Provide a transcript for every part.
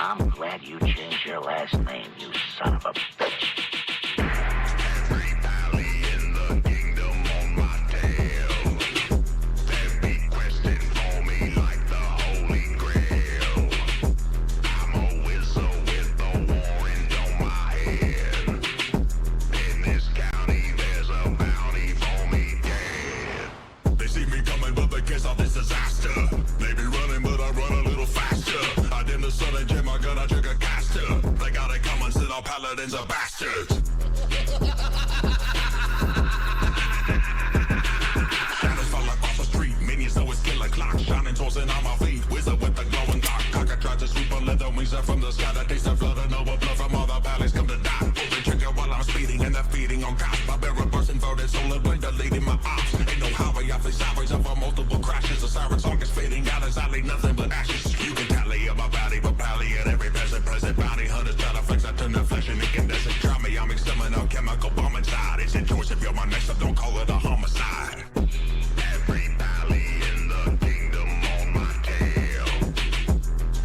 I'm glad you changed your last name, you son of a bitch. Every valley in the kingdom on my tail. They be questing for me like the Holy Grail. I'm a wizard with a warrant on my head. In this county, there's a bounty for me dead. They see me coming, but they guess all this disaster. They be running, but I run a little faster. I dim the sun and jam my gun, I trigger caster. They got it coming, said all paladins are bastards. Shadows fall across the street, minions know it's killer clock. Shining tossing on my feet, wizard with the glowing clock. Cocker tried to sweep a leather wings up from the sky. That taste the flood and over blood from all the valleys come to die. Pull the trigger while I'm speeding and they're feeding on cops. My barrel burst inverted, solar blade deleting my ops. Ain't no highway, I face sideways up on multiple crashes. The siren song is fading out as I leave nothing but ashes. You can tally up my body, but pally at every present bounty hunters try to flex. I turn to flesh and incandescent. Try me, I'm extending a chemical bomb inside. It's your choice if you're my next up, don't call it a homicide. Every valley in the kingdom on my tail.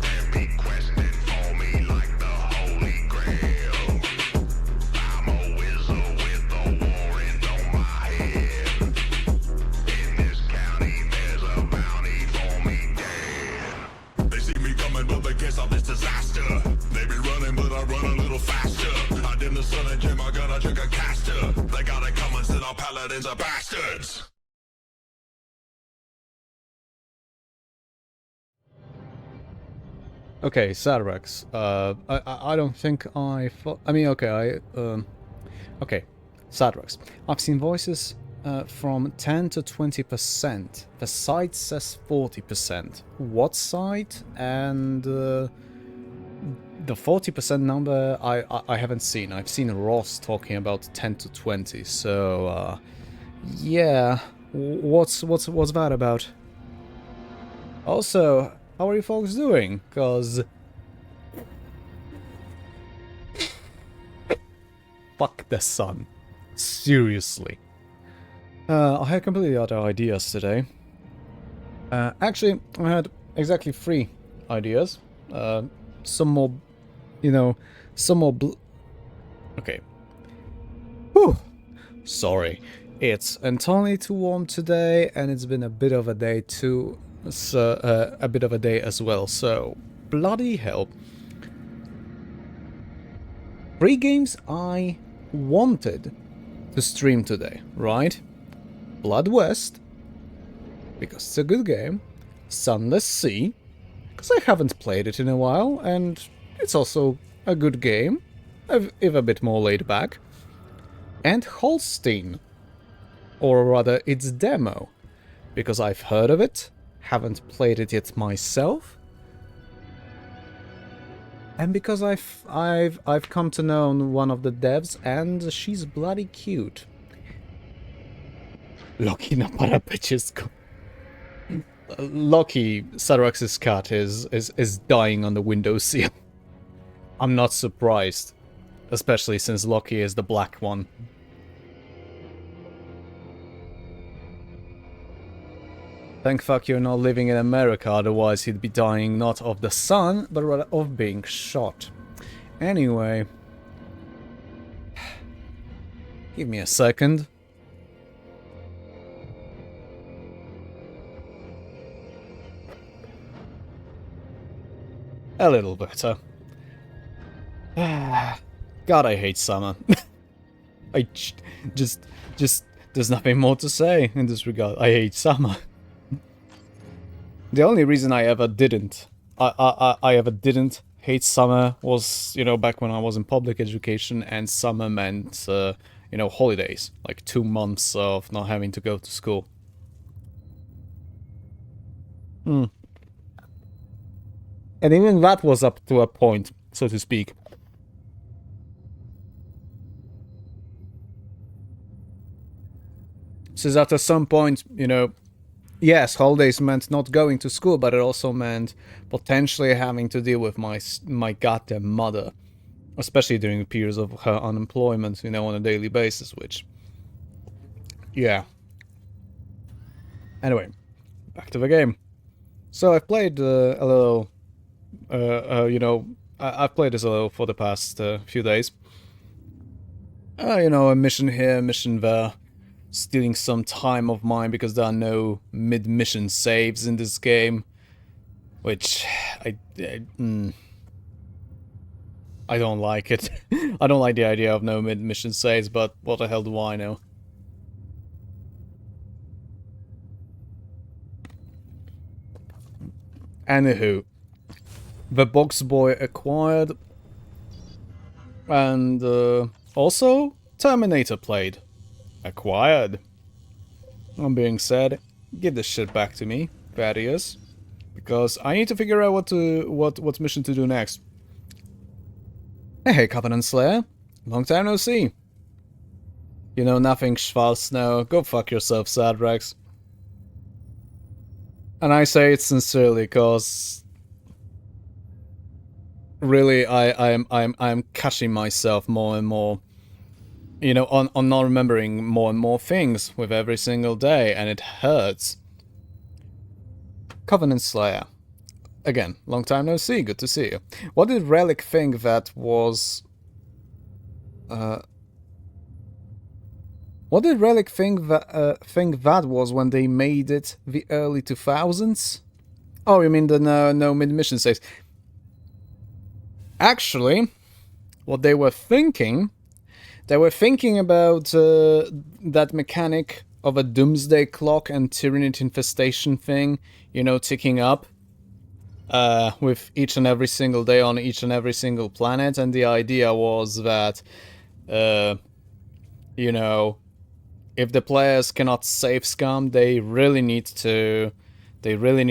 They be questing for me like the Holy Grail. I'm a wizard with a warrant on my head. In this county, there's a bounty for me dead. They see me coming, but they guess all this disaster. They be running, but I run a little faster. I dim the sun and jam my gun, I trigger caster. They got it coming, said all paladins are bastards. Okay, Sadrax. I don't think I mean, okay, okay, Sadrax. I've seen voices from 10 to 20%. The site says 40%. What site? And the 40% number I haven't seen. I've seen Ross talking about 10 to 20. So yeah, what's that about? Also, how are you folks doing? Cause fuck the sun. Seriously. I had completely other ideas today. Actually, I had exactly 3 ideas. Some more, you know, some more okay. Whew. Sorry. It's entirely too warm today, and it's been a bit of a day too. So, a bit of a day as well, so bloody hell. 3 games I wanted to stream today, right? Blood West, because it's a good game. Sunless Sea, because I haven't played it in a while, and it's also a good game, if a bit more laid back. And Holstein, or rather its demo, because I've heard of it, haven't played it yet myself, and because I've come to know one of the devs, and she's bloody cute. Loki na para pecisko. Loki, Sadrax's cat, is dying on the windowsill. I'm not surprised, especially since Loki is the black one. Thank fuck you're not living in America, otherwise he'd be dying not of the sun, but rather of being shot. Anyway. Give me a second. A little better. God, I hate summer. Just, there's nothing more to say in this regard. I hate summer. The only reason I ever didn't, I ever didn't hate summer was, you know, back when I was in public education, and summer meant, you know, holidays, like 2 months of not having to go to school. And even that was up to a point, so to speak. So that at some point, you know, yes, holidays meant not going to school, but it also meant potentially having to deal with my goddamn mother, especially during the periods of her unemployment, you know, on a daily basis, which, yeah. Anyway, back to the game. So I've played a little, you know, I've played this a little for the past few days. You know, a mission here, mission there, stealing some time of mine because there are no mid-mission saves in this game, which I don't like it. I don't like the idea of no mid-mission saves, but what the hell do I know? Anywho, the box boy acquired, and also Terminator played. Acquired. That being said, give this shit back to me, Thaddeus, because I need to figure out what mission to do next. Hey, Covenant Slayer, long time no see. You know nothing, Schwarzsnow. Go fuck yourself, Sadrax. And I say it sincerely, cause really, I'm catching myself more and more, you know, on not remembering more and more things with every single day, and it hurts. Covenant Slayer. Again, long time no see, good to see you. What did Relic think that was... what did Relic think that was when they made it the early 2000s? Oh, you mean the no mid-mission saves. Actually, what they were thinking about that mechanic of a doomsday clock and Tyranid infestation thing, you know, ticking up with each and every single day on each and every single planet, and the idea was that, you know, if the players cannot save scum, they really need to be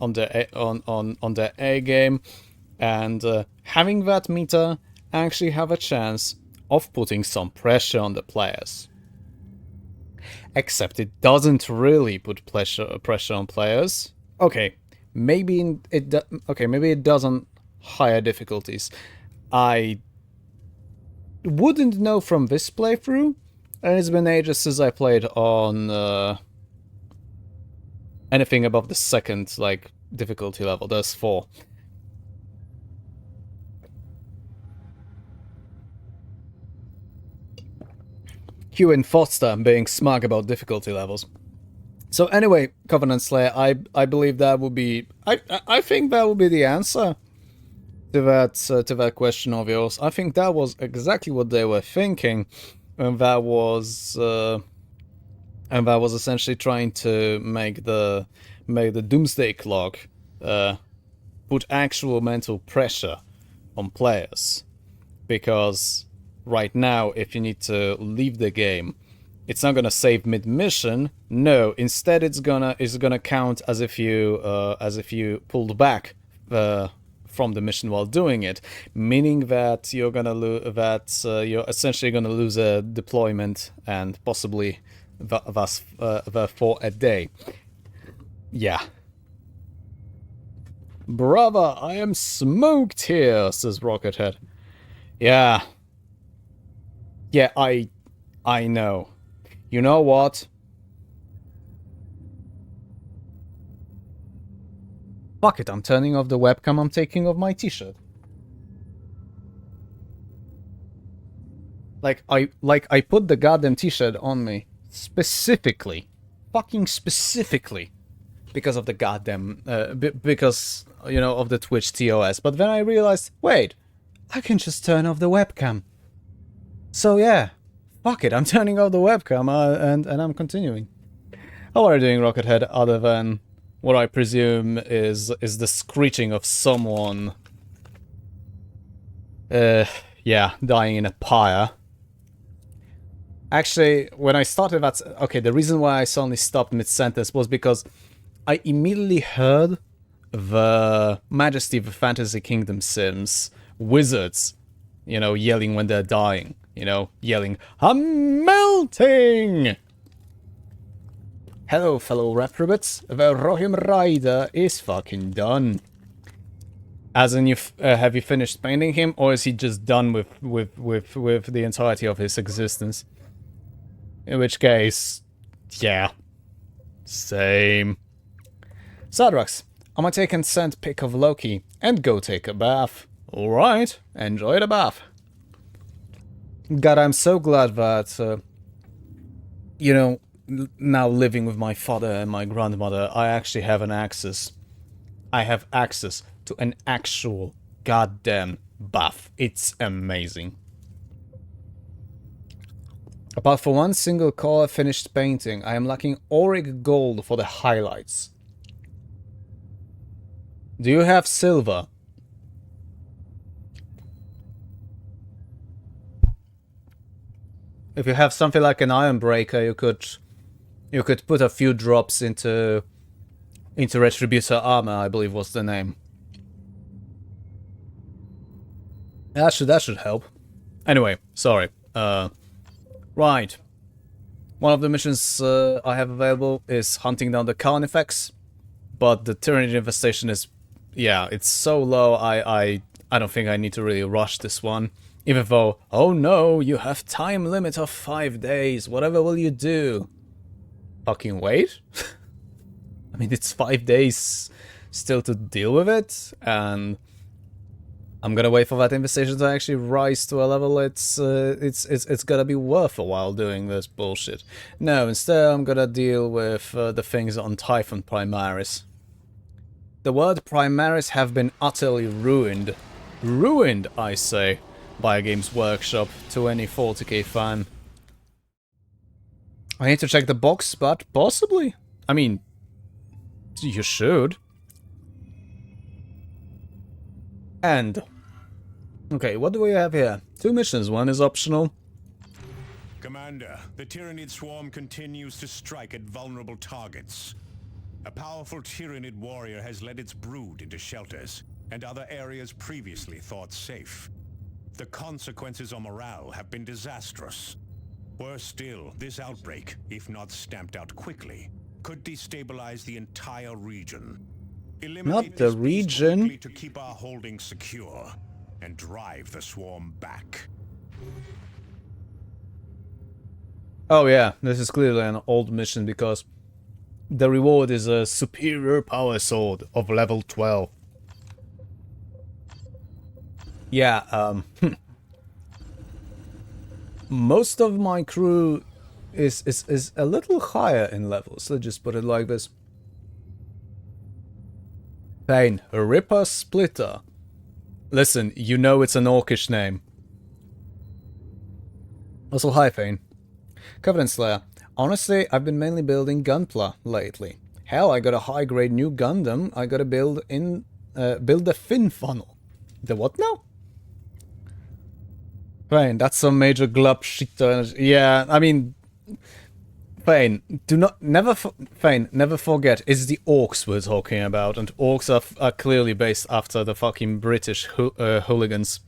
on their A game, and having that meter actually have a chance of putting some pressure on the players. Except it doesn't really put pressure on players. Okay, maybe it does on higher difficulties. I wouldn't know from this playthrough, and it's been ages since I played on anything above the second, like, difficulty level. There's 4. Q and Foster being smug about difficulty levels. So anyway, Covenant Slayer, I believe that would be... I think that would be the answer to that question of yours. I think that was exactly what they were thinking, and that was essentially trying to make the doomsday clock put actual mental pressure on players, because right now, if you need to leave the game, it's not gonna save mid-mission. No, instead it's gonna count as if you pulled back from the mission while doing it, meaning that you're you're essentially gonna lose a deployment and possibly thus for a day. Yeah. Brother, I am smoked here, says Rockethead. Yeah. Yeah, I know. You know what? Fuck it, I'm turning off the webcam, I'm taking off my t-shirt. Like I put the goddamn t-shirt on me specifically. Fucking specifically. Because of the goddamn, because, you know, of the Twitch TOS. But then I realized, wait, I can just turn off the webcam. So yeah, fuck it, I'm turning off the webcam and I'm continuing. How are you doing, Rockethead, other than what I presume is the screeching of someone, yeah, dying in a pyre? Actually, when I started that... Okay, the reason why I suddenly stopped mid-sentence was because I immediately heard the Majesty of the Fantasy Kingdom Sims wizards, you know, yelling when they're dying. You know, yelling, "I'm melting!" Hello, fellow reprobates. The Rohim Rider is fucking done. As in, have you finished painting him, or is he just done with the entirety of his existence? In which case, yeah, same. Sadrax, I'm gonna take a scent pick of Loki and go take a bath. Alright, enjoy the bath. God, I'm so glad that, you know, now living with my father and my grandmother, I actually have an access. I have access to an actual goddamn bath. It's amazing. Apart from one single color finished painting, I am lacking auric gold for the highlights. Do you have silver? If you have something like an iron breaker, you could put a few drops into Retributor armor, I believe was the name. That should help. Anyway, sorry. Right. One of the missions I have available is hunting down the Carnifex, but the Tyranid infestation is, yeah, it's so low. I don't think I need to really rush this one. Even though, oh no, you have time limit of 5 days. Whatever will you do? Fucking wait? I mean, it's 5 days still to deal with it, and I'm gonna wait for that infestation to actually rise to a level it's gonna be worth a while doing this bullshit. No, instead I'm gonna deal with the things on Typhon Primaris. The word Primaris have been utterly ruined. Ruined, I say, by a Games Workshop to any 40k fan. I need to check the box, but possibly. I mean, you should. And okay, what do we have here? 2 missions, one is optional. Commander, the Tyranid swarm continues to strike at vulnerable targets. A powerful Tyranid warrior has led its brood into shelters and other areas previously thought safe. The consequences on morale have been disastrous. Worse still, this outbreak, if not stamped out quickly, could destabilize the entire region. Not the region. To keep our holdings secure and drive the swarm back. Oh yeah, this is clearly an old mission because the reward is a superior power sword of level 12. Yeah, most of my crew is a little higher in levels, let's just put it like this. Pain, Rippa-Splitta. Listen, you know it's an orcish name. Also, hi, Fane. Covenant Slayer. Honestly, I've been mainly building Gunpla lately. Hell, I got a high-grade new Gundam I gotta build the fin funnel. The what now? Fane, that's some major glub shit. Yeah, I mean... Fane, never forget, it's the orcs we're talking about, and orcs are clearly based after the fucking British hooligans.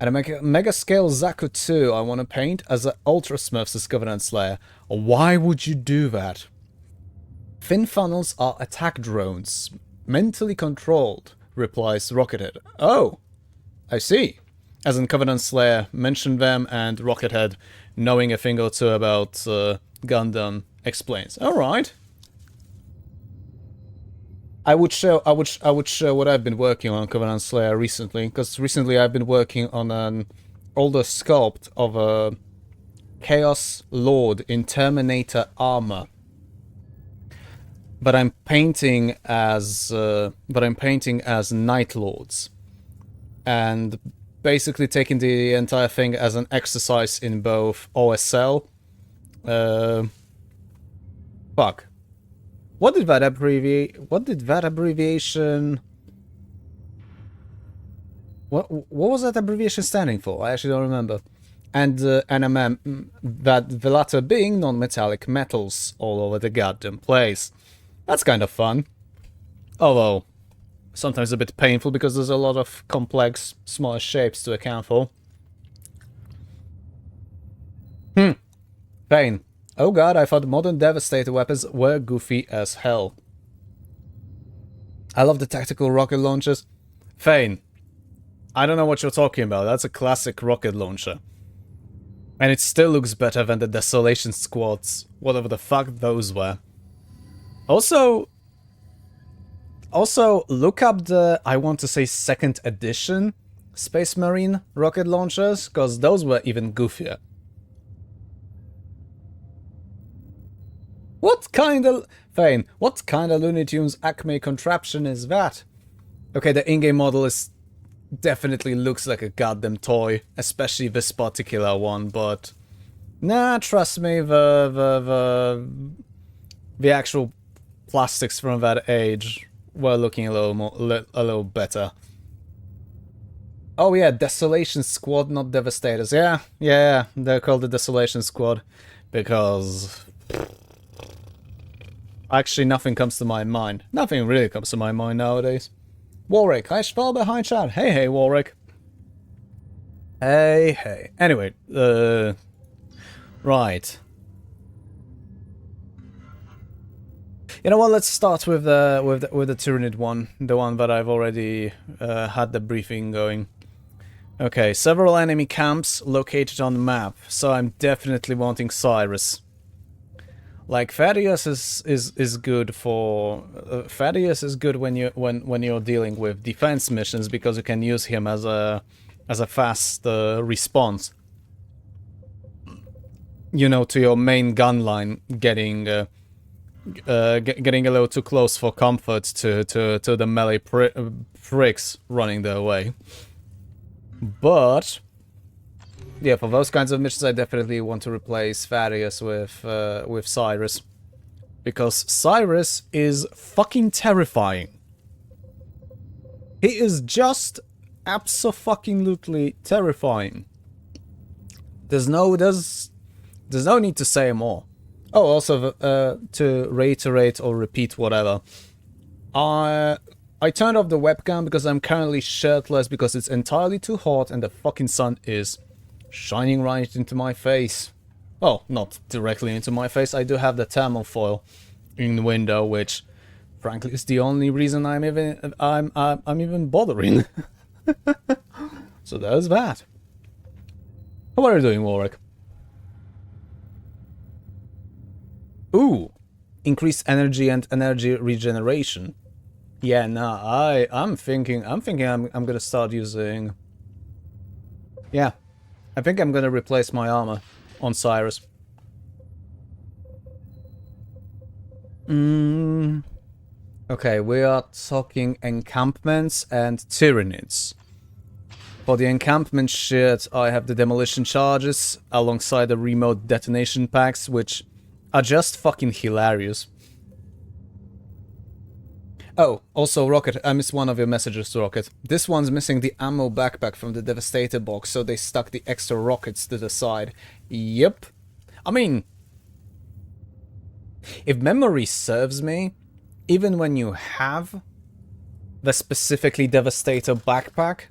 And a mega scale Zaku 2 I want to paint as an Ultra Smurfs Covenant Slayer. Why would you do that? Fin funnels are attack drones, mentally controlled, replies Rockethead. Oh, I see. As in Covenant Slayer mentioned them, and Rockethead, knowing a thing or two about Gundam, explains. All right. I would show what I've been working on Covenant Slayer recently, because recently I've been working on an older sculpt of a Chaos Lord in Terminator armor. But I'm painting as Night Lords, and basically taking the entire thing as an exercise in both OSL Fuck. What did that abbreviation... What was that abbreviation standing for? I actually don't remember. And NMM, that the latter being non-metallic metals all over the goddamn place. That's kind of fun. Although, sometimes a bit painful because there's a lot of complex, smaller shapes to account for. Pain. Oh god, I thought modern Devastator weapons were goofy as hell. I love the tactical rocket launchers. Fane. I don't know what you're talking about. That's a classic rocket launcher. And it still looks better than the Desolation Squads. Whatever the fuck those were. Also, look up the, I want to say, 2nd edition Space Marine rocket launchers, because those were even goofier. What kind of... Fane, what kind of Looney Tunes Acme contraption is that? Okay, the in-game model is... definitely looks like a goddamn toy, especially this particular one, but... Nah, trust me, the actual plastics from that age were looking a little better. Oh yeah, Desolation Squad, not Devastators. Yeah, they're called the Desolation Squad, because... Actually, nothing comes to my mind. Nothing really comes to my mind nowadays. Warwick, I spell behind chat. Hey, Warwick. Hey. Anyway, right. You know what? Let's start with the Tyranid one, the one that I've already had the briefing going. Okay, several enemy camps located on the map, so I'm definitely wanting Cyrus. Like Thaddeus is good for Thaddeus is good when you're dealing with defense missions, because you can use him as a fast response. You know, to your main gun line, getting a little too close for comfort to the melee pricks running their way. But yeah, for those kinds of missions, I definitely want to replace Thaddeus with Cyrus, because Cyrus is fucking terrifying. He is just abso-fucking-lutely terrifying. There's no need to say more. Oh, also to reiterate or repeat whatever, I turned off the webcam because I'm currently shirtless because it's entirely too hot and the fucking sun is shining right into my face. Well, not directly into my face. I do have the thermal foil in the window, which, frankly, is the only reason I'm even bothering. So there's that. How are you doing, Warwick? Ooh, increased energy and energy regeneration. Yeah, nah, I'm thinking I'm gonna start using. Yeah. I think I'm gonna replace my armor on Cyrus. Okay, we are talking encampments and Tyranids. For the encampment shit, I have the demolition charges alongside the remote detonation packs, which are just fucking hilarious. Oh, also Rocket, I missed one of your messages, Rocket. This one's missing the ammo backpack from the Devastator box, so they stuck the extra rockets to the side. Yep. I mean, if memory serves me, even when you have the specifically Devastator backpack,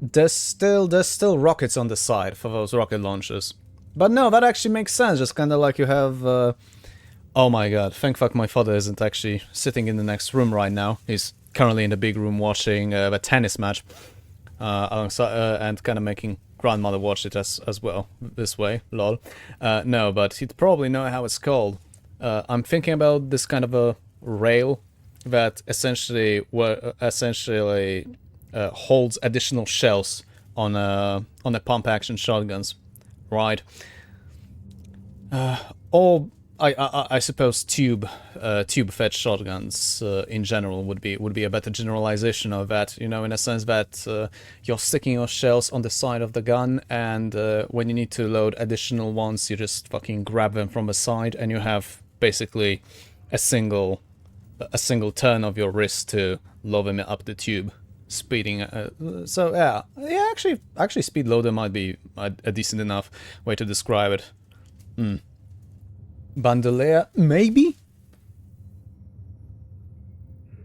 there's still rockets on the side for those rocket launchers. But no, that actually makes sense, just kinda like you have... Oh my god, thank fuck my father isn't actually sitting in the next room right now. He's currently in the big room watching the tennis match, alongside, and kind of making grandmother watch it as well, this way, lol. No, but he'd probably know how it's called. I'm thinking about this kind of a rail that essentially holds additional shells on the pump action shotguns, right? Or I suppose tube fed shotguns in general would be a better generalization of that. You know, in a sense that you're sticking your shells on the side of the gun, and when you need to load additional ones, you just fucking grab them from the side, and you have basically a single turn of your wrist to lower him up the tube, speeding. So yeah, actually, speed loader might be a decent enough way to describe it. Bandolier, maybe.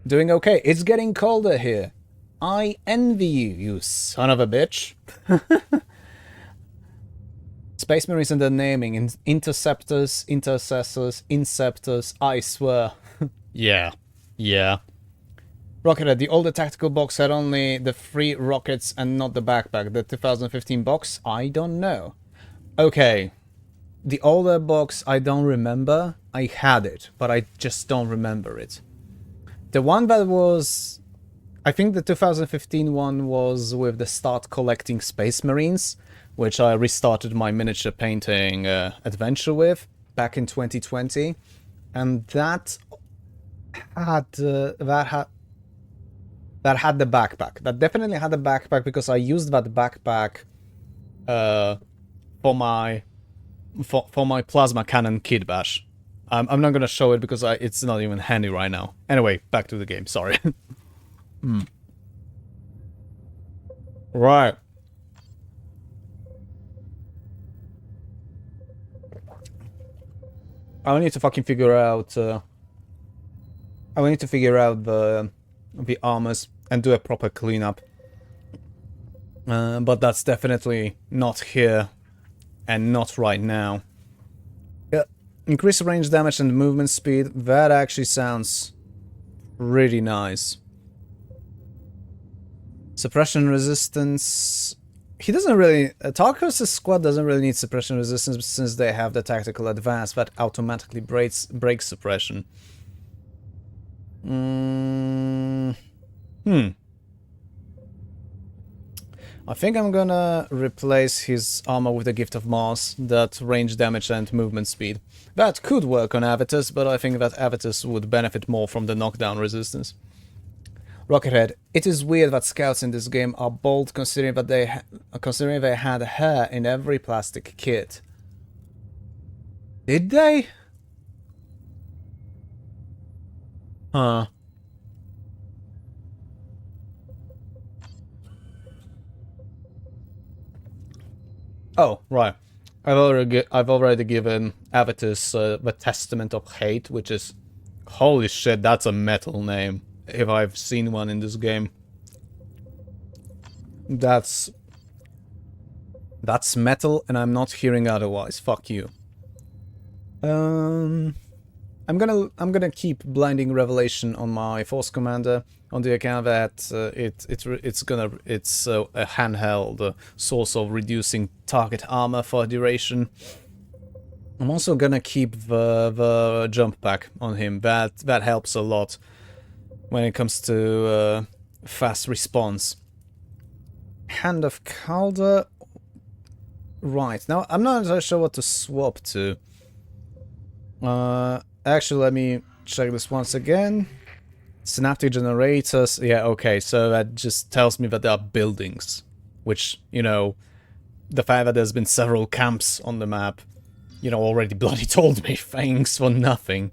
Doing okay. It's getting colder here. I envy you, you son of a bitch. Space Marines and their naming. Interceptors, intercessors, inceptors, I swear. Yeah. Rockethead, the older tactical box had only the 3 rockets and not the backpack. The 2015 box? I don't know. Okay. The older box, I don't remember. I had it, but I just don't remember it. The one that was... I think the 2015 one was with the start collecting Space Marines, which I restarted my miniature painting adventure with back in 2020. And that had the backpack. That definitely had the backpack because I used that backpack for my plasma cannon kit bash. I'm not gonna show it because it's not even handy right now. Anyway, back to the game. Sorry. Right. I need to fucking figure out. I need to figure out the armors and do a proper cleanup. But that's definitely not here and not right now. Increase range damage and movement speed. That actually sounds really nice. Suppression resistance. He doesn't really... Tarkus' squad doesn't really need suppression resistance since they have the tactical advance that automatically breaks suppression. I think I'm gonna replace his armor with the Gift of Mars, that range damage and movement speed. That could work on Avitus, but I think that Avitus would benefit more from the knockdown resistance. Rockethead, it is weird that scouts in this game are bold considering that they had hair in every plastic kit. Did they? Huh. Oh, right. I've already given Avitus the Testament of Hate, which is... Holy shit, that's a metal name, if I've seen one in this game. That's metal, and I'm not hearing otherwise. Fuck you. I'm gonna keep Blinding Revelation on my Force Commander on the account that it's a handheld source of reducing target armor for duration. I'm also gonna keep the jump pack on him. That helps a lot when it comes to fast response. Hand of Calder. Right, now I'm not entirely sure what to swap to. Actually, let me check this once again. Synaptic generators. Yeah, okay, so that just tells me that there are buildings. Which, you know, the fact that there's been several camps on the map, you know, already bloody told me. Thanks for nothing.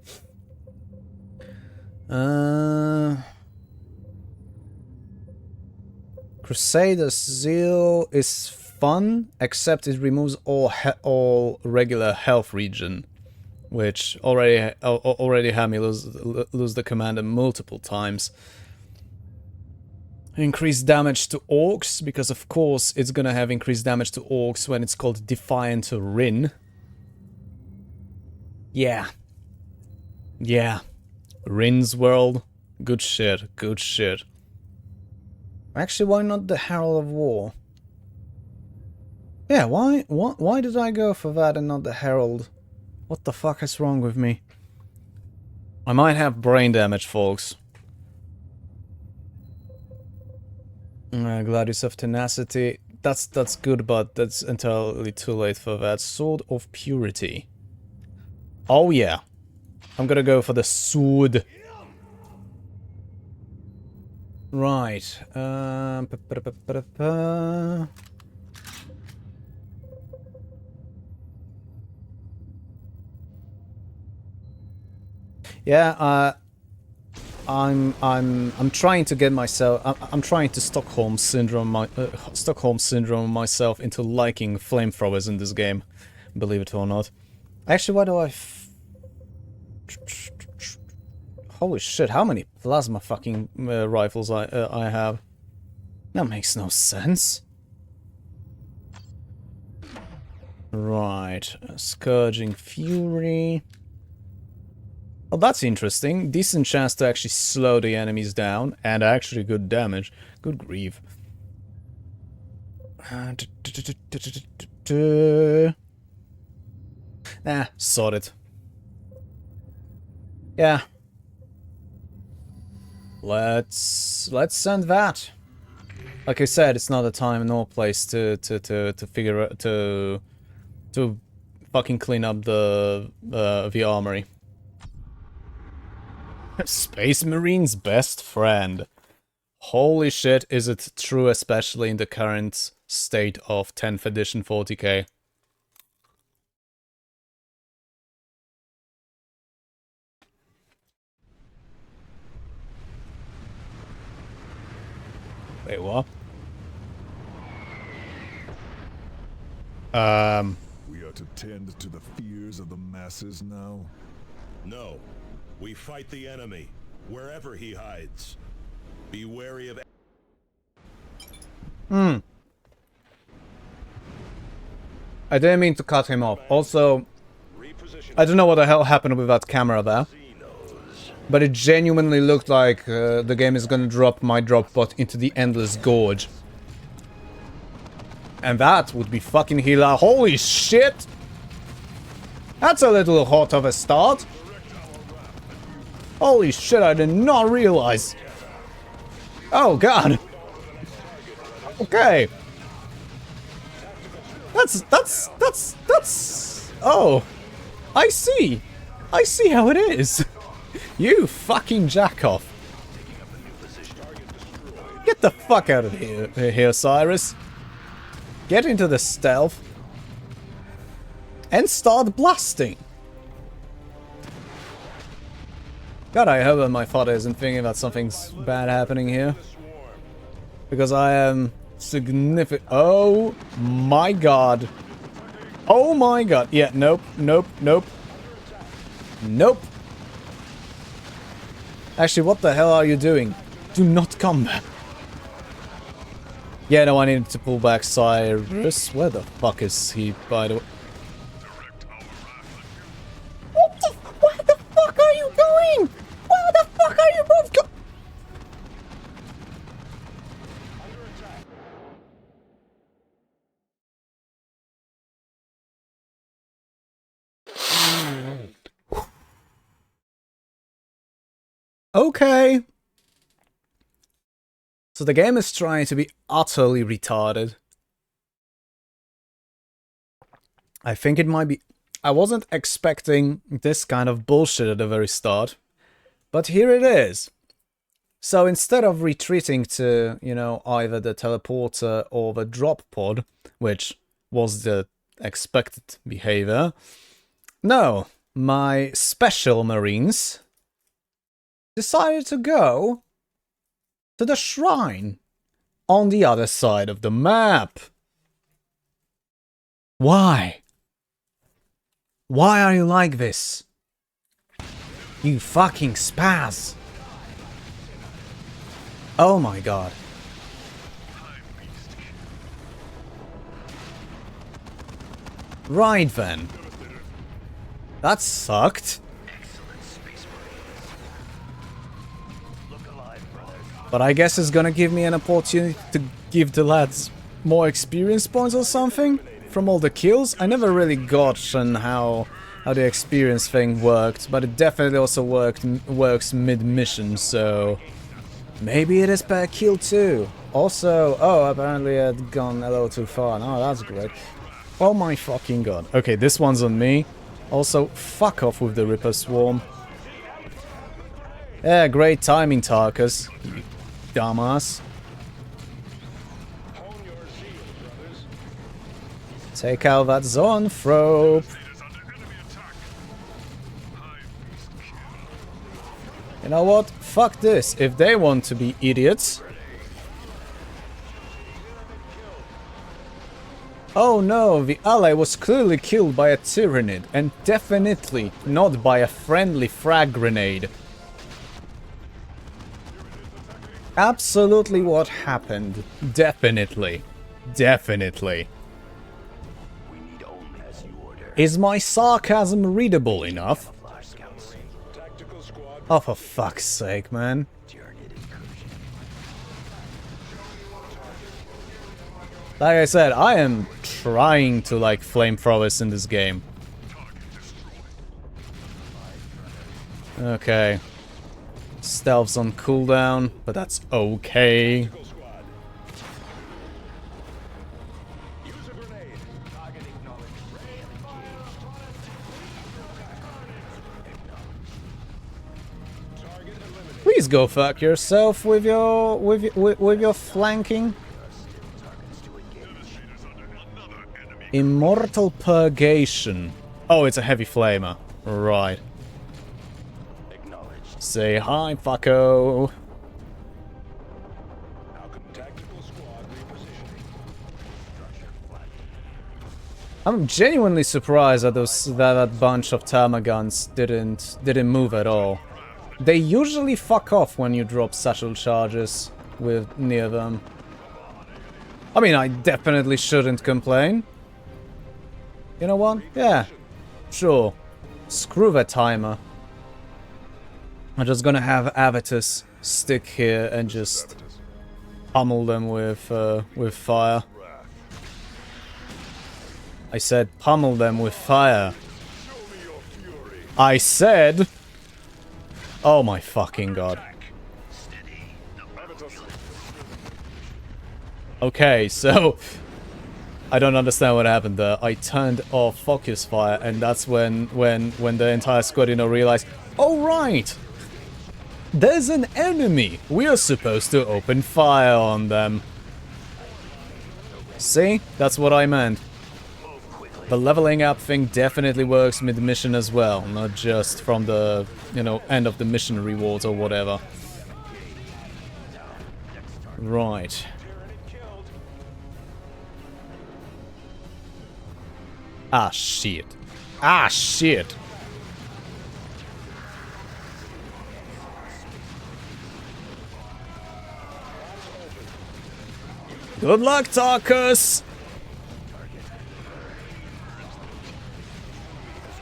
Crusader's Zeal is fun, except it removes all regular health regen, which already had me lose the commander multiple times. Increased damage to orcs, because of course it's gonna have increased damage to orcs when it's called Defiant Rin. Yeah. Rin's World. Good shit. Actually, why not the Herald of War? Yeah, why did I go for that and not the Herald? What the fuck is wrong with me? I might have brain damage, folks. Gladius of Tenacity. That's good, but that's entirely too late for that. Sword of Purity. Oh yeah. I'm gonna go for the sword. Right. Yeah, I'm trying to get myself. I'm trying to Stockholm syndrome myself into liking flamethrowers in this game. Believe it or not. Actually, why do I? Holy shit! How many plasma fucking rifles I have? That makes no sense. Right, Scourging Fury. Oh, that's interesting. Decent chance to actually slow the enemies down, and actually good damage. Good grief. Nah, sod it. Yeah. Let's send that. Like I said, it's not a time nor place to figure out to fucking clean up the armory. Space Marine's best friend. Holy shit, is it true, especially in the current state of 10th edition 40k. Wait, what? We are to tend to the fears of the masses now? No. We fight the enemy, wherever he hides. Be wary of... I didn't mean to cut him off. Also, I don't know what the hell happened with that camera there. But it genuinely looked like the game is gonna drop my drop bot into the endless gorge. And that would be fucking hilarious. Holy shit! That's a little hot of a start. Holy shit, I did not realize. Oh god. Okay. That's... Oh. I see. I see how it is. You fucking jack off. Get the fuck out of here, Cyrus. Get into the stealth. And start blasting. God, I hope that my father isn't thinking that something's bad happening here. Because I am significant. Oh my god. Oh my god. Yeah, nope, nope, nope. Nope. Actually, what the hell are you doing? Do not come back. Yeah, no, I needed to pull back Cyrus. Where the fuck is he, by the way? Where the fuck are you going? Where the fuck are you both going? Okay. So the game is trying to be utterly retarded. I think it might be... I wasn't expecting this kind of bullshit at the very start. But here it is. So instead of retreating to, you know, either the teleporter or the drop pod, which was the expected behavior, no, my special marines decided to go to the shrine on the other side of the map. Why? Why are you like this? You fucking spaz. Oh my god. Right then. That sucked. But I guess it's gonna give me an opportunity to give the lads more experience points or something from all the kills. I never really got on how the experience thing worked, but it definitely also works mid-mission, so maybe it is per kill too. Also, oh, apparently I'd gone a little too far. No, that's great. Oh my fucking god. Okay, this one's on me. Also, fuck off with the Ripper Swarm. Yeah, great timing, Tarkus. You dumbass. Take out that Zoanthrope. You know what? Fuck this. If they want to be idiots... Oh no, the ally was clearly killed by a Tyrannid, and definitely not by a friendly frag grenade. Absolutely what happened. Definitely. Definitely. Is my sarcasm readable enough? Oh, for fuck's sake, man. Like I said, I am trying to like flamethrowers in this game. Okay. Stealth's on cooldown, but that's okay. Please go fuck yourself with your flanking. Immortal Purgation. Oh, it's a heavy flamer. Right. Say hi, fucko. I'm genuinely surprised that that bunch of Termaguns didn't move at all. They usually fuck off when you drop satchel charges with near them. I mean, I definitely shouldn't complain. You know what? Yeah, sure. Screw the timer. I'm just gonna have Avitus stick here and just pummel them with fire. I said pummel them with fire. I said... Oh my fucking god. Okay, so... I don't understand what happened there. I turned off focus fire, and that's when the entire squad, you know, realized, oh right! There's an enemy! We are supposed to open fire on them. See? That's what I meant. The leveling up thing definitely works mid-mission as well, not just from the, you know, end of the mission rewards or whatever. Right. Ah, shit. Ah, shit. Good luck, Tarkus!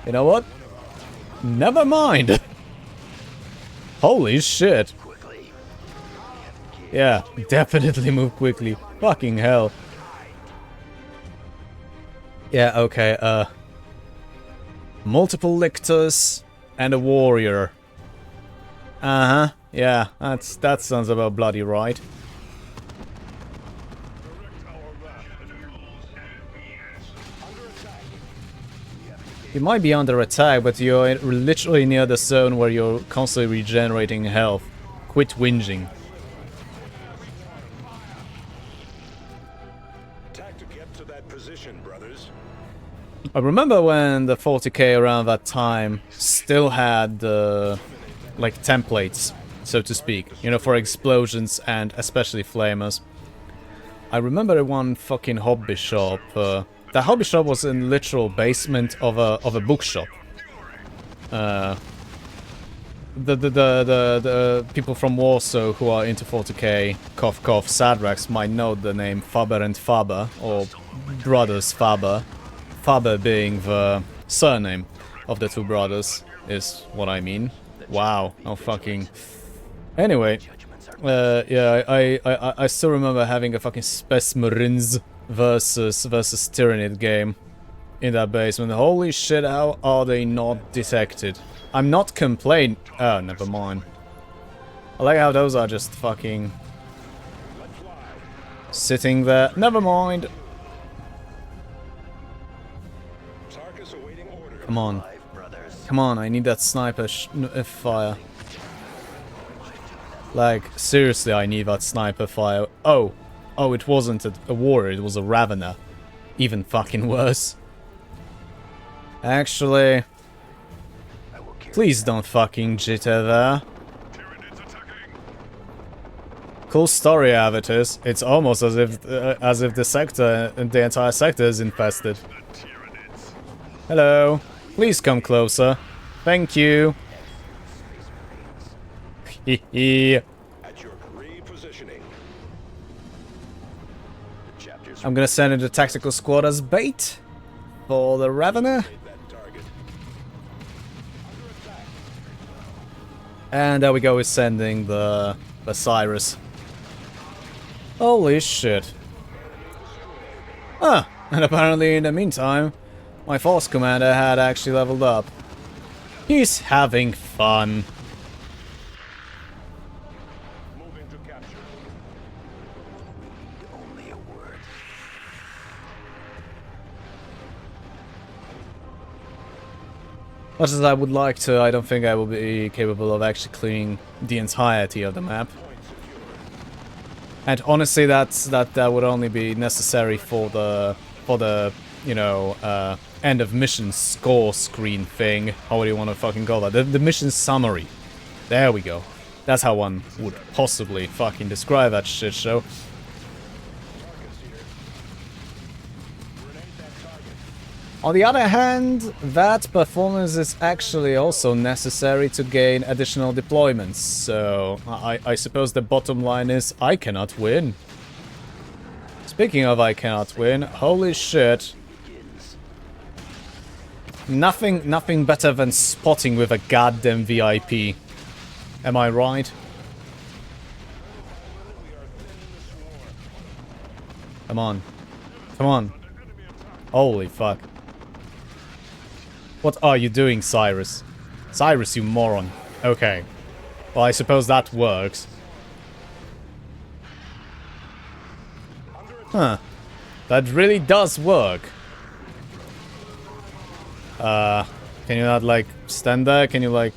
You know what? Never mind. Holy shit. Yeah, definitely move quickly. Fucking hell. Yeah, okay, multiple lictors and a warrior. Uh-huh. Yeah, that sounds about bloody right. You might be under attack, but you're literally near the zone where you're constantly regenerating health. Quit whinging. I remember when the 40k around that time still had like templates, so to speak, you know, for explosions and especially flamers. I remember one fucking hobby shop. The hobby shop was in literal basement of a bookshop. The people from Warsaw who are into 40k, cough cough, Sadrax might know the name Faber and Faber, or brothers Faber. Faber being the surname of the two brothers, is what I mean. Wow, how fucking... Anyway, yeah, I still remember having a fucking Spesmarins versus Tyrannid game in that basement. Holy shit, how are they not detected? I'm not complaining... Oh, never mind. I like how those are just fucking... sitting there. Never mind. Come on. Come on, I need that sniper fire. Like, seriously, I need that sniper fire. Oh. Oh, it wasn't a warrior, it was a ravener. Even fucking worse. Actually... Please don't fucking jitter there. Cool story, Avitus. It's almost as if the sector, the entire sector is infested. Hello. Please come closer. Thank you. Hehe. I'm gonna send in the tactical squad as bait for the Ravener. And there we go, we're sending the Cyrus. Holy shit. Ah, and apparently in the meantime, my force commander had actually leveled up. He's having fun. Much as I would like to, I don't think I will be capable of actually clearing the entirety of the map. And honestly, that would only be necessary for the you know, end of mission score screen thing. How do you want to fucking call that? The mission summary. There we go. That's how one would possibly fucking describe that shit show. On the other hand, that performance is actually also necessary to gain additional deployments, so I suppose the bottom line is I cannot win. Speaking of I cannot win, holy shit. Nothing better than spotting with a goddamn VIP. Am I right? Come on. Come on. Holy fuck. What are you doing, Cyrus? Cyrus, you moron. Okay. Well, I suppose that works. Huh. That really does work. Can you not, like, stand there? Can you, like,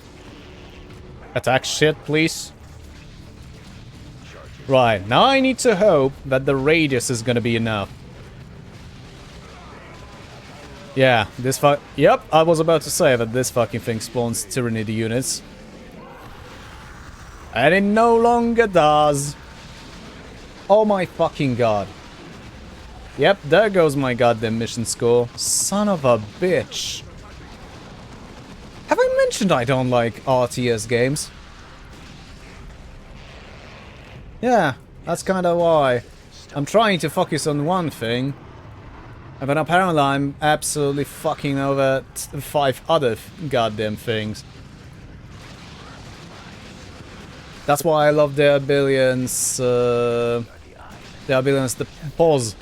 attack shit, please? Right. Now I need to hope that the radius is gonna be enough. Yeah, this yep, I was about to say that this fucking thing spawns Tyranid units. And it no longer does. Oh my fucking god. Yep, there goes my goddamn mission score. Son of a bitch. Have I mentioned I don't like RTS games? Yeah, that's kinda why. I'm trying to focus on one thing. And then apparently I'm absolutely fucking over 5 other goddamn things. That's why I love the Abelians, the pause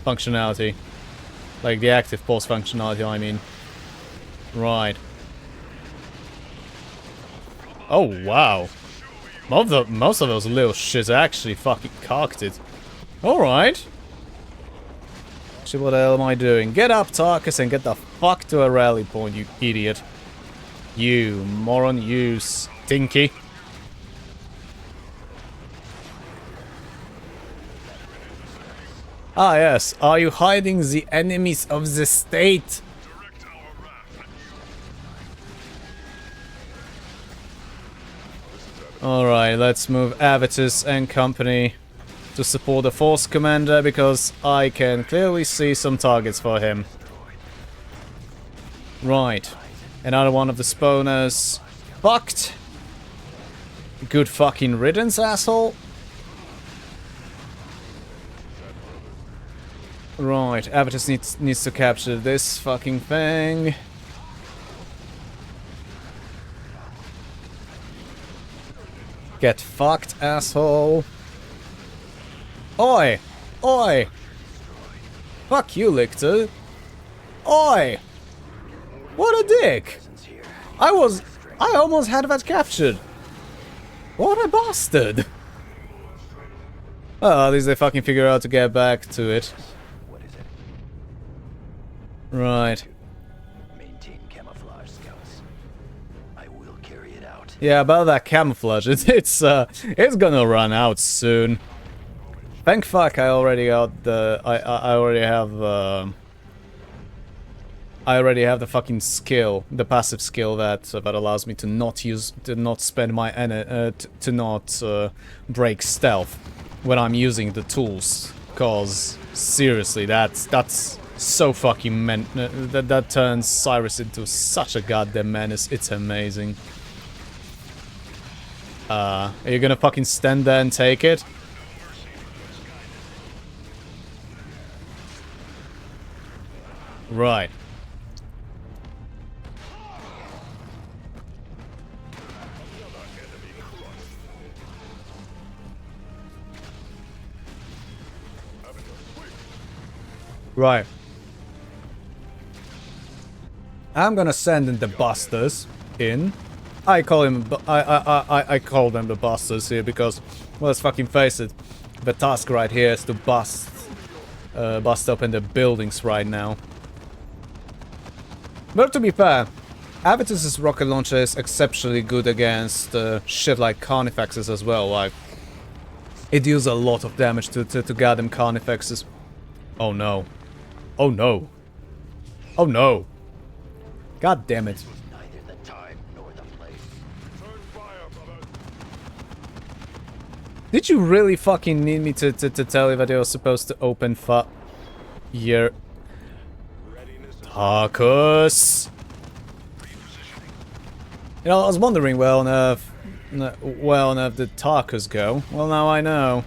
functionality. Like the active pause functionality, I mean. Right. Oh wow. Most of those little shits actually fucking cocked it. Alright. Actually, what the hell am I doing? Get up, Tarkus, and get the fuck to a rally point, you idiot. You moron, you stinky. Ah, yes. Are you hiding the enemies of the state? Alright, let's move Avitus and company to support the force commander, because I can clearly see some targets for him. Right. Another one of the spawners. Fucked. Good fucking riddance, asshole. Right, Avitus needs to capture this fucking thing. Get fucked, asshole. Oi! Oi! Fuck you, Lictor. Oi! What a dick! I almost had that captured. What a bastard! Well, at least they fucking figure out to get back to it. Right. Maintain camouflage, scouts. I will carry it out. Yeah, about that camouflage, it's gonna run out soon. Thank fuck I already got the I already have I already have the fucking skill, the passive skill that allows me to not spend my to not break stealth when I'm using the tools. Cause seriously, that's so fucking that turns Cyrus into such a goddamn menace. It's amazing. Are you gonna fucking stand there and take it? Right. Right. I'm gonna send in the busters in. I call them the busters here because, well, let's fucking face it, the task right here is to bust open the buildings right now. But to be fair, Avitus's rocket launcher is exceptionally good against shit like carnifexes as well. Like, it deals a lot of damage to goddamn carnifexes. Oh no. Oh no. Oh no. God damn it. Neither the time nor the place. Did you really fucking need me to tell you that you were supposed to open here? Tarkus! You know, I was wondering where on earth did Tarkus go? Well, now I know.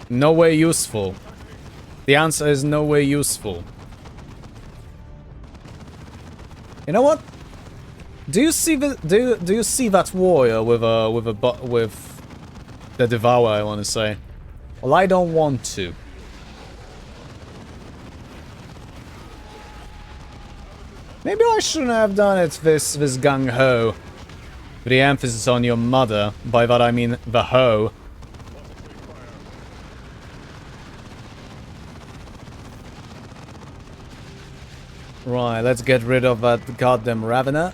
No way useful. The answer is no way useful. You know what? Do you see the do you see that warrior with the devourer, I want to say? Well, I don't want to. Maybe I shouldn't have done it this gung-ho. With the emphasis on your mother. By that I mean the hoe. Right, let's get rid of that goddamn Ravener.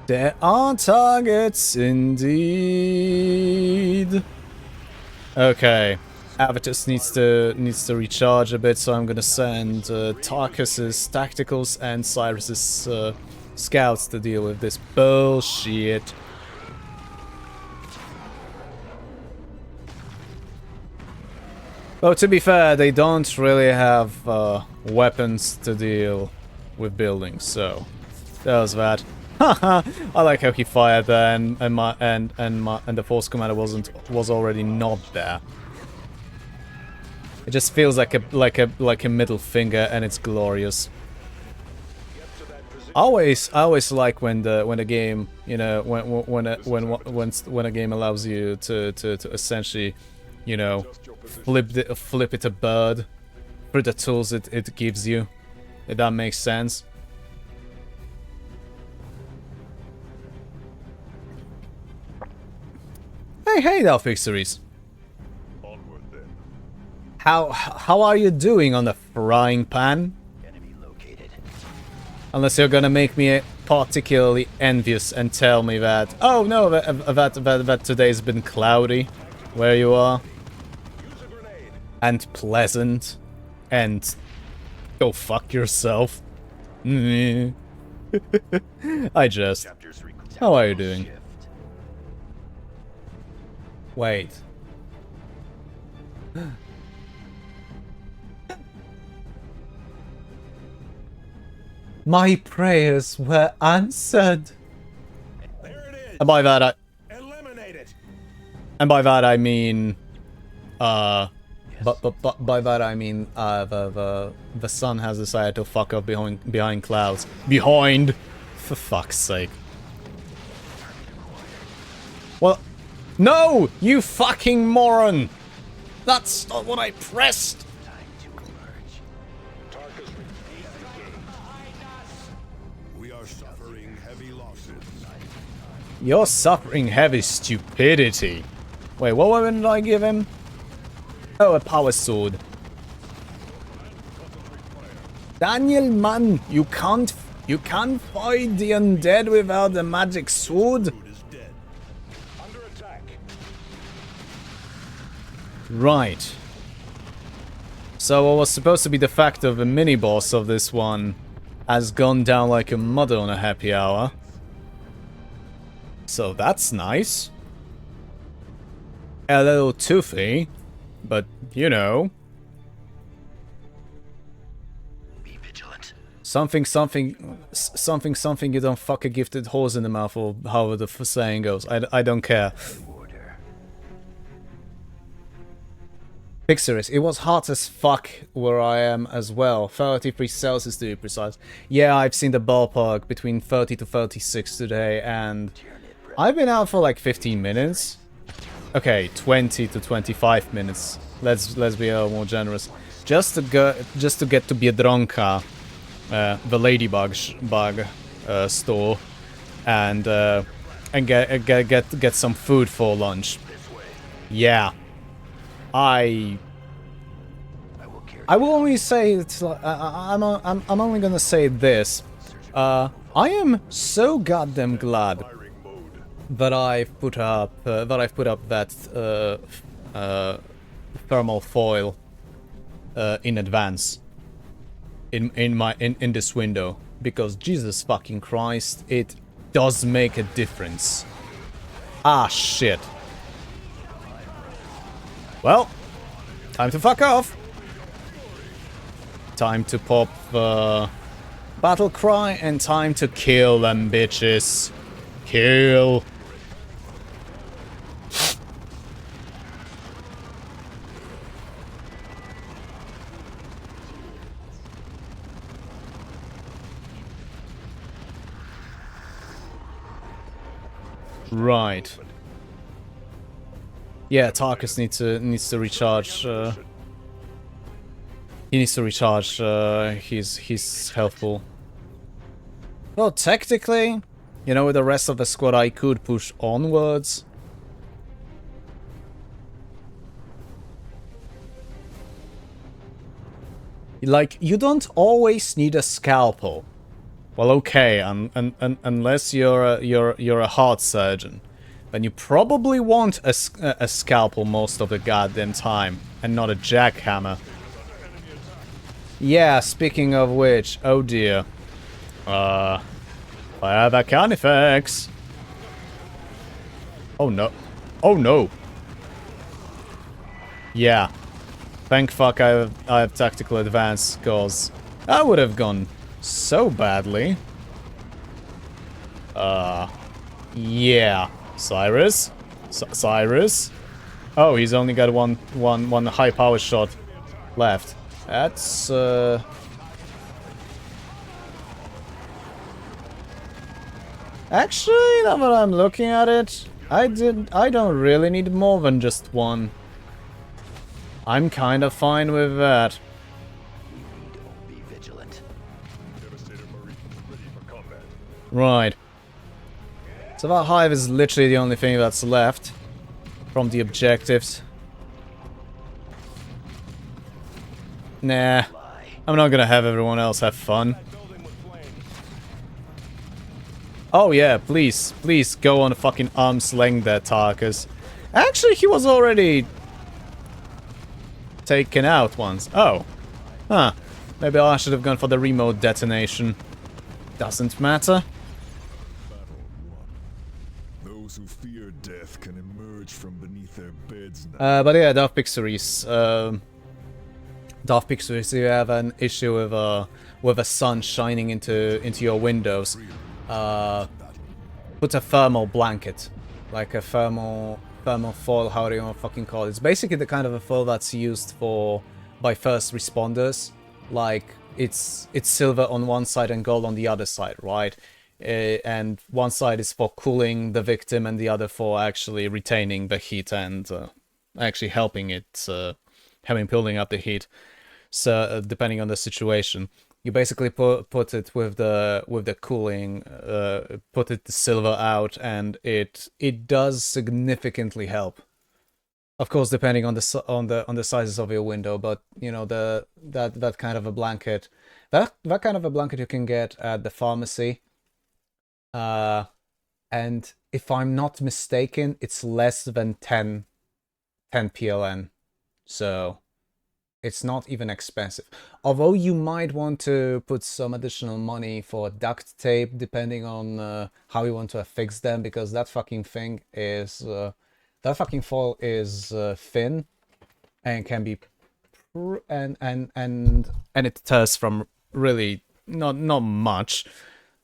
There are targets indeed. Okay. Avitus needs to recharge a bit, so I'm gonna send Tarkus's tacticals and Cyrus's scouts to deal with this bullshit. Well, to be fair, they don't really have weapons to deal with buildings, so there's that. Haha, I like how he fired there, and the force commander was already not there. It just feels like a middle finger, and it's glorious. I always like when the game, you know, when a game allows you to essentially, you know, flip it a bird through the tools it gives you. If that makes sense. Hey there, fixeries. How are you doing on the frying pan? Enemy located. Unless you're gonna make me particularly envious and tell me that, oh no, that today's been cloudy where you are. And pleasant. And go fuck yourself. I just. How are you doing? Wait. My prayers were answered. There it is. And by that Eliminate it. and by that I mean but by that I mean the sun has decided to fuck off behind clouds. Behind, for fuck's sake. Well, no, you fucking moron. That's not what I pressed. We are suffering heavy losses. You're suffering heavy stupidity. Wait, what weapon did I give him? Oh, a power sword. Daniel, man, you can't fight the undead without a magic sword. Is dead. Under attack. Right. So what was supposed to be the fact of a mini-boss of this one has gone down like a mother on a happy hour. So that's nice. A little toothy, but you know. Be vigilant. Something you don't fuck a gifted horse in the mouth, or however the saying goes. I don't care. Order. Pixaris, it was hot as fuck where I am as well. 33 Celsius to be precise. Yeah, I've seen the ballpark between 30 to 36 today, and I've been out for like 15 minutes. Okay, 20 to 25 minutes. Let's be a little more generous. Just to get to Biedronka, the ladybug store, and get some food for lunch. Yeah. I will only say it's like, I'm only gonna say this. I am so goddamn glad that I've put up that thermal foil in advance in this window, because Jesus fucking Christ, it does make a difference. Ah shit. Well, time to fuck off. Time to pop the battle cry and time to kill them bitches. Kill. Right. Yeah, Tarkus needs to recharge. He needs to recharge his health pool. Well, technically, you know, with the rest of the squad, I could push onwards. Like, you don't always need a scalpel. Well, okay, unless you're a heart surgeon, then you probably want a scalpel most of the goddamn time, and not a jackhammer. Yeah, speaking of which, oh dear. I have a carnifex. Oh no. Oh no. Yeah. Thank fuck I have tactical advance, cause I would have gone so badly. Yeah. Cyrus? Cyrus? Oh, he's only got one high power shot left. That's actually, now that I'm looking at it, I don't really need more than just one. I'm kind of fine with that. Be vigilant. Right. So that hive is literally the only thing that's left from the objectives. Nah, I'm not gonna have everyone else have fun. Oh yeah, please go on a fucking arm's length there, Tarkus. Actually, he was already taken out once. Oh. Huh. Maybe I should have gone for the remote detonation. Doesn't matter. Those who fear death can emerge from beneath their beds now. But yeah, Darth Pixaris, you have an issue with a sun shining into your windows. Put a thermal blanket, like a thermal foil, how do you want to fucking call it? It's basically the kind of a foil that's used by first responders. Like it's silver on one side and gold on the other side, right? And one side is for cooling the victim, and the other for actually retaining the heat and actually helping it, building up the heat. So depending on the situation, you basically put it with the cooling, put the silver out, and it does significantly help. Of course, depending on the sizes of your window, but you know that kind of a blanket, that kind of a blanket you can get at the pharmacy. And if I'm not mistaken, it's less than 10 PLN. So it's not even expensive. Although you might want to put some additional money for duct tape, depending on how you want to affix them, because that fucking thing is that fucking foil is thin and can be and it tears from really not much.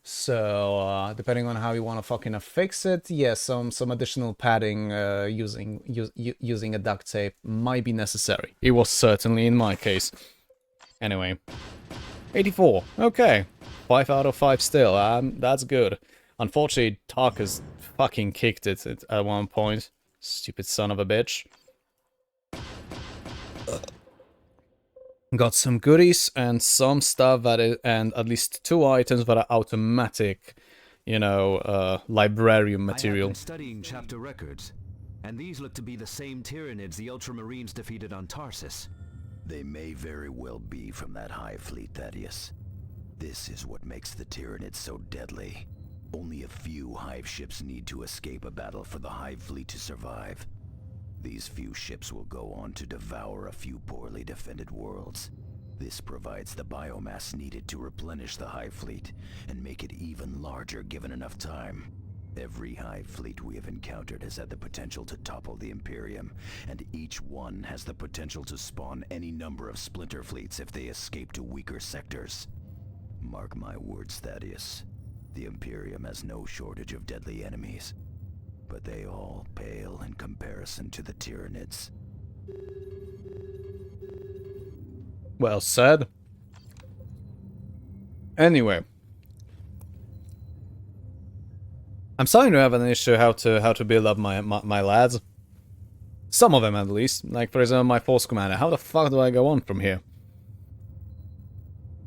So depending on how you want to fucking affix it, yeah, some additional padding using a duct tape might be necessary. It was certainly in my case. Anyway, 84. Okay, 5 out of 5 still. That's good. Unfortunately, Tarkus fucking kicked it at one point. Stupid son of a bitch. Got some goodies and some stuff and at least 2 items that are automatic, you know, librarian material. I have been studying chapter records, and these look to be the same Tyranids the Ultramarines defeated on Tarsus. They may very well be from that Hive fleet, Thaddeus. This is what makes the Tyranids so deadly. Only a few Hive ships need to escape a battle for the Hive fleet to survive. These few ships will go on to devour a few poorly defended worlds. This provides the biomass needed to replenish the Hive fleet and make it even larger given enough time. Every Hive fleet we have encountered has had the potential to topple the Imperium, and each one has the potential to spawn any number of splinter fleets if they escape to weaker sectors. Mark my words, Thaddeus. The Imperium has no shortage of deadly enemies, but they all pale in comparison to the Tyranids. Well said. Anyway, I'm starting to have an issue how to build up my lads. Some of them at least. Like for example, my force commander. How the fuck do I go on from here?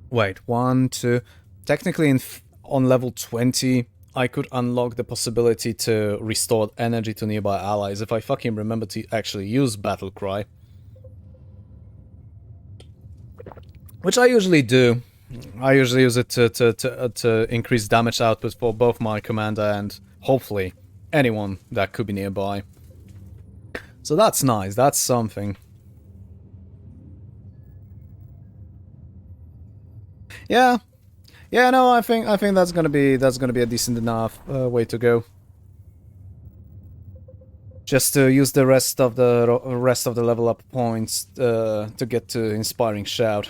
Wait, 1, 2. Technically, on level 20, I could unlock the possibility to restore energy to nearby allies if I fucking remember to actually use Battle Cry. Which I usually do. I usually use it to increase damage output for both my commander and, hopefully, anyone that could be nearby. So that's nice, that's something. Yeah. Yeah, no, I think that's gonna be a decent enough way to go. Just to use the rest of the level up points to get to Inspiring Shout.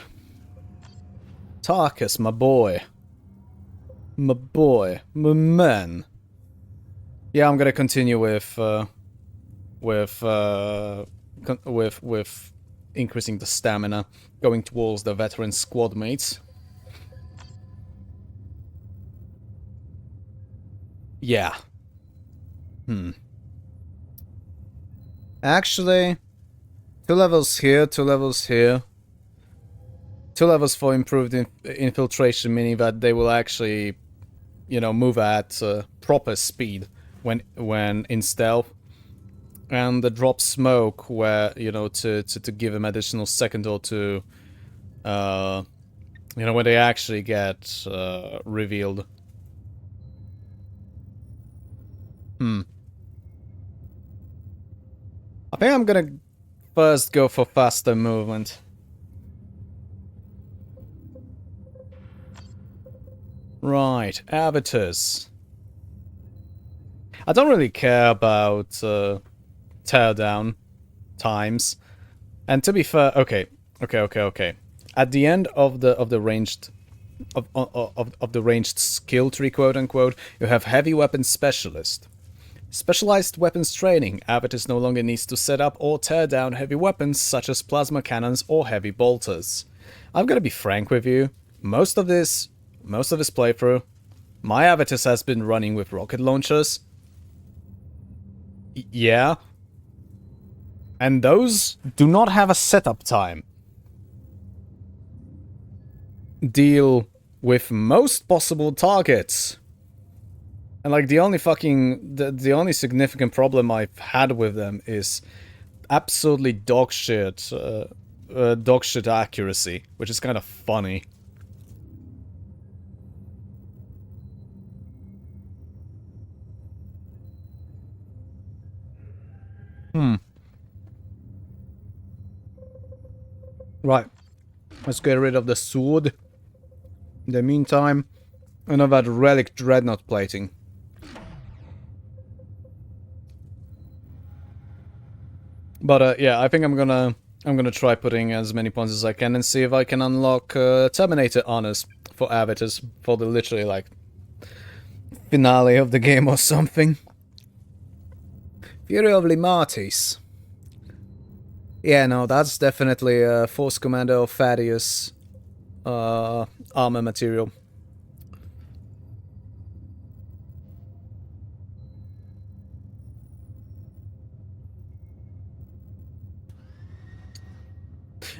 Tarkus, my boy, my man. Yeah, I'm gonna continue with increasing the stamina, going towards the veteran squad mates. Yeah. Actually, 2 levels here, 2 levels here. 2 levels for improved infiltration, meaning that they will actually, you know, move at proper speed when in stealth. And the drop smoke, where, you know, to give them additional second or two, you know, when they actually get revealed. I think I'm gonna first go for faster movement. Right, avatars. I don't really care about teardown times. And to be fair, okay. At the end of the ranged of the ranged skill tree, quote unquote, you have heavy weapons specialist. Specialized weapons training. Avatars no longer needs to set up or tear down heavy weapons such as plasma cannons or heavy bolters. I'm gonna be frank with you. Most of this playthrough, my Avatars has been running with rocket launchers. Yeah. And those do not have a setup time. Deal with most possible targets. And like the only significant problem I've had with them is absolutely dog shit accuracy, which is kind of funny. Right. Let's get rid of the sword. In the meantime, another relic dreadnought plating. But yeah, I think I'm gonna try putting as many points as I can and see if I can unlock Terminator honors for avatars for the literally like finale of the game or something. Fury of Limatis. Yeah, no, that's definitely a Force Commander of Thaddeus armor material.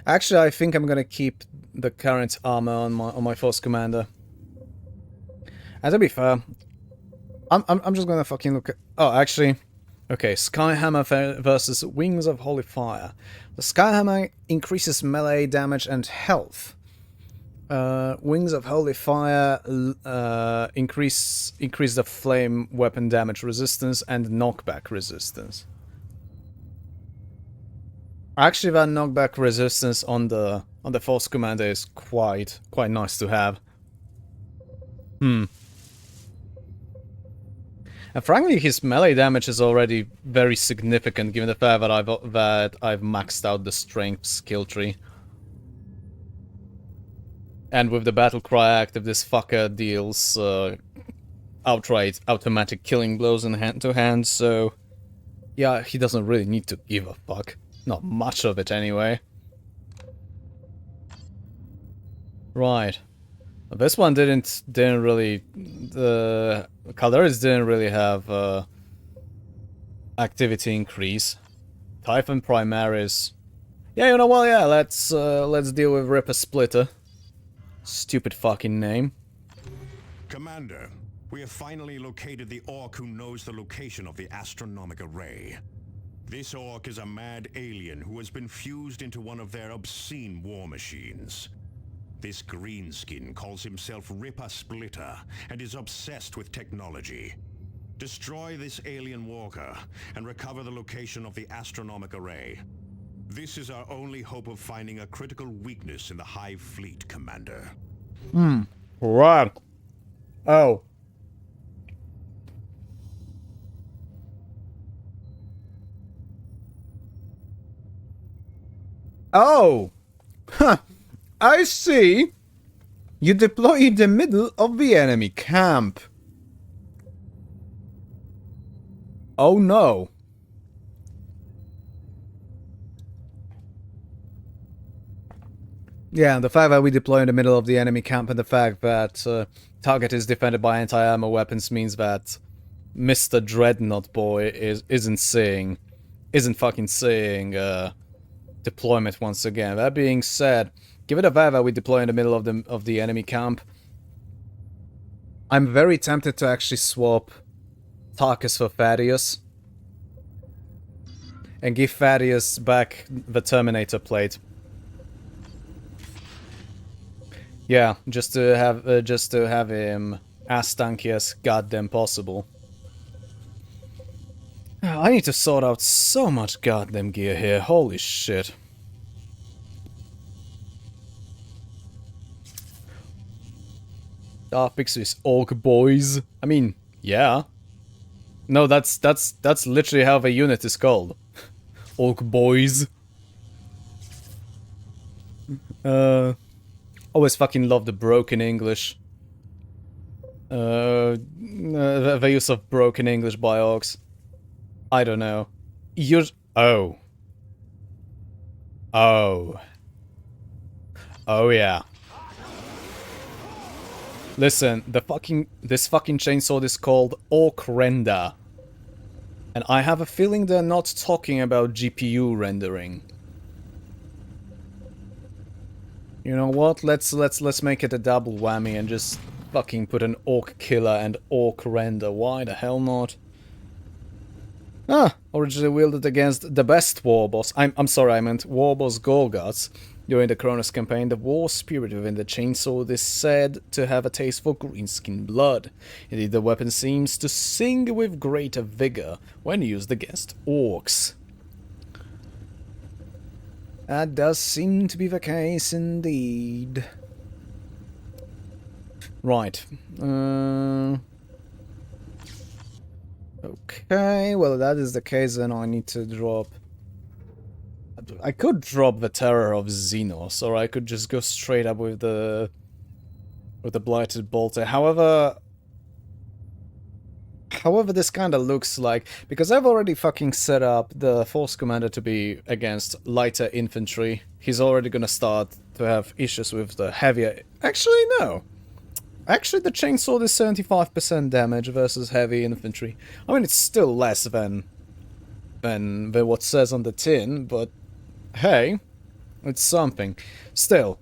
Actually, I think I'm gonna keep the current armor on my Force Commander. And to be fair, I'm just gonna fucking look at. Oh, actually, okay. Skyhammer versus Wings of Holy Fire. The Skyhammer increases melee damage and health. Wings of Holy Fire increase the flame weapon damage resistance and knockback resistance. Actually, that knockback resistance on the Force Commander is quite nice to have. And frankly, his melee damage is already very significant, given the fact that I've maxed out the strength skill tree. And with the battle cry active, this fucker deals outright automatic killing blows in hand to hand. So yeah, he doesn't really need to give a fuck. Not much of it, anyway. Right. This one didn't really... The Calderis didn't really have activity increase. Typhon Primaris. Yeah, you know what? Yeah, let's deal with Rippa-Splitta. Stupid fucking name. Commander, we have finally located the orc who knows the location of the astronomic array. This orc is a mad alien who has been fused into one of their obscene war machines. This greenskin calls himself Rippa-Splitta and is obsessed with technology. Destroy this alien walker and recover the location of the astronomic array. This is our only hope of finding a critical weakness in the Hive Fleet, Commander. Right. Oh. Oh! Huh. I see. You deploy in the middle of the enemy camp. Oh no. Yeah, the fact that we deploy in the middle of the enemy camp and the fact that target is defended by anti-armor weapons means that Mr. Dreadnought Boy isn't fucking seeing deployment once again. That being said, given the fact that we deploy in the middle of the enemy camp, I'm very tempted to actually swap Tarkus for Thaddeus and give Thaddeus back the Terminator plate. Yeah, just to have him as tanky as goddamn possible. I need to sort out so much goddamn gear here. Holy shit. Pixie's Orc Boys. I mean, yeah. No, that's literally how the unit is called. Orc Boys. Always fucking love the broken English. The use of broken English by orcs. I don't know. Oh. Oh. Oh yeah. Listen, this fucking chainsword is called Orc Render. And I have a feeling they're not talking about GPU rendering. You know what? Let's make it a double whammy and just fucking put an Orc Killer and Orc Render. Why the hell not? Originally wielded against the best war boss. I'm sorry, I meant war boss Gorguts. During the Kronos campaign, the war spirit within the chainsword is said to have a taste for greenskin blood. Indeed, the weapon seems to sing with greater vigor when used against orcs. That does seem to be the case indeed. Right. Okay, well that is the case, then I need to drop... I could drop the Terror of Xenos, or I could just go straight up with the Blighted Bolter. However, this kinda looks like... Because I've already fucking set up the Force Commander to be against lighter infantry. He's already gonna start to have issues with the heavier... Actually, no. Actually, the Chainsword is 75% damage versus heavy infantry. I mean, it's still less than what says on the tin, but hey, it's something. Still,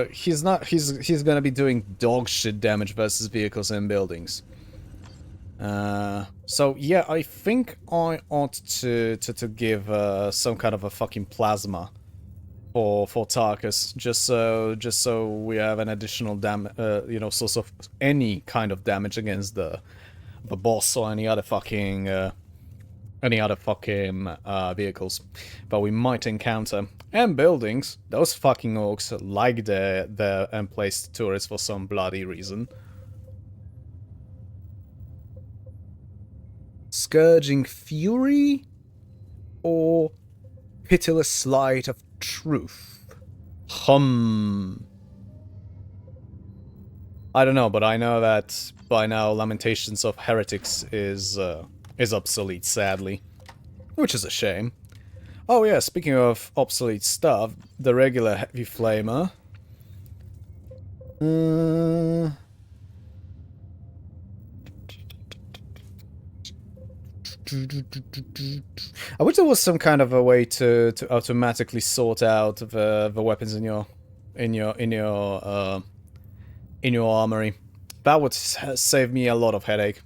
he's gonna be doing dog shit damage versus vehicles and buildings. So yeah, I think I ought to give some kind of a fucking plasma for Tarkus, just so we have an additional source of any kind of damage against the boss or any other fucking vehicles that we might encounter. And buildings. Those fucking orcs like their emplaced turrets for some bloody reason. Scourging Fury or Pitiless Light of Truth? I don't know, but I know that by now Lamentations of Heretics is obsolete, sadly. Which is a shame. Oh yeah, speaking of obsolete stuff, the regular Heavy Flamer. I wish there was some kind of a way to automatically sort out the weapons in your armory. That would save me a lot of headache.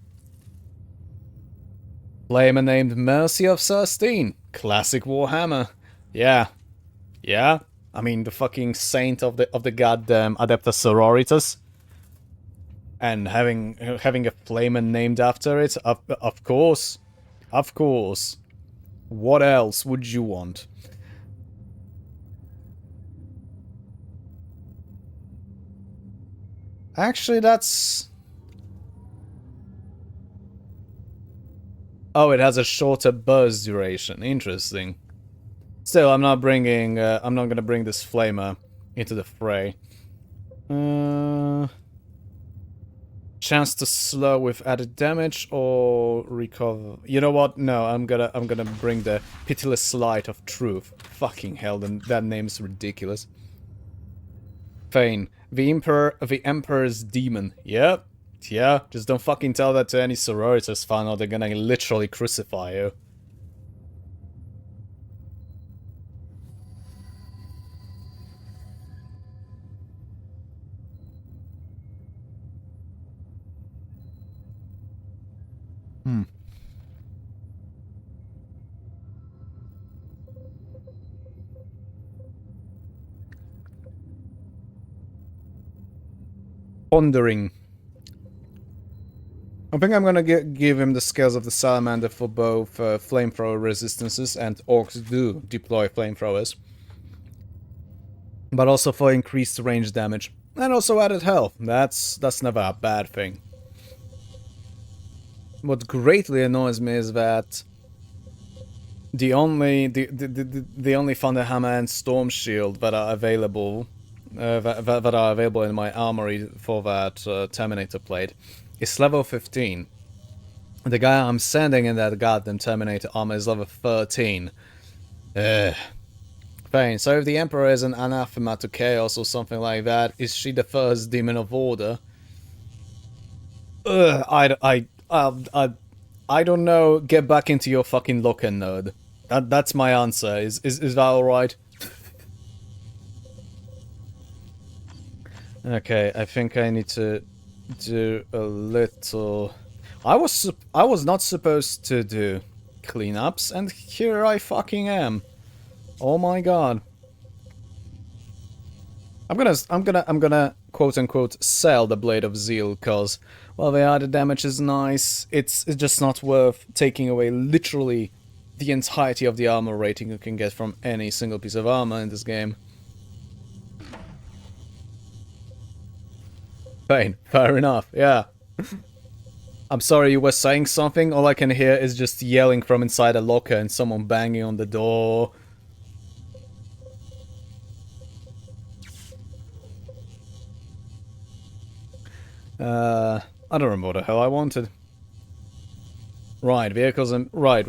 Flamer named Mercy of Surstein. Classic Warhammer. Yeah. Yeah? I mean, the fucking saint of the goddamn Adeptus Sororitas. And having a flamer named after it? Of course. Of course. What else would you want? Actually, that's... Oh, it has a shorter burst duration. Interesting. Still, I'm not gonna bring this flamer into the fray. Chance to slow with added damage or recover. You know what? No, I'm gonna bring the Pitiless Light of Truth. Fucking hell, that name's ridiculous. Fane, the Emperor's Demon. Yep. Yeah, just don't fucking tell that to any Sororitas fan or they're gonna literally crucify you. Pondering. I think I'm gonna give him the skills of the Salamander for both flamethrower resistances, and orcs do deploy flamethrowers. But also for increased range damage. And also added health. That's never a bad thing. What greatly annoys me is that the only Thunderhammer and Storm Shield that are available in my armory for that Terminator plate is level 15. The guy I'm sending in that goddamn Terminator armor is level 13. Fine. So if the Emperor is an anathema to chaos or something like that, is she the first demon of order? I don't know. Get back into your fucking locker, nerd. That's my answer. Is that alright? Okay, I think I need to do a little... I was not supposed to do cleanups, and here I fucking am. Oh my god. I'm gonna quote unquote sell the Blade of Zeal, cause well, the added damage is nice. It's just not worth taking away literally the entirety of the armor rating you can get from any single piece of armor in this game. Fine, fair enough, yeah. I'm sorry, you were saying something? All I can hear is just yelling from inside a locker and someone banging on the door. I don't remember what the hell I wanted. Right, vehicles and... Right.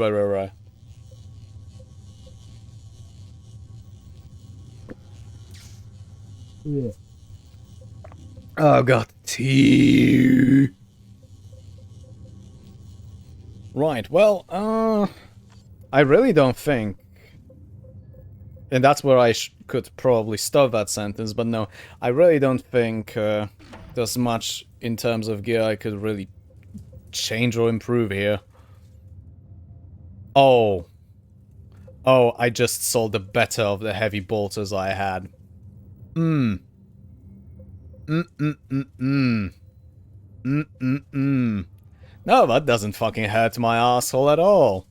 Yeah. Oh god, tea. Right, well, I really don't think... And that's where I could probably stop that sentence, but no, I really don't think there's much in terms of gear I could really change or improve here. Oh, I just saw the better of the heavy bolters I had. No, that doesn't fucking hurt my asshole at all.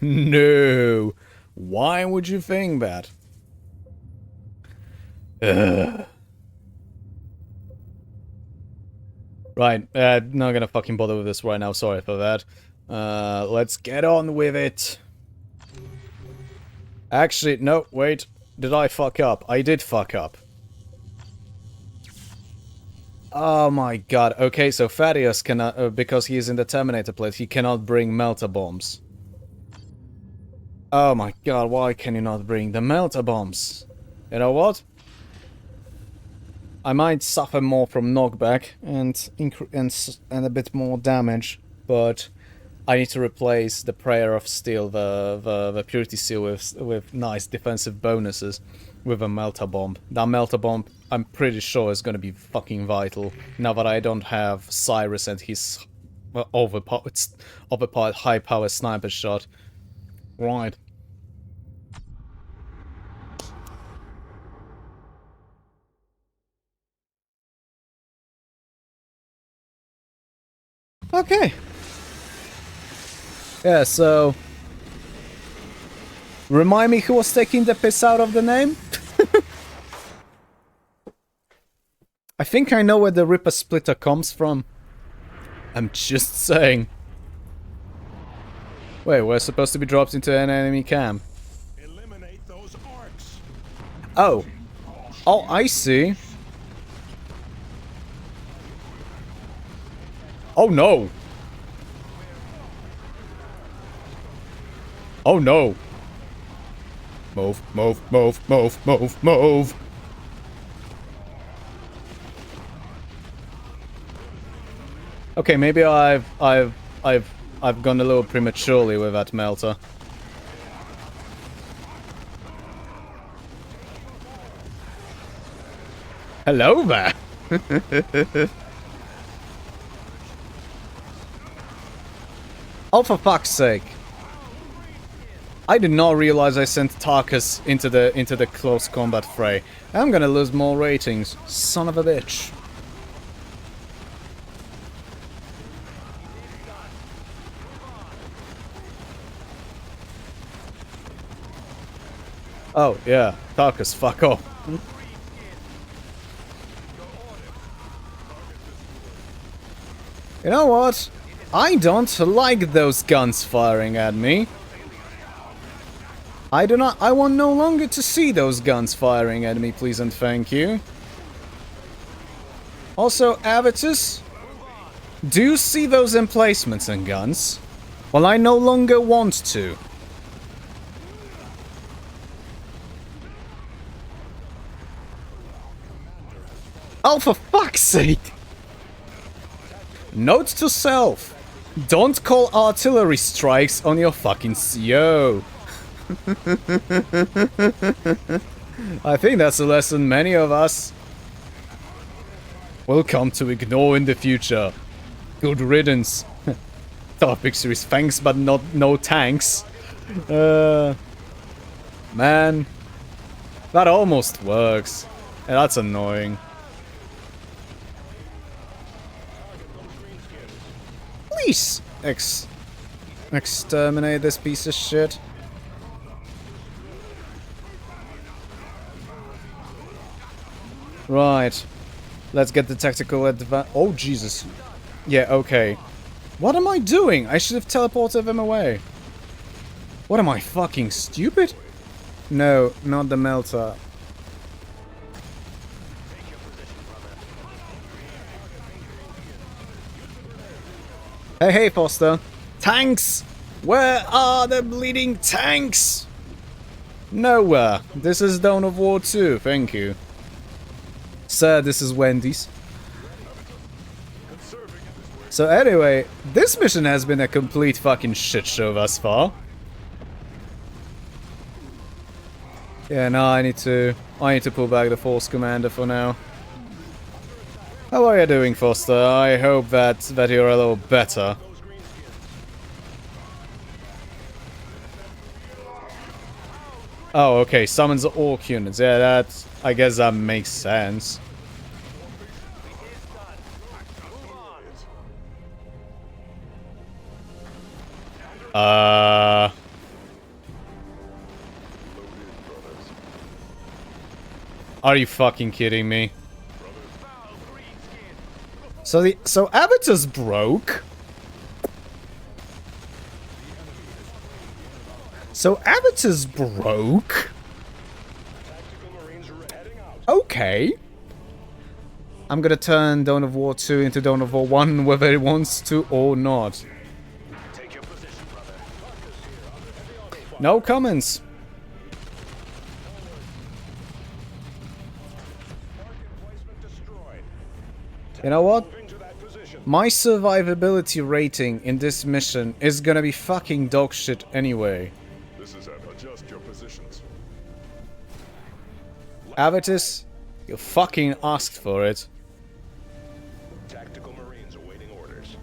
No. Why would you think that? Ugh. Right, not gonna fucking bother with this right now, sorry for that. Let's get on with it. Actually, no, wait. Did I fuck up? I did fuck up. Oh my god. Okay, so Thaddeus cannot, because he is in the Terminator plate, he cannot bring melter bombs. Oh my god, why can you not bring the melter bombs? You know what? I might suffer more from knockback and a bit more damage, but I need to replace the Prayer of Steel, the Purity Seal, with nice defensive bonuses with a melter bomb. That melter bomb, I'm pretty sure, is gonna be fucking vital now that I don't have Cyrus and his overpowered high-power sniper shot. Right. Okay. Yeah, so... Remind me who was taking the piss out of the name? I think I know where the Rippa-Splitta comes from. I'm just saying. Wait, we're supposed to be dropped into an enemy camp. Eliminate those orcs. Oh. Oh, I see. Oh no! Oh no! Move, move, move, move, move, move! Okay, maybe I've gone a little prematurely with that melter. Hello there! Oh, for fuck's sake! I did not realize I sent Tarkus into the close combat fray. I'm gonna lose more ratings, son of a bitch. Oh yeah, Tarkus, fuck off. You know what? I don't like those guns firing at me. I want no longer to see those guns firing at me, please and thank you. Also, Avitus, do you see those emplacements and guns? Well, I no longer want to. Oh, for fuck's sake! Note to self. Don't call artillery strikes on your fucking CO. I think that's a lesson many of us will come to ignore in the future. Good riddance. Topic series, thanks but no tanks. Man. That almost works. And that's annoying. Please exterminate this piece of shit. Right. Let's get the tactical advantage. Oh, Jesus. Yeah, okay. What am I doing? I should have teleported them away. What am I, fucking stupid? No, not the melter. Hey, hey, Foster. Tanks! Where are the bleeding tanks? Nowhere. This is Dawn of War 2, thank you. Sir, this is Wendy's. So anyway, this mission has been a complete fucking shit show thus far. Yeah, now I need to pull back the Force Commander for now. How are you doing, Foster? I hope that you're a little better. Oh, okay, summons orc units. Yeah, that... I guess that makes sense. Are you fucking kidding me? So Abatus broke? So Abatus broke? Okay. I'm gonna turn Dawn of War 2 into Dawn of War 1 whether it wants to or not. No comments. You know what? My survivability rating in this mission is gonna be fucking dog shit anyway. This is adjust your positions. Abatus, you fucking asked for it. Tactical Marines awaiting orders.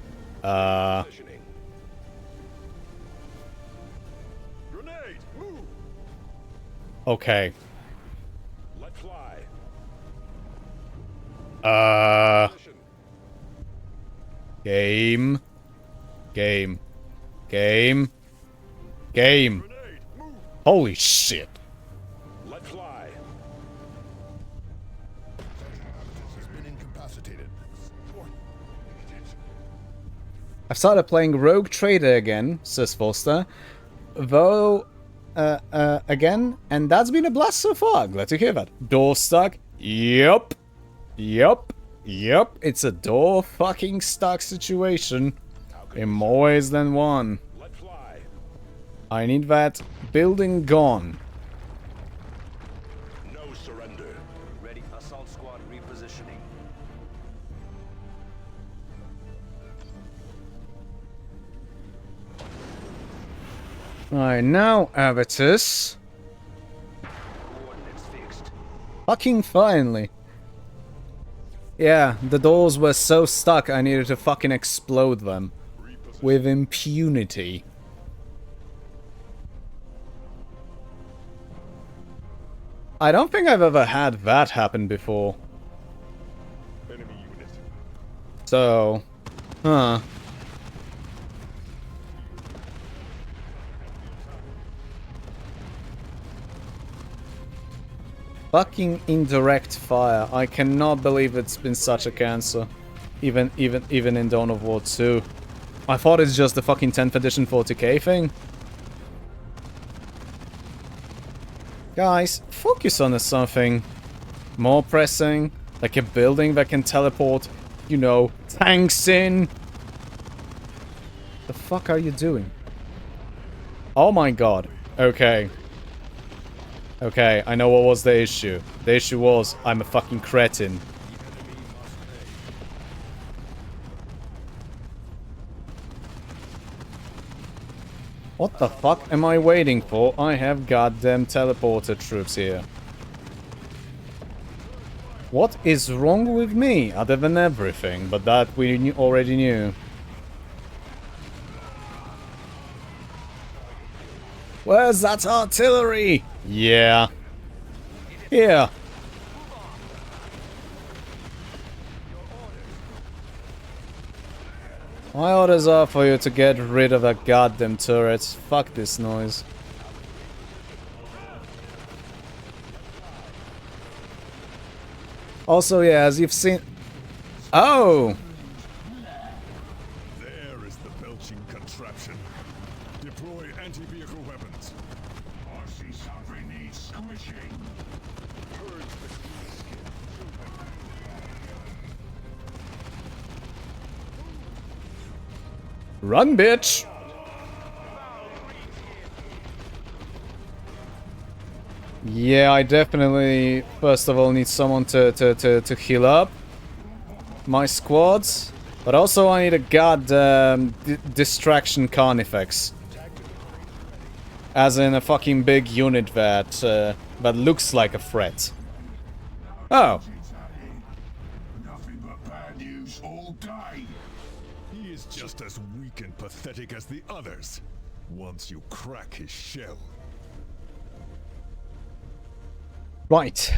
Grenade, move. Okay. Let fly. Game. Game. Game. Game. Grenade, move. Holy shit. Let fly. Has been incapacitated. I've started playing Rogue Trader again, says Foster. Though, again, and that's been a blast so far. Glad to hear that. Door stuck? Yup. Yup. Yup. It's a door fucking stuck situation. In more ways than one. Let fly. I need that building gone. No surrender. Ready. Assault squad repositioning. Right, now, Abatus. Coordinates fixed. Fucking finally. Yeah, the doors were so stuck I needed to fucking explode them. With impunity. I don't think I've ever had that happen before. Enemy unit. So... Huh. Fucking indirect fire. I cannot believe it's been such a cancer. Even in Dawn of War 2. I thought it's just the fucking 10th edition 40k thing. Guys, focus on something more pressing. Like a building that can teleport, you know, tanks in. The fuck are you doing? Oh my god. Okay. Okay, I know what was the issue. The issue was, I'm a fucking cretin. What the fuck am I waiting for? I have goddamn teleporter troops here. What is wrong with me, other than everything? But that we already knew. Where's that artillery? Yeah. Here. My orders are for you to get rid of that goddamn turret. Fuck this noise. Also, yeah, as you've seen... Oh! There is the belching contraption. Deploy anti-vehicle weapons. RC Sovereign needs squishing. Purge the skin. Run, bitch! Yeah, I definitely, first of all, need someone to heal up my squads. But also I need a goddamn distraction carnifex. As in a fucking big unit that looks like a threat. Oh. Nothing but bad news all day. He is just as weak and pathetic as the others. Once you crack his shell. Right.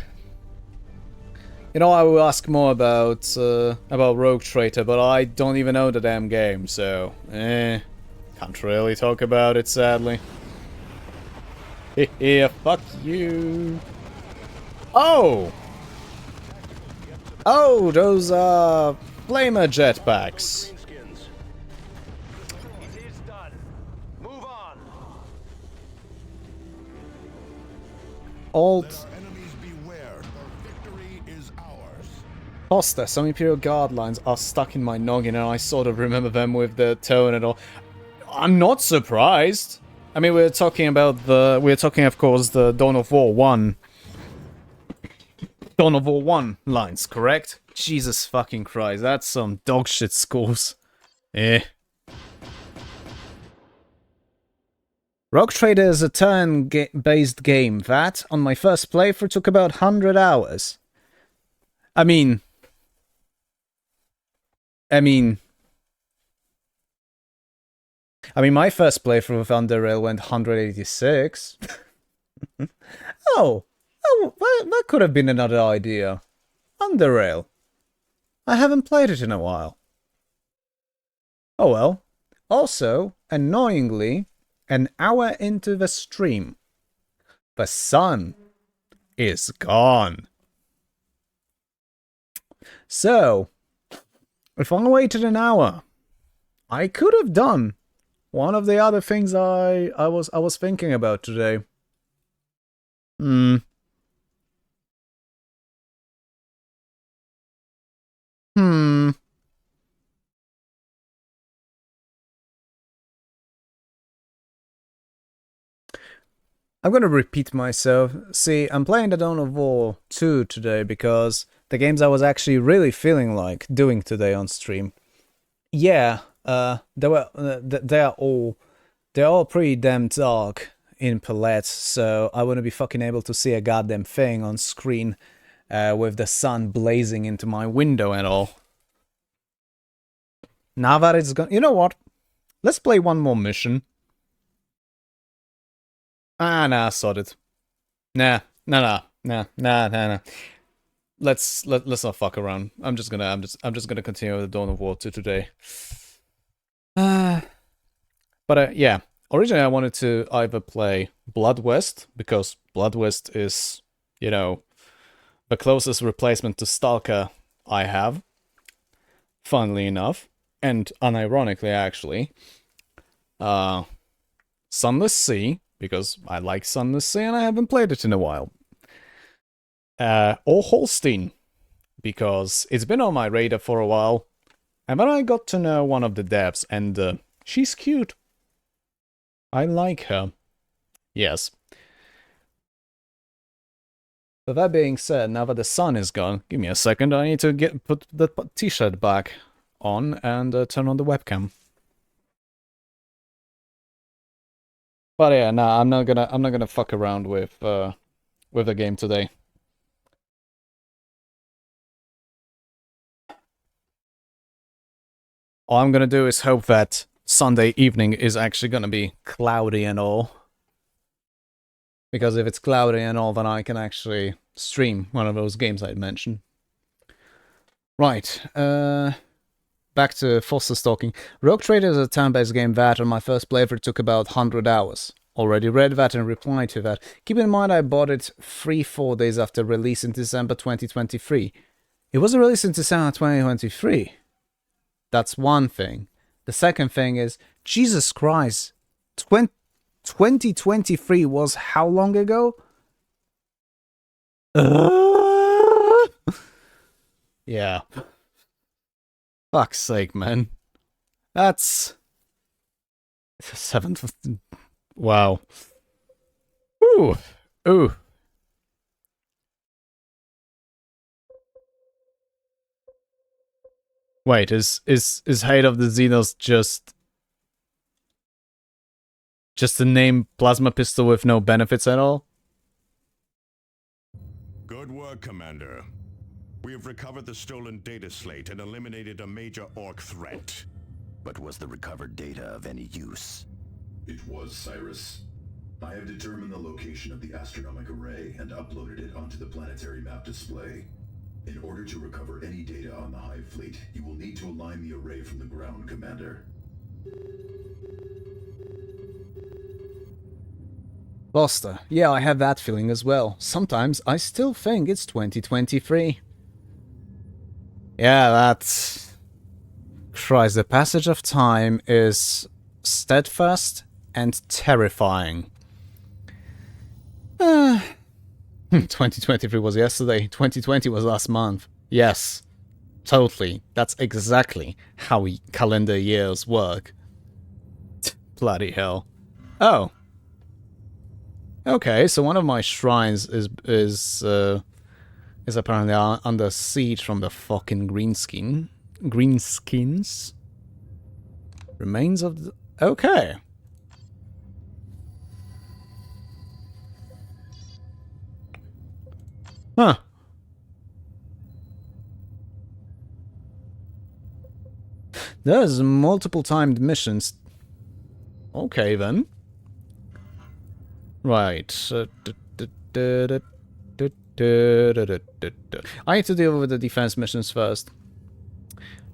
You know, I will ask more about Rogue Trader, but I don't even know the damn game, so can't really talk about it, sadly. Yeah, fuck you. Oh! Oh, those are flamer jetpacks. Alt Enemies beware. Victory is ours. Costa, some Imperial Guard lines are stuck in my noggin, and I sort of remember them with the tone and all. I'm not surprised. I mean, we're talking, of course, the Dawn of War 1 lines, correct? Jesus fucking Christ, that's some dogshit scores. Eh. Rogue Trader is a turn-based game that, on my first playthrough, took about 100 hours. I mean, my first playthrough of Underrail went 186. Oh, that could have been another idea. Underrail. I haven't played it in a while. Oh well. Also, annoyingly, an hour into the stream, the sun is gone. So, if I waited an hour, I could have done one of the other things I was thinking about today. I'm gonna repeat myself. See, I'm playing the Dawn of War 2 today because the games I was actually really feeling like doing today on stream. Yeah, they're all pretty damn dark in palette, so I wouldn't be fucking able to see a goddamn thing on screen with the sun blazing into my window and all. Now that it's gone, you know what? Let's play one more mission. Ah, nah, sod it. Nah. Let's not fuck around. I'm just gonna continue with the Dawn of War 2 today. But yeah, originally I wanted to either play Blood West, because Blood West is, you know, the closest replacement to Stalker I have. Funnily enough, and unironically actually, Sunless Sea, because I like Sunless Sea and I haven't played it in a while. Or Holstein, because it's been on my radar for a while, and then I got to know one of the devs, and she's cute. I like her. Yes. But that being said, now that the sun is gone, give me a second, I need to put the t-shirt back on and turn on the webcam. But yeah, nah, I'm not gonna fuck around with the game today. All I'm gonna do is hope that Sunday evening is actually gonna be cloudy and all. Because if it's cloudy and all, then I can actually stream one of those games I mentioned. Right, back to Foster's talking. Rogue Trader is a turn-based game that on my first playthrough took about 100 hours. Already read that and replied to that. Keep in mind I bought it 3-4 days after release in December 2023. It wasn't released in December 2023. That's one thing. The second thing is, Jesus Christ, 2023 was how long ago? Yeah. Fuck's sake, man. That's... 7th... Wow. Ooh. Ooh. Wait, is Hate of the Xenos just a name plasma pistol with no benefits at all? Good work, Commander. We have recovered the stolen data slate and eliminated a major Orc threat. But was the recovered data of any use? It was, Cyrus. I have determined the location of the astronomic array and uploaded it onto the planetary map display. In order to recover any data on the Hive Fleet, you will need to align the array from the ground, Commander. Buster, yeah, I have that feeling as well. Sometimes I still think it's 2023. Yeah, that's... Christ, the passage of time is steadfast and terrifying. 2023 was yesterday, 2020 was last month. Yes, totally. That's exactly how calendar years work. Bloody hell. Oh. Okay, so one of my shrines is apparently under siege from the fucking greenskins. Remains of the... Okay. Huh. There's multiple timed missions. Okay, then. Right. I need to deal with the defense missions first.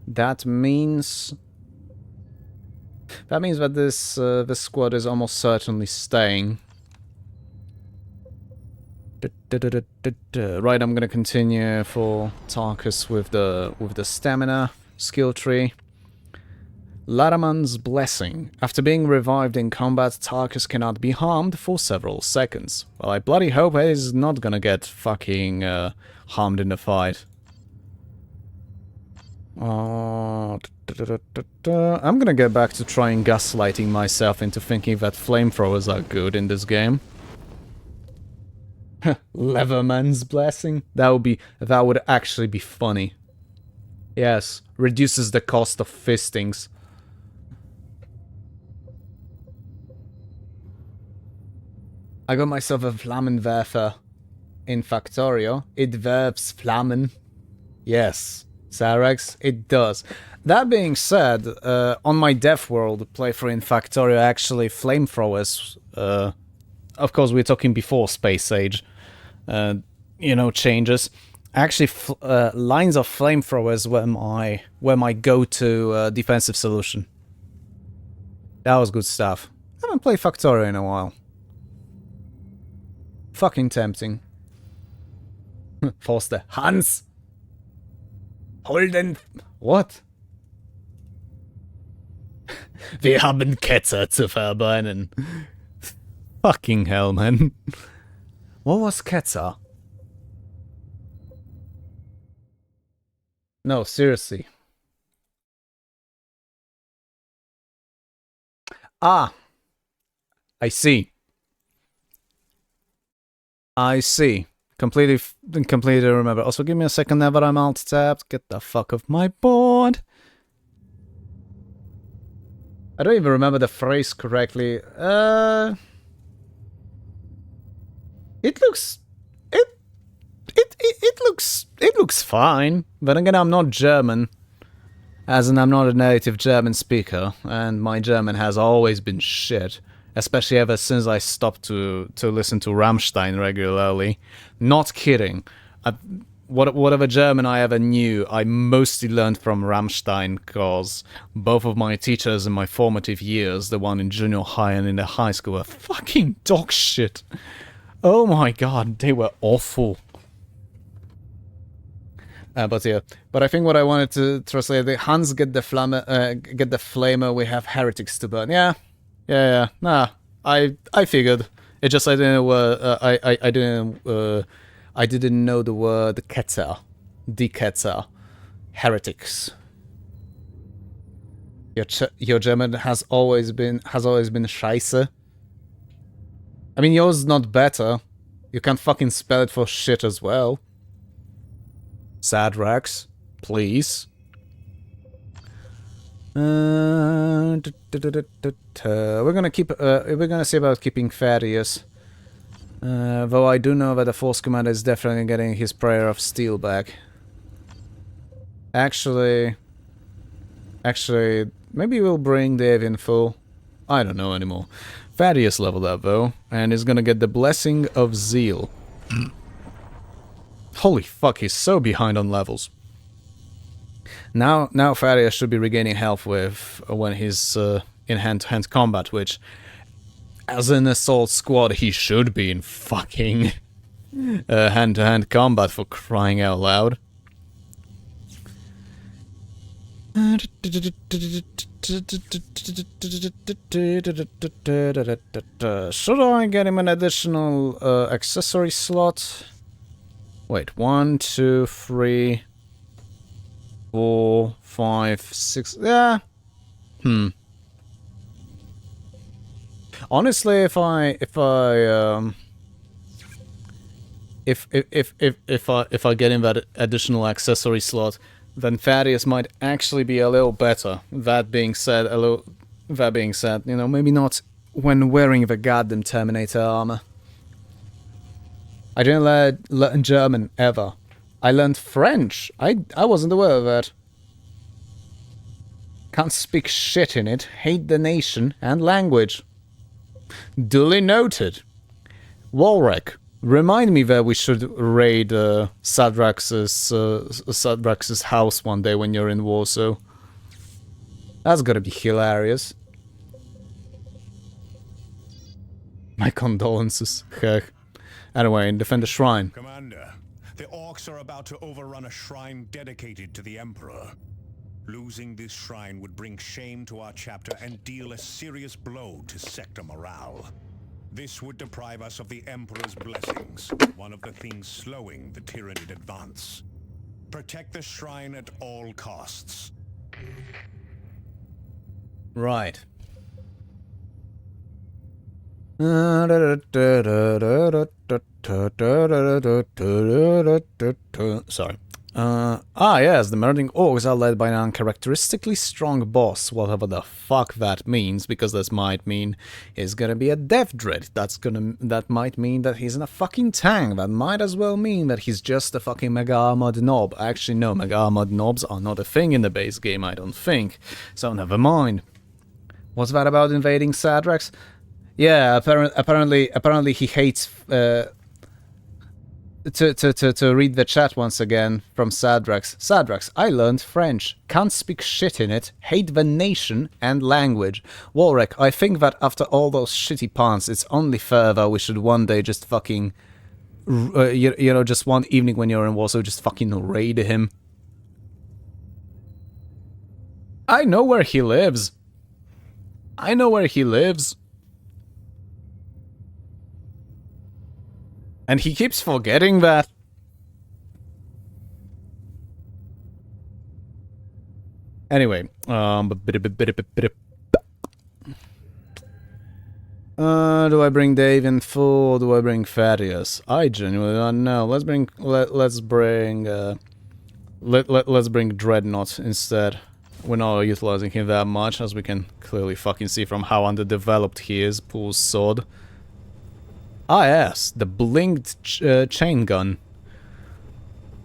That means that this squad is almost certainly staying. Right, I'm gonna continue for Tarkus with the stamina skill tree. Laraman's Blessing. After being revived in combat, Tarkus cannot be harmed for several seconds. Well, I bloody hope he's not gonna get fucking harmed in the fight. I'm gonna get back to trying gaslighting myself into thinking that flamethrowers are good in this game. Leatherman's Blessing? That would actually be funny. Yes, reduces the cost of fistings. I got myself a Flammenwerfer in Factorio. It verbs Flammen. Yes, Zarex, it does. That being said, on my Death World playthrough in Factorio, actually flamethrowers, of course we're talking before Space Age, you know, changes. Actually, lines of flamethrowers were my go-to defensive solution. That was good stuff. I haven't played Factorio in a while. Fucking tempting. Forster. Hans! Holden... What? Wir haben Ketzer zu verbrennen. Fucking hell, man. What was Ketzer? No, seriously. Ah! I see. I see. Completely remember. Also, give me a second now that I'm alt-tabbed. Get the fuck off my board. I don't even remember the phrase correctly. It looks... It looks fine. But again, I'm not German. As in, I'm not a native German speaker. And my German has always been shit. Especially ever since I stopped to listen to Rammstein regularly. Not kidding. Whatever German I ever knew, I mostly learned from Rammstein, because both of my teachers in my formative years, the one in junior high and in the high school, were fucking dog shit. Oh my god, they were awful. But yeah, but I think what I wanted to translate, the Huns get the flamer, we have heretics to burn. Yeah. Nah, I figured. It just I didn't know. I didn't know the word Ketzer, die Ketzer, heretics. Your German has always been Scheiße. I mean, yours is not better. You can fucking spell it for shit as well. Sadrax, please. We're gonna see about keeping Thaddeus. Though I do know that the Force Commander is definitely getting his Prayer of Steel back. Actually, maybe we'll bring Dave in full. I don't know anymore. Thaddeus leveled up though, and is gonna get the Blessing of Zeal. Holy fuck, he's so behind on levels. Now Thaddeus should be regaining health when he's in hand-to-hand combat, which, as an assault squad, he should be in fucking hand-to-hand combat, for crying out loud. Should I get him an additional accessory slot? Wait, 1, 2, 3, 4, 5, 6. Yeah. Honestly, if I get him that additional accessory slot, then Thaddeus might actually be a little better. That being said, you know, maybe not when wearing the goddamn Terminator armor. I didn't learn German, ever. I learned French. I wasn't aware of that. Can't speak shit in it. Hate the nation and language. Duly noted. Walrek, remind me that we should raid Sadrax's house one day when you're in Warsaw. That's gotta be hilarious. My condolences. Heck. Anyway, defend the shrine. Commander, the orcs are about to overrun a shrine dedicated to the Emperor. Losing this shrine would bring shame to our chapter and deal a serious blow to sector morale. This would deprive us of the Emperor's blessings, one of the things slowing the Tyranid advance. Protect the shrine at all costs. Right. Sorry. Yes, the murdering orcs are led by an uncharacteristically strong boss, whatever the fuck that means, because this might mean he's gonna be a death dread. That might mean that he's in a fucking tank. That might as well mean that he's just a fucking mega armored knob. Actually, no, mega armored knobs are not a thing in the base game, I don't think. So never mind. What's that about invading Sadrax? Yeah, apparently he hates. To read the chat once again from Sadrax. Sadrax, I learned French. Can't speak shit in it. Hate the nation and language. Warwick, I think that after all those shitty puns, it's only fair that we should one day just fucking, you know, just one evening when you're in Warsaw, just fucking raid him. I know where he lives. I know where he lives. And he keeps forgetting that. Anyway, do I bring Dave in full or do I bring Thaddeus? I genuinely don't know. Let's bring Dreadnought instead. We're not utilizing him that much, as we can clearly fucking see from how underdeveloped he is. Poor sod. Ah yes, the blinked chain gun.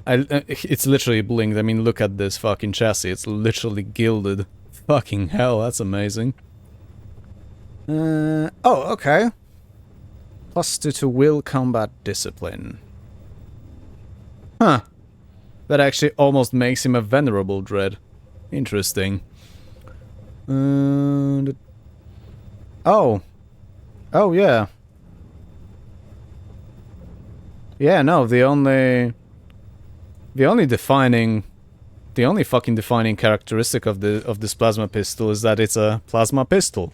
It's literally blinked. I mean, look at this fucking chassis. It's literally gilded. Fucking hell, that's amazing. Oh, okay. +2 to will combat discipline. Huh. That actually almost makes him a venerable dread. Interesting. Oh. Oh, yeah. The only fucking defining characteristic of this plasma pistol is that it's a plasma pistol.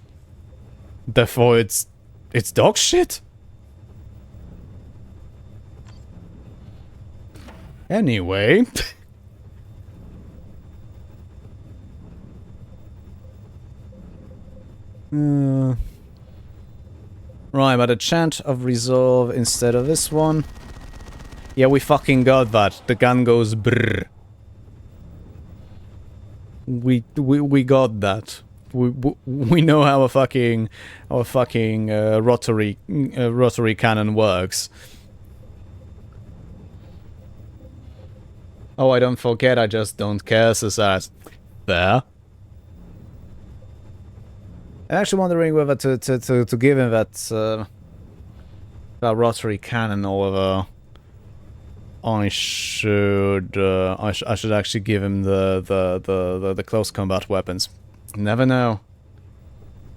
Therefore, it's dog shit. Anyway. Right, but a chant of resolve instead of this one. Yeah, we fucking got that. The gun goes brrr. We got that. We know how a fucking rotary cannon works. Oh, I don't forget. I just don't care. So that's there. I'm actually wondering whether to give him that rotary cannon or whether I should actually give him the close combat weapons. Never know.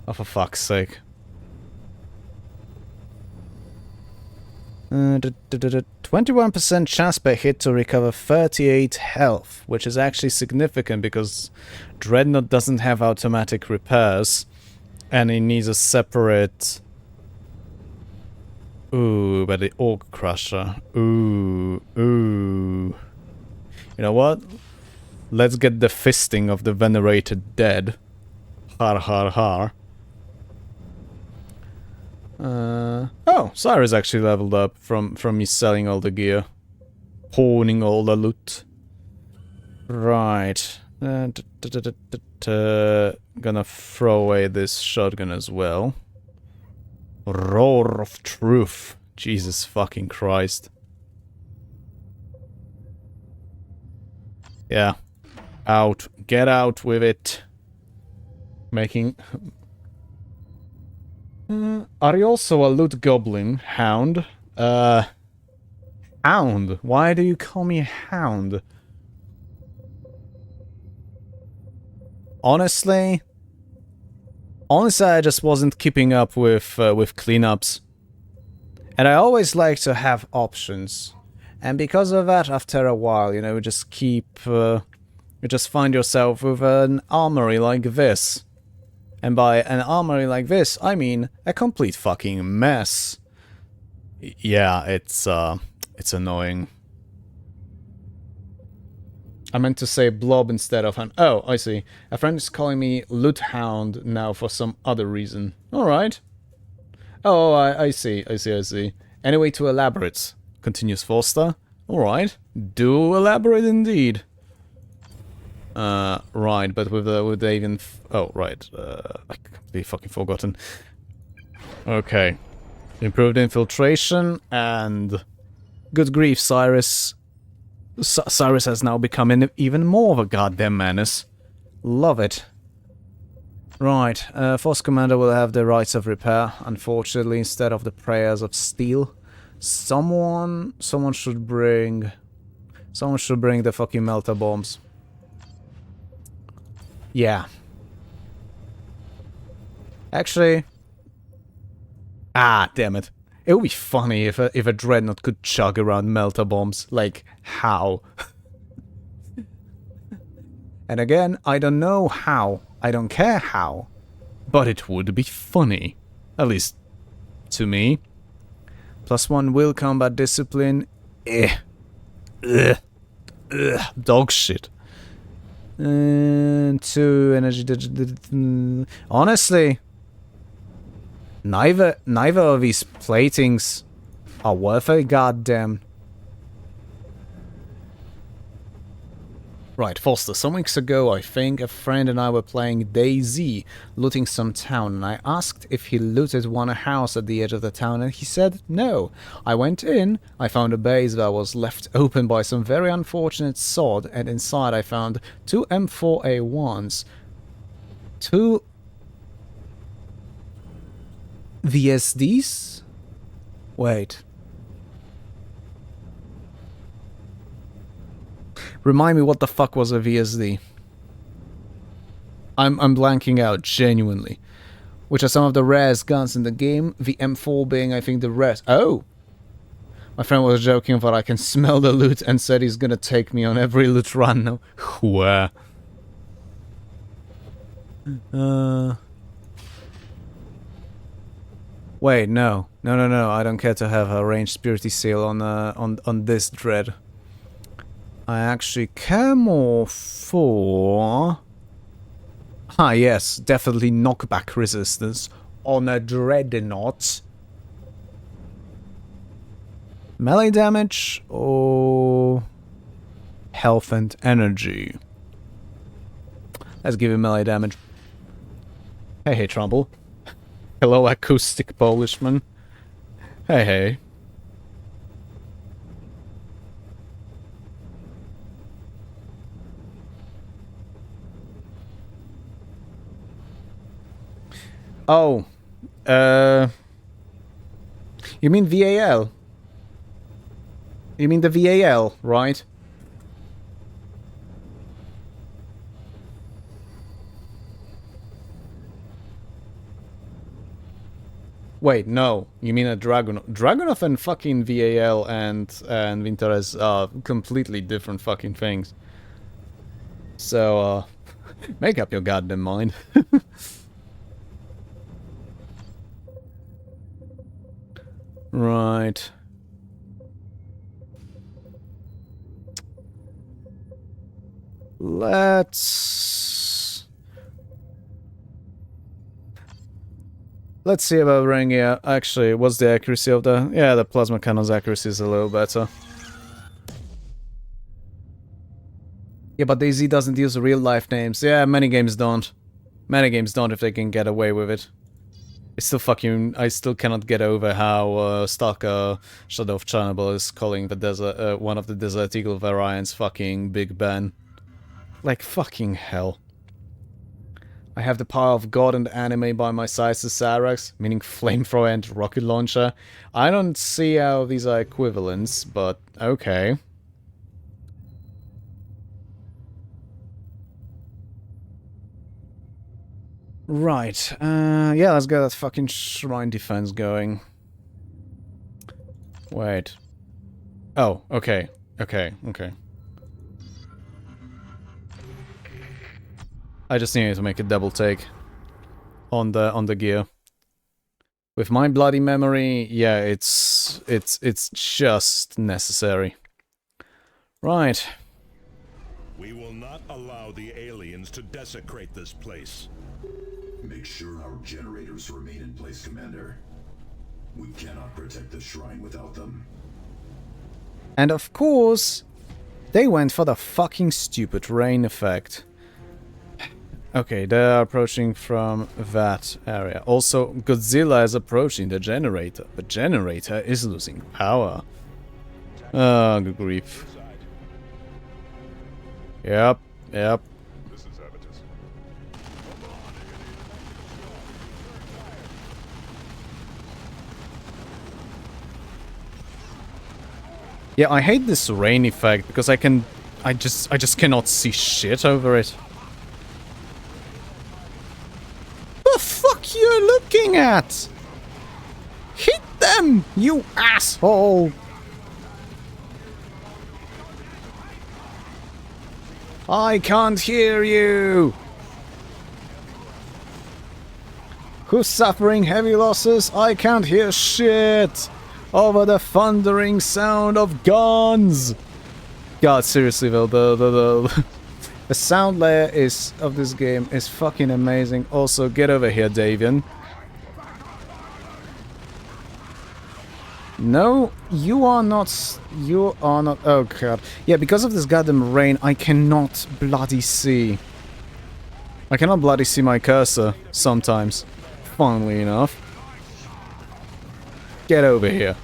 Oh, for fuck's sake. 21% chance per hit to recover 38 health, which is actually significant because Dreadnought doesn't have automatic repairs, and it needs a separate... Ooh, but the Orc Crusher. Ooh. You know what? Let's get the fisting of the venerated dead. Har har har. Oh, Cyrus actually leveled up from me selling all the gear. Pawning all the loot. Right. Gonna throw away this shotgun as well. Roar of truth. Jesus fucking Christ. Yeah. Out. Get out with it. Making... are you also a loot goblin, hound? Hound? Why do you call me hound? Honestly, I just wasn't keeping up with cleanups, and I always like to have options. And because of that, after a while, you know, you just find yourself with an armory like this. And by an armory like this, I mean a complete fucking mess. Yeah, it's annoying. I meant to say blob instead of an... Oh, I see. A friend is calling me Loot Hound now for some other reason. Alright. Oh, I see. Anyway, to elaborate, continues Forster. Alright. Do elaborate indeed. Right, but with the even... Oh, right. I completely fucking forgotten. Okay. Improved infiltration, and... Good grief, Cyrus. Cyrus has now become even more of a goddamn menace. Love it. Right, Force Commander will have the rights of repair, unfortunately, instead of the prayers of steel. Someone should bring... Someone should bring the fucking melter bombs. Yeah. Actually... Ah, damn it. It would be funny if a Dreadnought could chug around melter bombs. Like, how? And again, I don't know how. I don't care how. But it would be funny. At least, to me. +1 will combat discipline. Dog shit. 2 energy... Honestly... Neither of these platings are worth a goddamn. Right, Foster, some weeks ago, I think, a friend and I were playing DayZ, looting some town, and I asked if he looted one house at the edge of the town, and he said no. I went in, I found a base that was left open by some very unfortunate sod, and inside I found 2 M4A1s, 2 VSDs? Wait. Remind me what the fuck was a VSD. I'm blanking out, genuinely. Which are some of the rarest guns in the game, the M4 being, I think, the rarest. Oh! My friend was joking that I can smell the loot and said he's gonna take me on every loot run now. Where? Wait, no. No, I don't care to have a ranged purity seal on this dread. I actually care more for... Ah, yes, definitely knockback resistance on a dreadnought. Melee damage or health and energy? Let's give him melee damage. Hey, Trumbull. Hello, acoustic Polishman. Hey. Oh, you mean VAL? You mean the VAL, right? Wait, no. You mean a Dragunov? Dragunov and fucking VAL and Vintares are completely different fucking things. So, make up your goddamn mind. Right. Let's see about Rengia. Actually, what's the accuracy of the... Yeah, the plasma cannon's accuracy is a little better. Yeah, but DayZ doesn't use real life names. Yeah, many games don't. Many games don't if they can get away with it. I still cannot get over how Stalker Shadow of Chernobyl is calling the desert, one of the Desert Eagle variants fucking Big Ben. Like fucking hell. I have the power of God and anime by my side, says Sarax, meaning flamethrower and rocket launcher. I don't see how these are equivalents, but okay. Right, yeah, let's get that fucking shrine defense going. Wait. Oh, okay. I just needed to make a double take on the gear. With my bloody memory, yeah, it's just necessary. Right. We will not allow the aliens to desecrate this place. Make sure our generators remain in place, Commander. We cannot protect the shrine without them. And of course, they went for the fucking stupid rain effect. Okay, they're approaching from that area. Also, Godzilla is approaching the generator. The generator is losing power. Oh, good grief. Yep. Yeah, I hate this rain effect because I just cannot see shit over it. The fuck you looking at? Hit them, you asshole! I can't hear you! Who's suffering heavy losses? I can't hear shit! Over the thundering sound of guns! God, seriously though, the sound layer of this game is fucking amazing. Also, get over here, Davian. No, you are not... Oh god. Yeah, because of this goddamn rain, I cannot bloody see. I cannot bloody see my cursor, sometimes. Funnily enough. Get over here.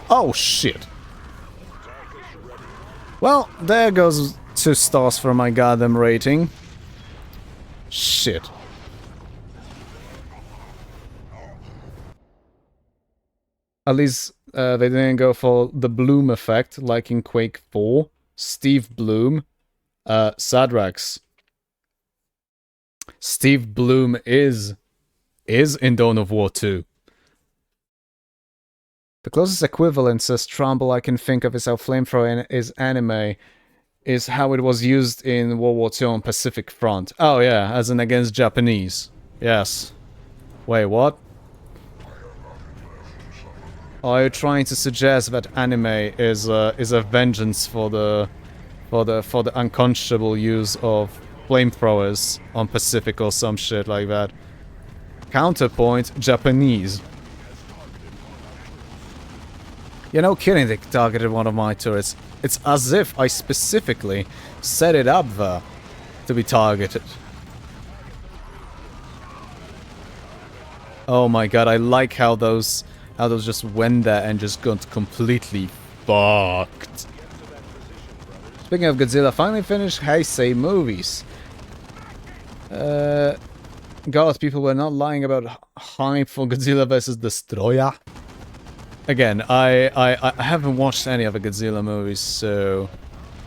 Oh shit. Well, there goes 2 stars for my goddamn rating. Shit. At least they didn't go for the Bloom effect like in Quake 4. Steve Bloom. Sadrax. Steve Bloom is in Dawn of War 2. The closest equivalent, says Trumbull, I can think of is how flamethrower is anime, is how it was used in World War II on Pacific Front. Oh yeah, as in against Japanese. Yes. Wait, what? Are you trying to suggest that anime is a vengeance for the unconscionable use of flamethrowers on Pacific or some shit like that? Counterpoint, Japanese. You know, kidding, they targeted one of my turrets. It's as if I specifically set it up there to be targeted. Oh my god, I like how those just went there and just got completely fucked. Speaking of Godzilla, finally finished Heisei movies. God, people were not lying about hype for Godzilla vs. Destroyer. Again, I haven't watched any of the Godzilla movies, so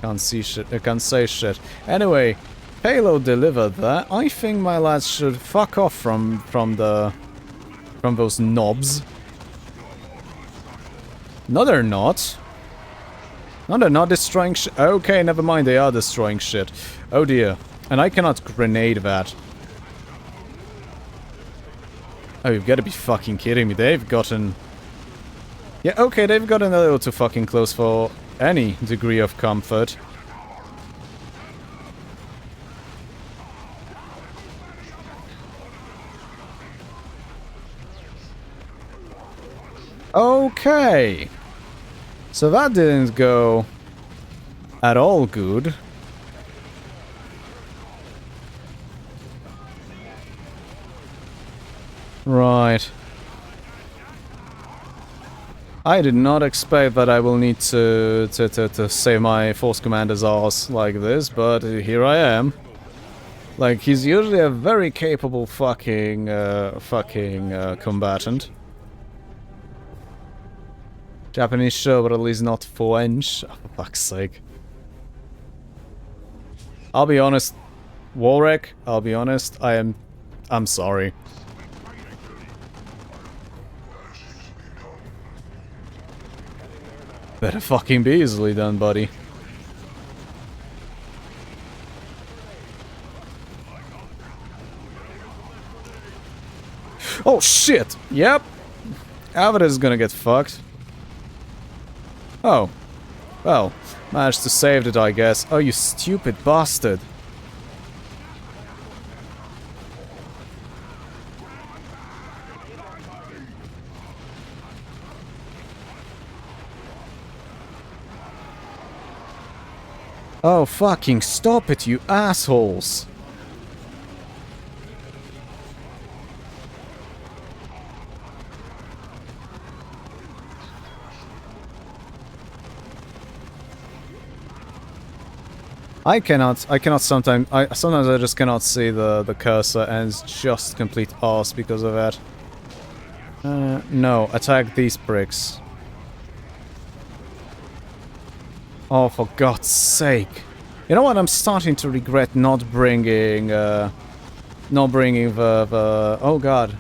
can't see shit. I can't say shit. Anyway, Payload delivered that. I think my lads should fuck off from those knobs. No, they're not. No, they're not destroying shit. Okay, never mind. They are destroying shit. Oh dear. And I cannot grenade that. Oh, you've got to be fucking kidding me. They've gotten... Yeah, okay, they've gotten a little too fucking close for any degree of comfort. Okay. So that didn't go at all good. Right. I did not expect that I will need to save my force commander's ass like this, but here I am. Like, he's usually a very capable fucking combatant. Japanese show, but at least not French. Oh, for fuck's sake. I'll be honest, Warwick, I'll be honest, I'm sorry. Better fucking be easily done, buddy. Oh shit! Yep! Avatar's gonna get fucked. Oh. Well, managed to save it, I guess. Oh, you stupid bastard. Oh, fucking stop it, you assholes! sometimes I just cannot see the cursor and it's just complete arse because of that. No, attack these bricks. Oh, for God's sake. You know what, I'm starting to regret not bringing the oh god,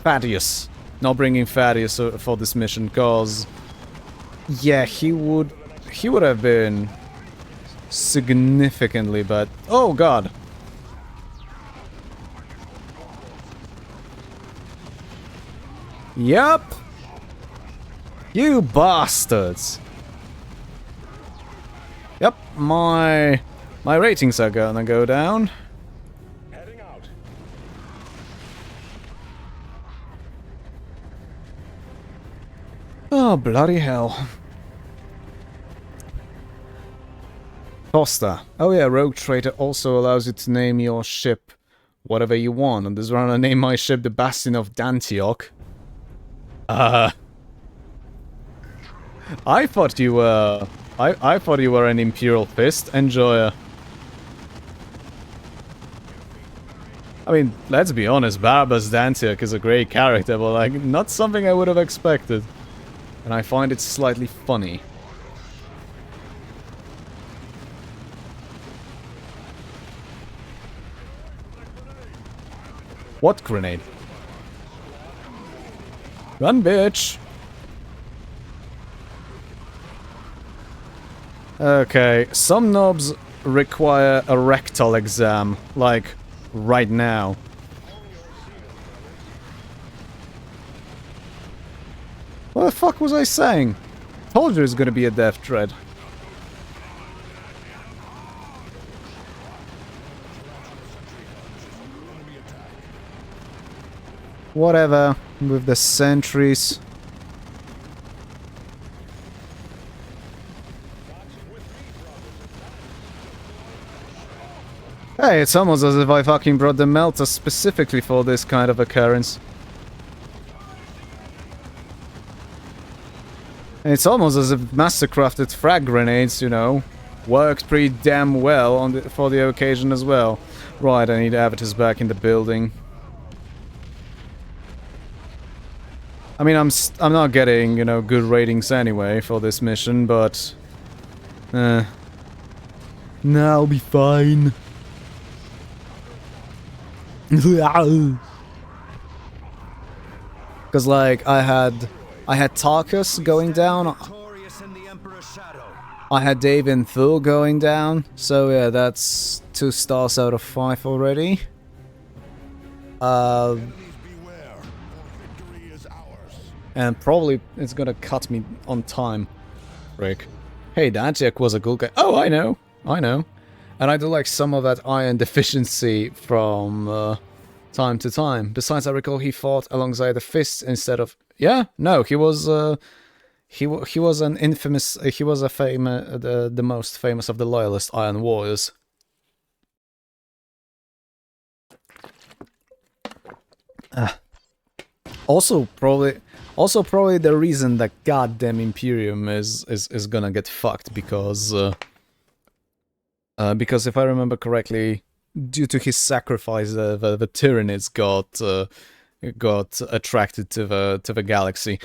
Thaddeus. Not bringing Thaddeus for this mission, cause yeah, he would have been significantly bad. Oh god. Yup. You bastards. Yep, my ratings are gonna go down. Heading out. Oh, bloody hell. Costa. Oh yeah, Rogue Trader also allows you to name your ship whatever you want. On this round I name my ship the Bastion of Dantioch. I thought you were... I thought you were an Imperial Fist enjoyer. I mean, let's be honest, Barbas Dantioch is a great character, but like, not something I would have expected. And I find it slightly funny. What grenade? Run, bitch! Okay, some knobs require a rectal exam, like, right now. What the fuck was I saying? Told you it's gonna be a death threat. Whatever, with the sentries. Hey, it's almost as if I fucking brought the melter specifically for this kind of occurrence. It's almost as if mastercrafted frag grenades, you know, worked pretty damn well on for the occasion as well. Right, I need avatars back in the building. I mean, I'm not getting, you know, good ratings anyway for this mission, but... nah, I'll be fine. Because, like, I had Tarkus going down. I had Dave and Thul going down. So, yeah, that's 2 stars out of 5 already. And probably it's gonna cut me on time. Rick. Hey, Dantiak was a good guy. Oh, I know. And I do like some of that iron deficiency from time to time. Besides, I recall he fought alongside the Fists instead of... Yeah? No, he was... he was an infamous... He was a the most famous of the loyalist Iron Warriors. Also probably the reason that goddamn Imperium is gonna get fucked because if I remember correctly, due to his sacrifice, the Tyranids got attracted to the galaxy.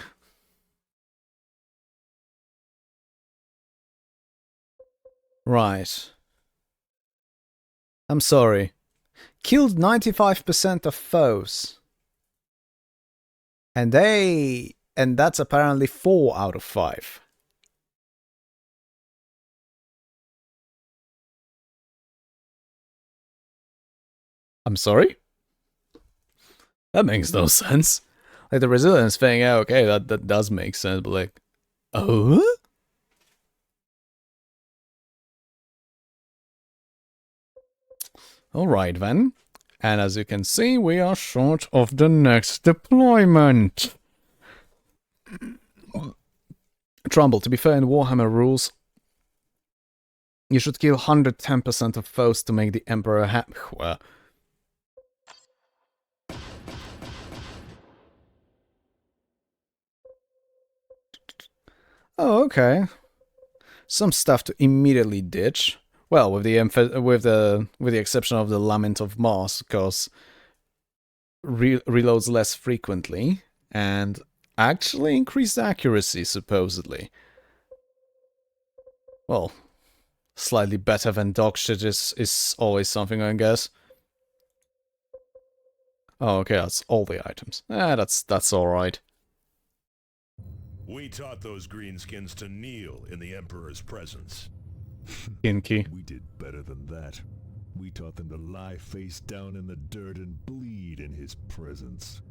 Right. I'm sorry. Killed 95% of foes. And that's apparently 4 out of 5. I'm sorry? That makes no sense. Like, the resilience thing, yeah, okay, that does make sense, but like... Oh? Alright then. And as you can see, we are short of the next deployment. Trumbull, to be fair in Warhammer rules, you should kill 110% of foes to make the Emperor happy. Well, oh, okay. Some stuff to immediately ditch. Well, with the exception of the Lament of Mars, because reloads less frequently and actually increased accuracy, supposedly. Well, slightly better than dog shit is always something, I guess. Oh, okay, that's all the items. That's all right. We taught those greenskins to kneel in the Emperor's presence. Kinky. We did better than that. We taught them to lie face down in the dirt and bleed in his presence.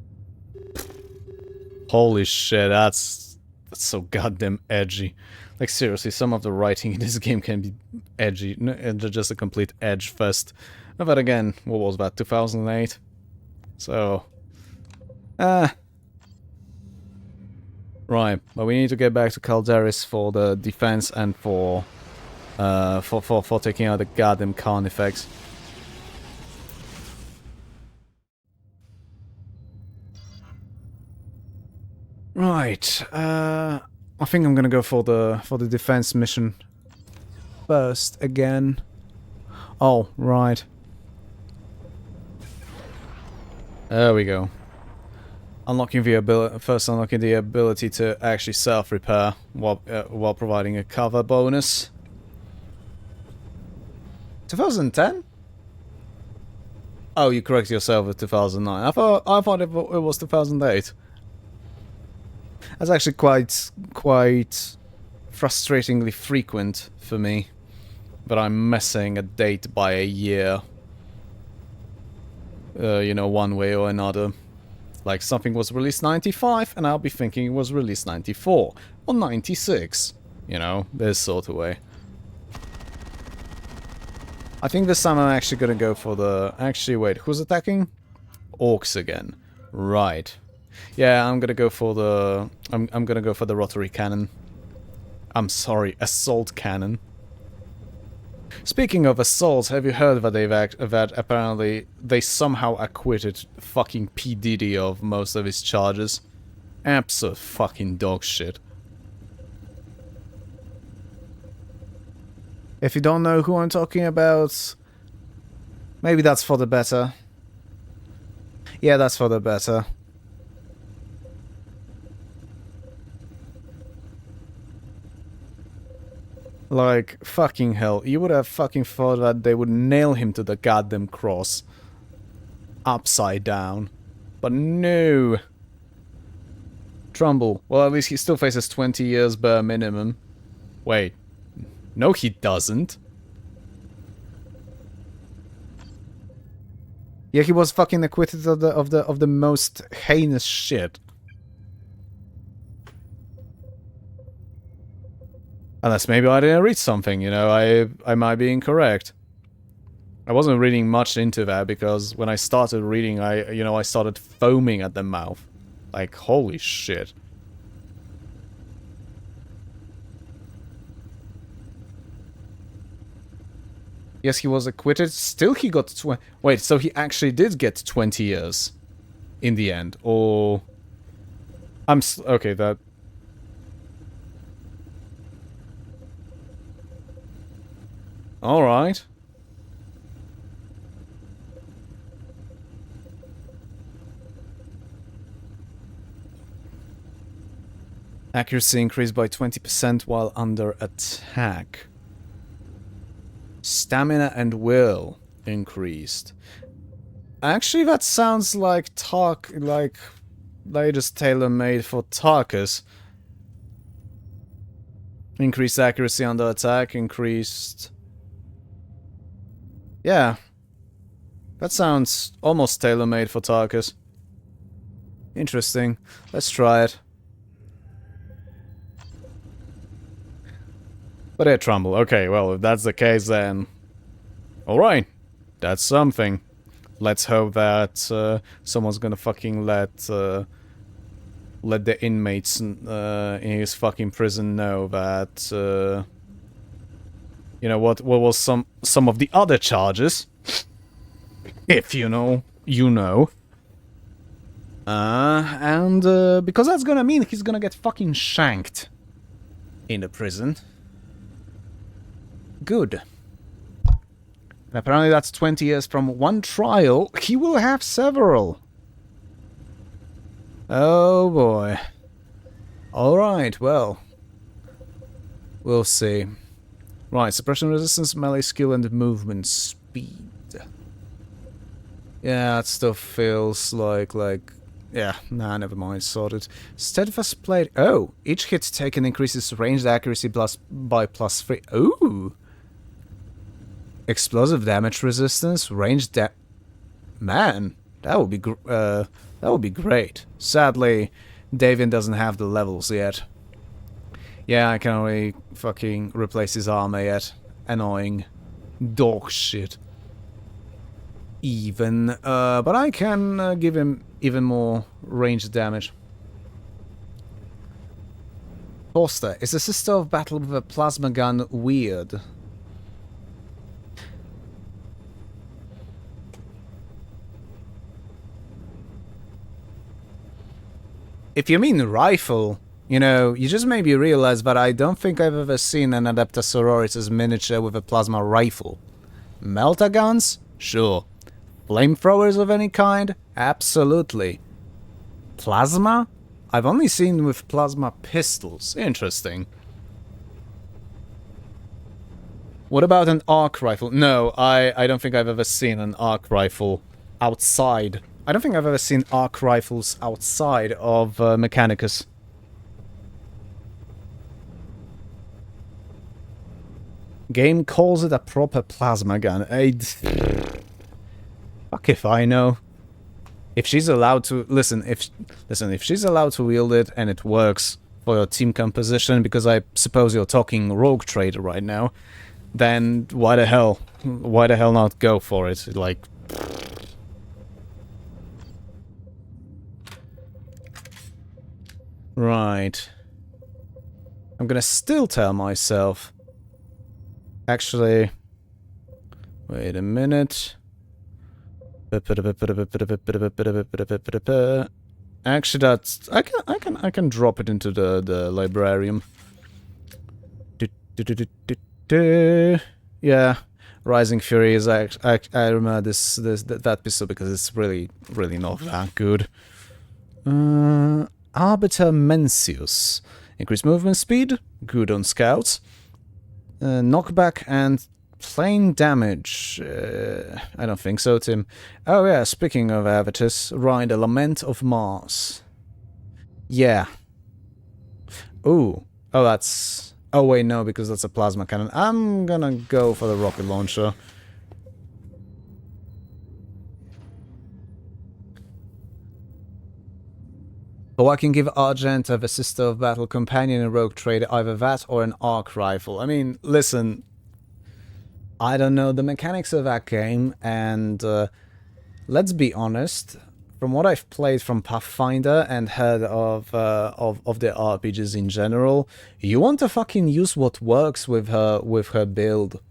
Holy shit, that's so goddamn edgy. Like, seriously, some of the writing in this game can be edgy. Just a complete edge fest. But again, what was that, 2008? So... Right, but we need to get back to Calderis for the defense and for taking out the goddamn Carnifex. Right, I think I'm gonna go for the defense mission first again. Oh, right. There we go. Unlocking the ability to actually self-repair while providing a cover bonus. 2010? Oh, you correct yourself with 2009. I thought it was 2008. That's actually quite frustratingly frequent for me. But I'm missing a date by a year. You know, one way or another. Like something was released 95 and I'll be thinking it was released 94 or 96. You know, this sort of way. I think this time I'm actually gonna go for the... Actually, wait, who's attacking? Orcs again. Right. Yeah, I'm gonna go for the... I'm gonna go for the rotary cannon. I'm sorry, assault cannon. Speaking of assaults, have you heard that that apparently they somehow acquitted fucking P. Diddy of most of his charges? Absolute fucking dog shit. If you don't know who I'm talking about, maybe that's for the better. Yeah, that's for the better. Like, fucking hell, you would have fucking thought that they would nail him to the goddamn cross. Upside down. But no. Trumbull. Well, at least he still faces 20 years bare minimum. Wait. No, he doesn't. Yeah, he was fucking acquitted of the most heinous shit. Unless maybe I didn't read something, you know, I might be incorrect. I wasn't reading much into that because when I started reading, I started foaming at the mouth. Like, holy shit. Yes, he was acquitted. Still he got 20... Wait, so he actually did get 20 years in the end, or... okay, that... Alright. Accuracy increased by 20% while under attack. Stamina and will increased. Actually, that sounds like they just tailor-made for Tarkus. Increased accuracy under attack, increased... Yeah. That sounds almost tailor-made for Tarkus. Interesting. Let's try it. But yeah, Trumbull. Okay, well, if that's the case, then... Alright. That's something. Let's hope that someone's gonna fucking let the inmates in his fucking prison know that... you know, what was some of the other charges. If you know, you know. And because that's gonna mean he's gonna get fucking shanked in the prison. Good. And apparently that's 20 years from one trial. He will have several. Oh boy. Alright, well. We'll see. Right, suppression resistance, melee skill, and movement speed. Yeah, that stuff feels like... Yeah, nah, never mind, sorted. Steadfast Blade. Oh, each hit taken increases ranged accuracy by +3. Ooh! Explosive damage resistance, ranged Man, that would be great. Sadly, Davian doesn't have the levels yet. Yeah, I can only fucking replace his armor yet. Annoying. Dog shit. Even. But I can give him even more ranged damage. Forster. Is the sister of battle with a plasma gun weird? If you mean rifle, you know, you just made me realize that I don't think I've ever seen an Adeptus Sororitas miniature with a plasma rifle. Melta guns? Sure. Flamethrowers of any kind? Absolutely. Plasma? I've only seen with plasma pistols. Interesting. What about an arc rifle? No, I don't think I've ever seen an arc rifle outside. I don't think I've ever seen arc rifles outside of Mechanicus. Game calls it a proper plasma gun. Fuck if I know. If she's allowed to... Listen, if she's allowed to wield it and it works for your team composition, because I suppose you're talking rogue trader right now, then why the hell not go for it? Like... Right. I'm gonna still tell myself... Actually... Wait a minute... Actually, that's... I can drop it into the librarium. Yeah, Rising Fury is... I remember that pistol because it's really not that good. Arbiter Mencius. Increased movement speed, good on scouts. Knockback and plain damage. I don't think so, Tim. Oh yeah, speaking of avatars, right, the Lament of Mars. Yeah. Ooh. Oh, that's... Oh wait, no, because that's a plasma cannon. I'm gonna go for the rocket launcher. But I can give Argent of a Sister of Battle Companion and Rogue Trader either that or an arc rifle. I mean, listen, I don't know the mechanics of that game, and let's be honest, from what I've played from Pathfinder and heard of the RPGs in general, you want to fucking use what works with her build.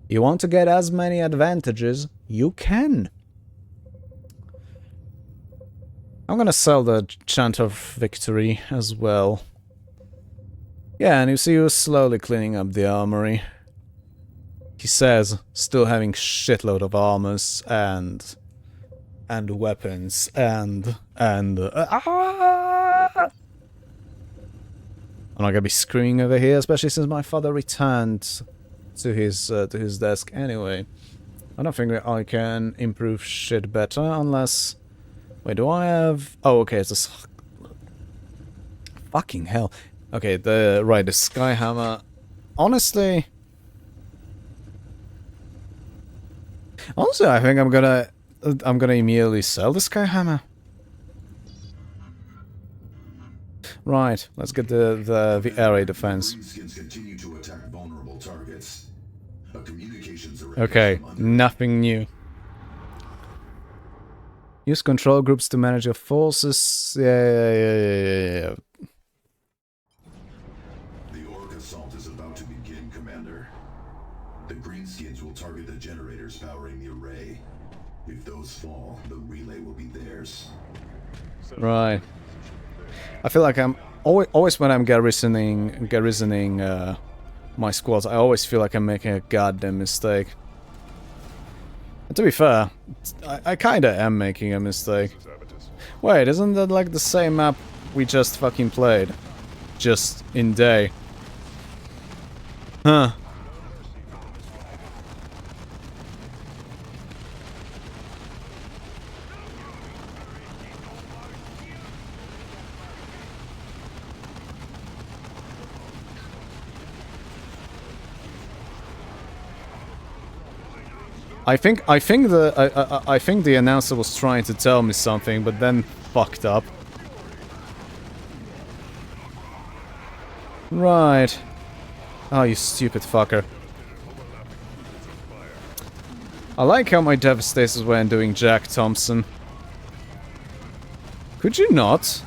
You want to get as many advantages, you can. I'm gonna sell the Chant of Victory as well. Yeah, and you see who's slowly cleaning up the armory. He says, still having shitload of armors and weapons and I'm not gonna be screaming over here, especially since my father returned to his desk anyway. I don't think that I can improve shit better unless... Wait, do I have... Oh, okay, it's a... Fucking hell. Okay, the Skyhammer. Honestly, I think I'm gonna immediately sell the Skyhammer. Right, let's get the area defense. Continue to attack vulnerable targets. Okay, nothing new. Use control groups to manage your forces. Yeah. The Orc assault is about to begin, Commander. The Greenskins will target the generators powering the array. If those fall, the relay will be theirs. Right. I feel like I'm always when I'm garrisoning my squads, I always feel like I'm making a goddamn mistake. And to be fair, I kinda am making a mistake. Wait, isn't that like the same map we just fucking played? Just in day. Huh. I think the announcer was trying to tell me something, but then fucked up. Right. Oh, you stupid fucker. I like how my Devastators weren't doing Jack Thompson. Could you not?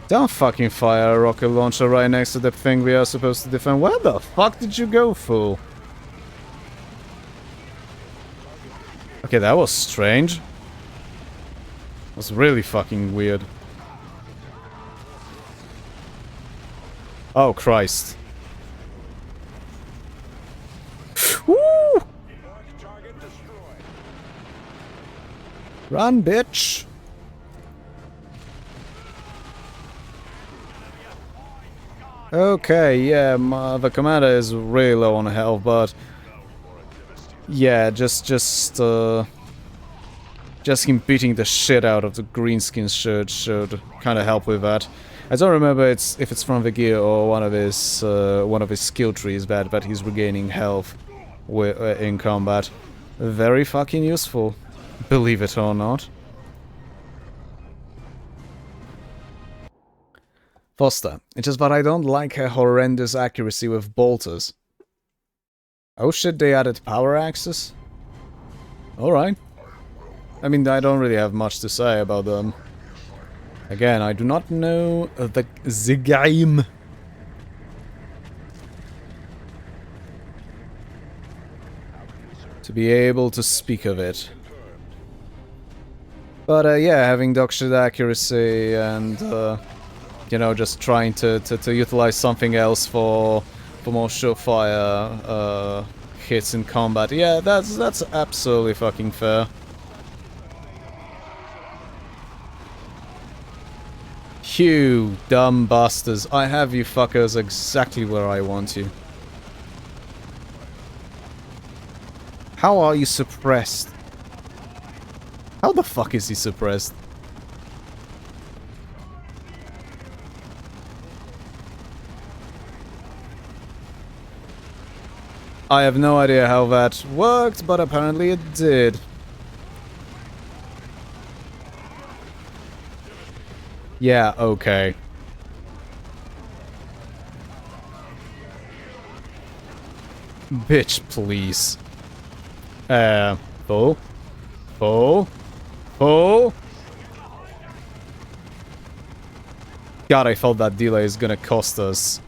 Don't fucking fire a rocket launcher right next to the thing we are supposed to defend. Where the fuck did you go, fool? Okay, that was strange. That was really fucking weird. Oh, Christ. Woo! Run, bitch! Okay, yeah, the commander is really low on health, but yeah, just him beating the shit out of the greenskins should kind of help with that. I don't remember if it's from the gear or one of his skill trees that he's regaining health in combat. Very fucking useful, believe it or not. Foster, it's just that I don't like her horrendous accuracy with bolters. Oh shit, they added power axes? Alright. I mean, I don't really have much to say about them. Again, I do not know the game. To be able to speak of it. But yeah, having dog shit accuracy and you know, just trying to utilize something else for more surefire hits in combat. Yeah, that's absolutely fucking fair. You dumb bastards. I have you fuckers exactly where I want you. How are you suppressed? How the fuck is he suppressed? I have no idea how that worked, but apparently it did. Yeah, okay. Bitch, please. Full. God, I felt that delay is gonna cost us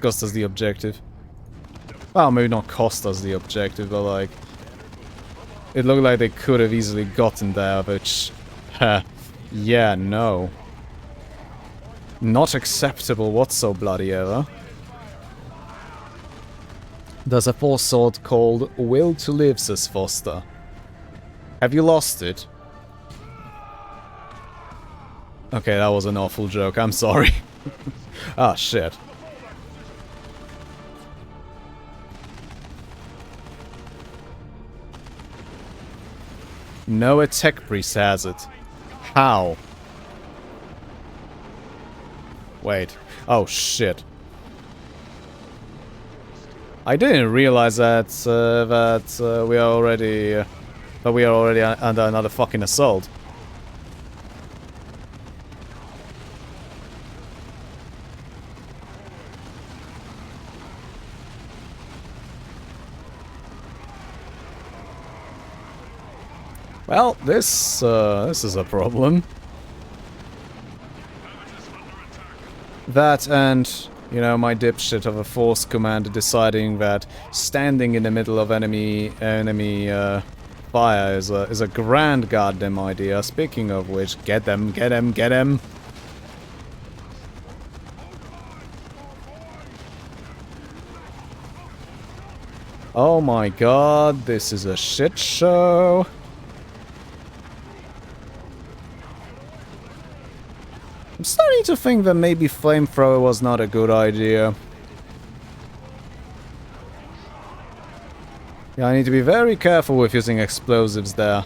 the objective. Well, maybe not cost us the objective, but like... It looked like they could have easily gotten there, which... yeah, no. Not acceptable whatso bloody ever. There's a force sword called Will to Live, says Foster. Have you lost it? Okay, that was an awful joke, I'm sorry. Ah, shit. No attack priest has it. How? Wait. Oh, shit. I didn't realize that we are already under another fucking assault. Well, this is a problem. That and, you know, my dipshit of a force commander deciding that standing in the middle of enemy fire is a grand goddamn idea. Speaking of which, get them. Oh my god, this is a shit show. I'm starting to think that maybe flamethrower was not a good idea. Yeah, I need to be very careful with using explosives there.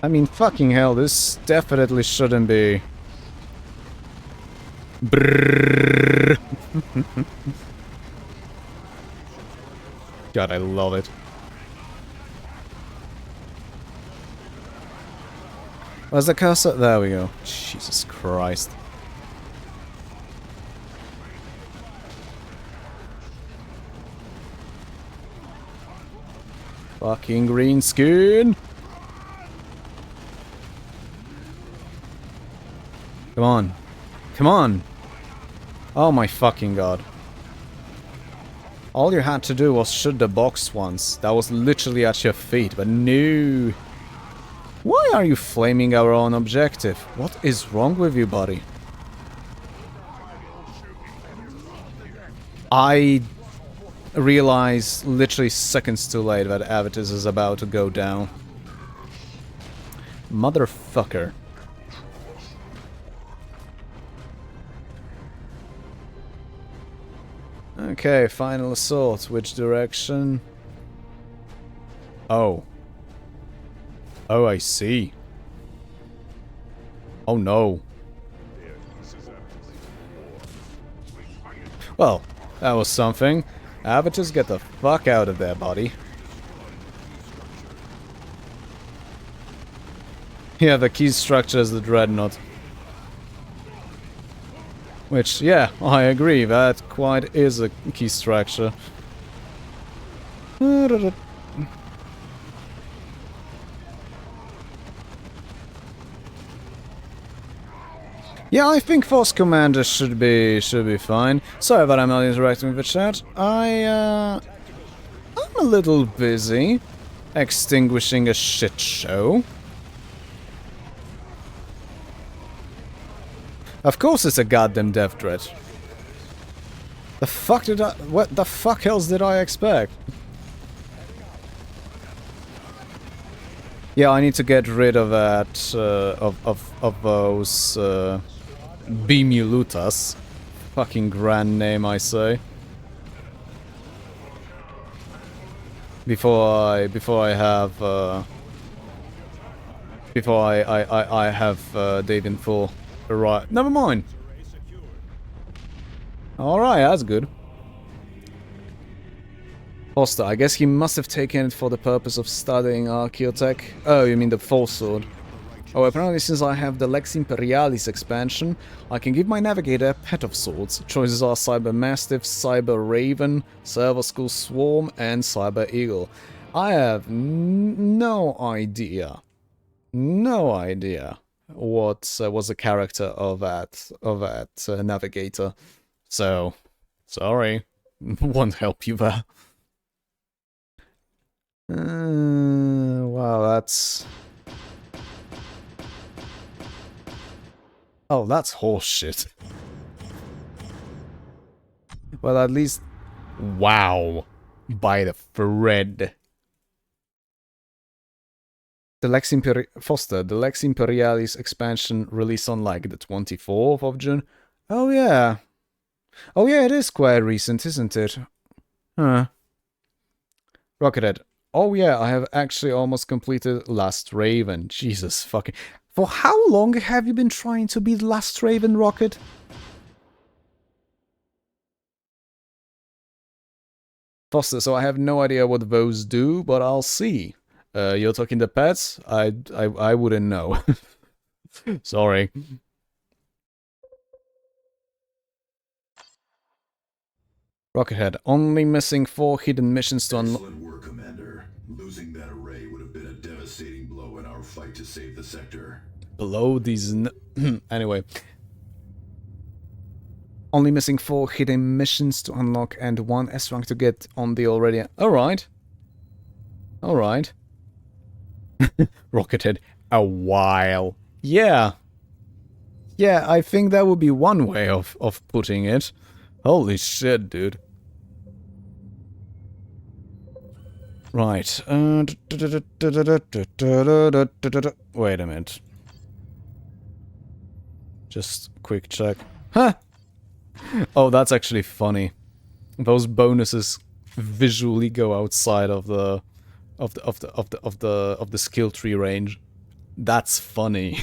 I mean, fucking hell, this definitely shouldn't be... Brrrr. God, I love it. Where's the cursor? There we go. Jesus Christ. Fucking green skin. Come on. Come on. Oh my fucking god. All you had to do was shoot the box once. That was literally at your feet, but no. Why are you flaming our own objective? What is wrong with you, buddy? I realized literally seconds too late that Avitus is about to go down. Motherfucker. Okay, final assault. Which direction? Oh. Oh, I see. Oh no. Well, that was something. But just get the fuck out of there, buddy. Yeah, the key structure is the dreadnought. Which, yeah, I agree, that quite is a key structure. Yeah, I think Force Commander should be fine. Sorry that I'm not interacting with the chat. I'm a little busy extinguishing a shit show. Of course it's a goddamn death threat. The fuck did I... What the fuck else did I expect? Yeah, I need to get rid of that, of those, Bimulutas. Fucking grand name, I say. Before I have Davian 4 arrive. Never mind. Alright, that's good. Foster, I guess he must have taken it for the purpose of studying Archaeotech. Oh, you mean the Force Sword. Oh, apparently since I have the Lex Imperialis expansion, I can give my navigator a pet of sorts. Choices are Cyber Mastiff, Cyber Raven, Server School Swarm, and Cyber Eagle. I have no idea what was the character of that navigator. So, sorry, won't help you there. Wow, that's... Oh, that's horseshit. Well, at least... Wow. By the thread. The Lex Foster, the Lex Imperialis expansion released on like the 24th of June. Oh yeah. Oh yeah, it is quite recent, isn't it? Huh. Rockethead. Oh yeah, I have actually almost completed Last Raven. Jesus fucking... For how long have you been trying to beat Last Raven, Rocket? Foster, so I have no idea what those do, but I'll see. You're talking the pets? I wouldn't know. Sorry. Rockethead, only missing 4 hidden missions to unlock. Excellent work, Commander. Losing that array would have been a devastating blow in our fight to save the sector. Below these... Anyway. Only missing 4 hidden missions to unlock and 1 S-rank to get on the already... Alright. Alright. Rockethead, a while. Yeah. Yeah, I think that would be one way of putting it. Holy shit, dude. Right. Wait a minute. Just quick check. Huh! Oh, that's actually funny. Those bonuses visually go outside of the skill tree range. That's funny.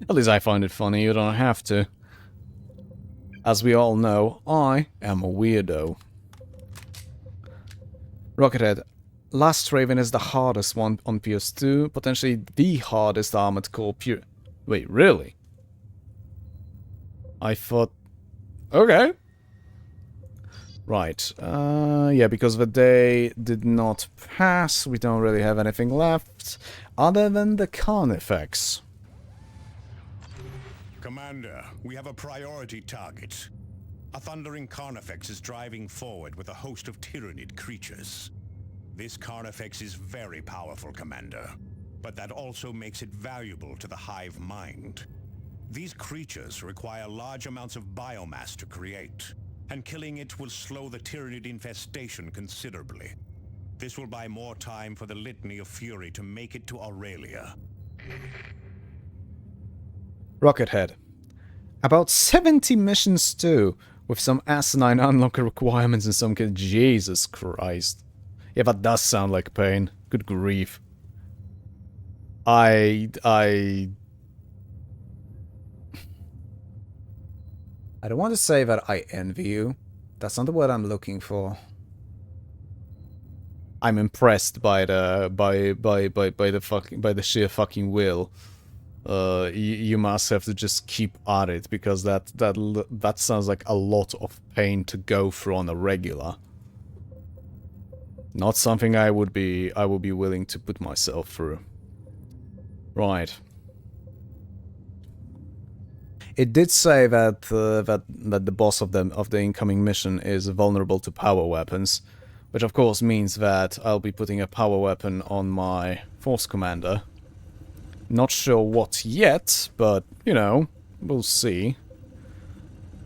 At least I find it funny. You don't have to. As we all know, I am a weirdo. Rockethead. Last Raven is the hardest one on PS2, potentially the hardest Armored Core pure... Wait, really? I thought... Okay. Right. Yeah, because the day did not pass, we don't really have anything left, other than the Carnifex. Commander, we have a priority target. A thundering Carnifex is driving forward with a host of Tyrannid creatures. This Carnifex is very powerful, Commander, but that also makes it valuable to the Hive mind. These creatures require large amounts of biomass to create, and killing it will slow the Tyrannid infestation considerably. This will buy more time for the Litany of Fury to make it to Aurelia. Rocket Head. About 70 missions too, with some asinine unlock requirements in some case. Jesus Christ. Yeah, that does sound like pain. Good grief. I don't want to say that I envy you. That's not the word I'm looking for. I'm impressed by the by the sheer fucking will. You must have to just keep at it, because that sounds like a lot of pain to go through on a regular. Not something I would be willing to put myself through. Right. It did say that that the boss of the incoming mission is vulnerable to power weapons, which of course means that I'll be putting a power weapon on my force commander. Not sure what yet, but you know, we'll see.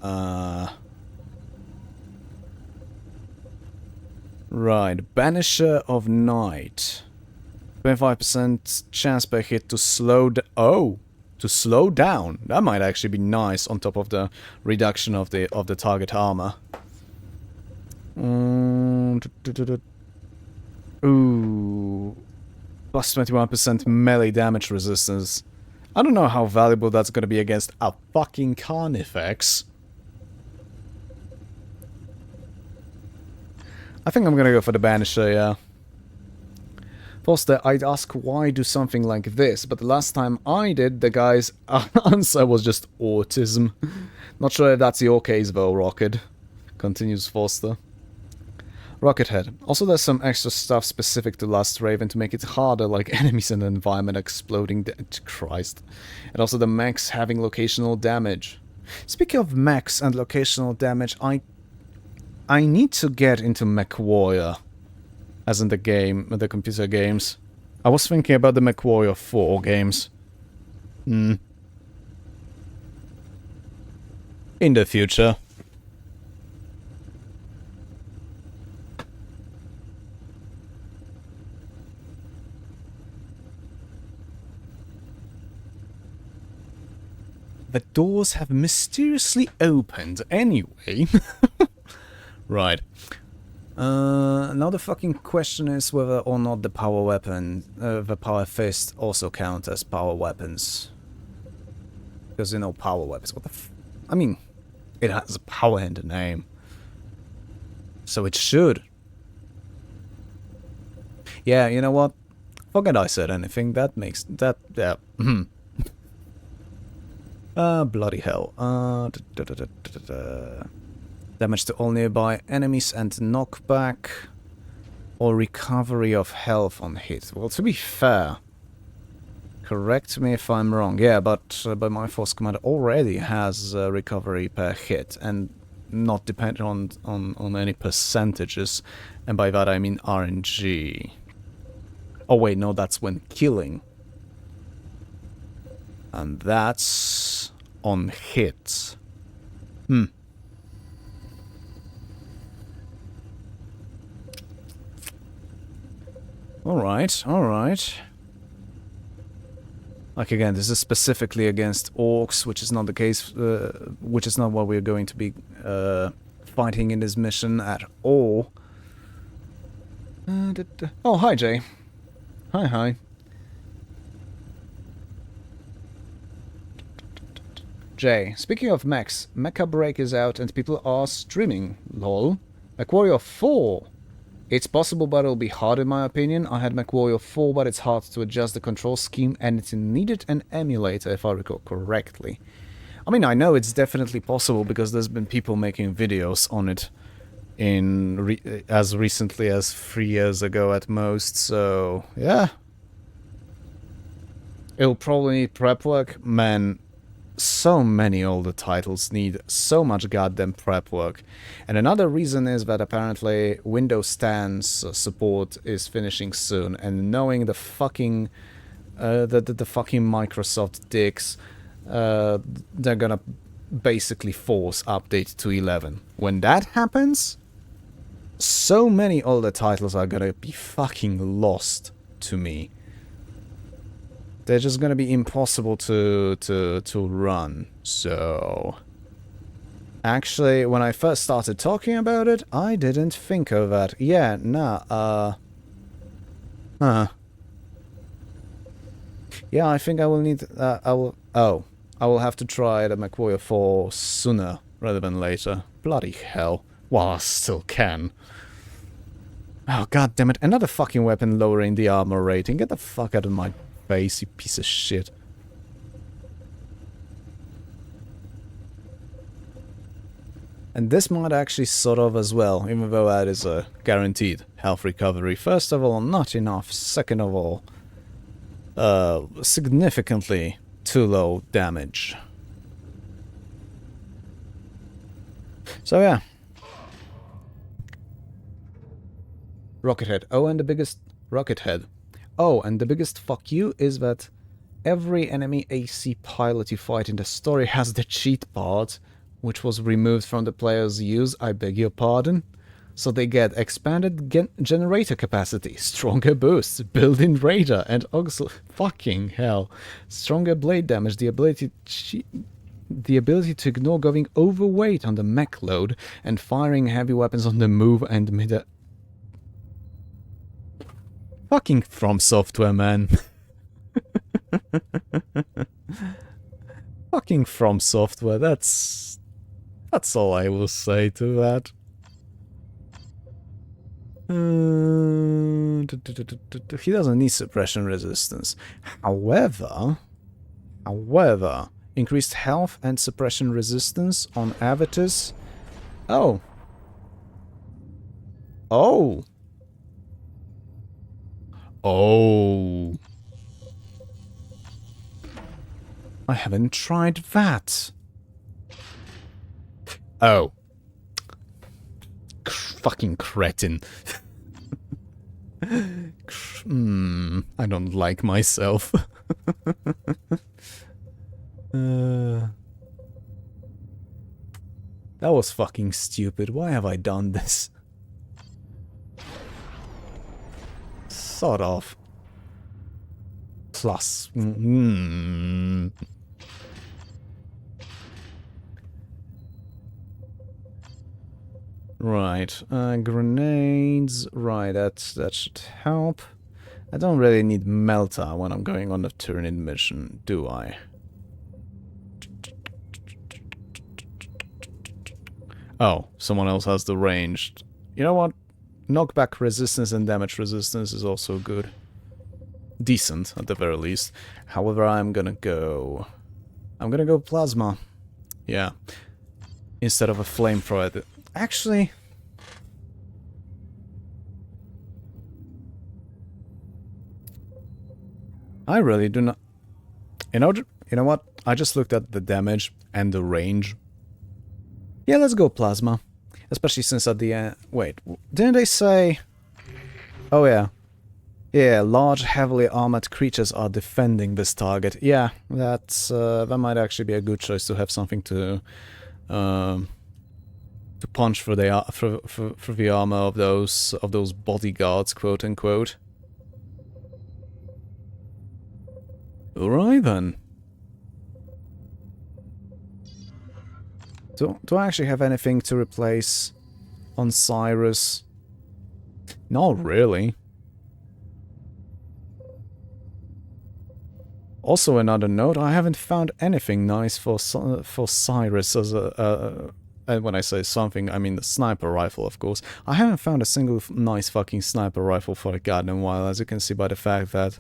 Right, Banisher of Night. 25% chance per hit to slow to slow down. That might actually be nice on top of the reduction of the target armor. Ooh. Plus 21% melee damage resistance. I don't know how valuable that's gonna be against a fucking Carnifex. I think I'm gonna go for the Banisher, yeah. Foster, I'd ask why do something like this, but the last time I did, the guy's answer was just autism. Not sure if that's your case though, Rocket. Continues Foster. Rocket Head. Also there's some extra stuff specific to Last Raven to make it harder, like enemies in the environment exploding. Christ. And also the mechs having locational damage. Speaking of mechs and locational damage, I need to get into MechWarrior. As in the game, the computer games. I was thinking about the MechWarrior 4 games. In the future. The doors have mysteriously opened anyway. Right. Now the fucking question is whether or not the power weapon, the power fist also count as power weapons. Because, you know, power weapons, what the I mean, it has power in the name. So it should. Yeah, you know what? Forget I said anything, that makes, yeah. Bloody hell. Damage to all nearby enemies and knockback, or recovery of health on hit. Well, to be fair, correct me if I'm wrong, yeah, but my force commander already has recovery per hit, and not dependent on any percentages, and by that I mean RNG. Oh wait, no, that's when killing. And that's on hit. Alright, alright. Like again, this is specifically against orcs, which is not the case, which is not what we're going to be fighting in this mission at all. Oh, hi Jay. Hi. Jay, speaking of mechs, Mecha Break is out and people are streaming, lol. MechWarrior 4! It's possible, but it'll be hard in my opinion. I had MechWarrior 4, but it's hard to adjust the control scheme and it needed an emulator, if I recall correctly. I mean, I know it's definitely possible because there's been people making videos on it as recently as 3 years ago at most, so yeah. It'll probably need prep work. Man, so many older titles need so much goddamn prep work. And another reason is that apparently Windows 10's support is finishing soon, and knowing the fucking the fucking Microsoft dicks, they're gonna basically force update to 11. When that happens, so many older titles are gonna be fucking lost to me. they're just gonna be impossible to run. So actually, when I first started talking about it, I didn't think of that. Yeah, nah, yeah, I think I will need, I will have to try the McWarrior 4 sooner rather than later. Bloody hell. While I still can. Oh, god damn it. Another fucking weapon lowering the armor rating. Get the fuck out of my face, you piece of shit. And this might actually sort of as well, even though that is a guaranteed health recovery. First of all, not enough. Second of all, significantly too low damage. So yeah. Rocket Head. Oh, and the biggest... Rocket Head. Oh, and the biggest fuck you is that every enemy AC pilot you fight in the story has the cheat part, which was removed from the player's use, I beg your pardon. So they get expanded generator capacity, stronger boosts, built-in radar, and fucking hell. Stronger blade damage, the ability to ignore going overweight on the mech load, and firing heavy weapons on the move and mid... Fucking From Software, man. Fucking From Software, that's all I will say to that. He doesn't need suppression resistance. However, increased health and suppression resistance on avatars. Oh. Oh. Oh. I haven't tried that. Oh. Fucking cretin. I don't like myself. That was fucking stupid. Why have I done this? Sort of. Plus. Right, grenades, right, that should help. I don't really need Melta when I'm going on the Tyranid mission, do I? Oh, someone else has the ranged. You know what? Knockback resistance and damage resistance is also good. Decent, at the very least. However, I'm gonna go Plasma. Yeah. Instead of a flamethrower. Actually, I really do not... You know what? I just looked at the damage and the range. Yeah, let's go Plasma. Especially since at the end... Wait, didn't they say... Oh yeah. Yeah, large, heavily armored creatures are defending this target. Yeah, that might actually be a good choice to have something to punch for the for the armor of those bodyguards, quote unquote. All right then. Do I actually have anything to replace on Cyrus? Not really. Also, another note: I haven't found anything nice for Cyrus as a. And when I say something, I mean the sniper rifle, of course. I haven't found a single nice fucking sniper rifle for a goddamn while, as you can see by the fact that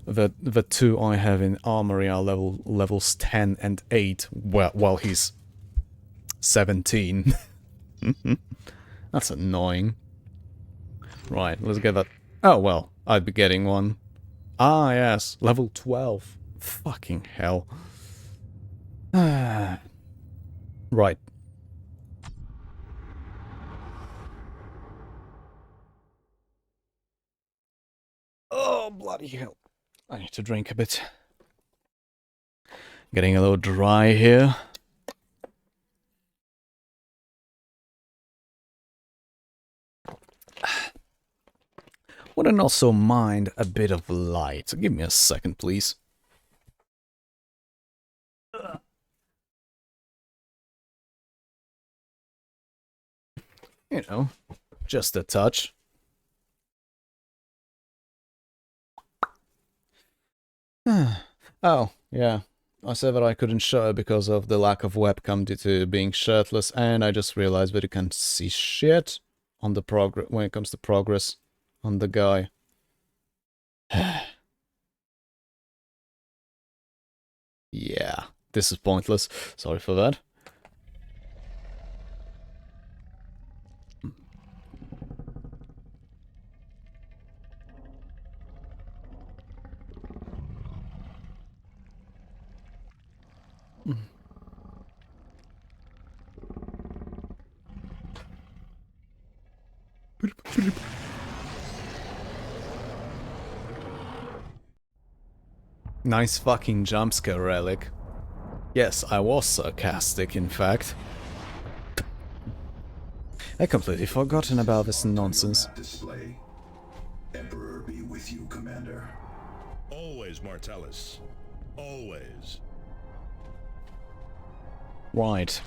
the two I have in armory are levels 10 and 8, while he's 17. That's annoying. Right, let's get that. Oh, well, I'd be getting one. Ah, yes, level 12. Fucking hell. Right. Oh, bloody hell. I need to drink a bit. Getting a little dry here. Wouldn't also mind a bit of light. Give me a second, please. You know, just a touch. Oh, yeah. I said that I couldn't show because of the lack of webcam due to being shirtless, and I just realized that you can't see shit on the progress when it comes to progress on the guy. Yeah, this is pointless. Sorry for that. Nice fucking jumpscare relic. Yes, I was sarcastic, in fact. I completely forgotten about this nonsense. Display. Emperor be with you, Commander. Always, Martellus. Always. Right.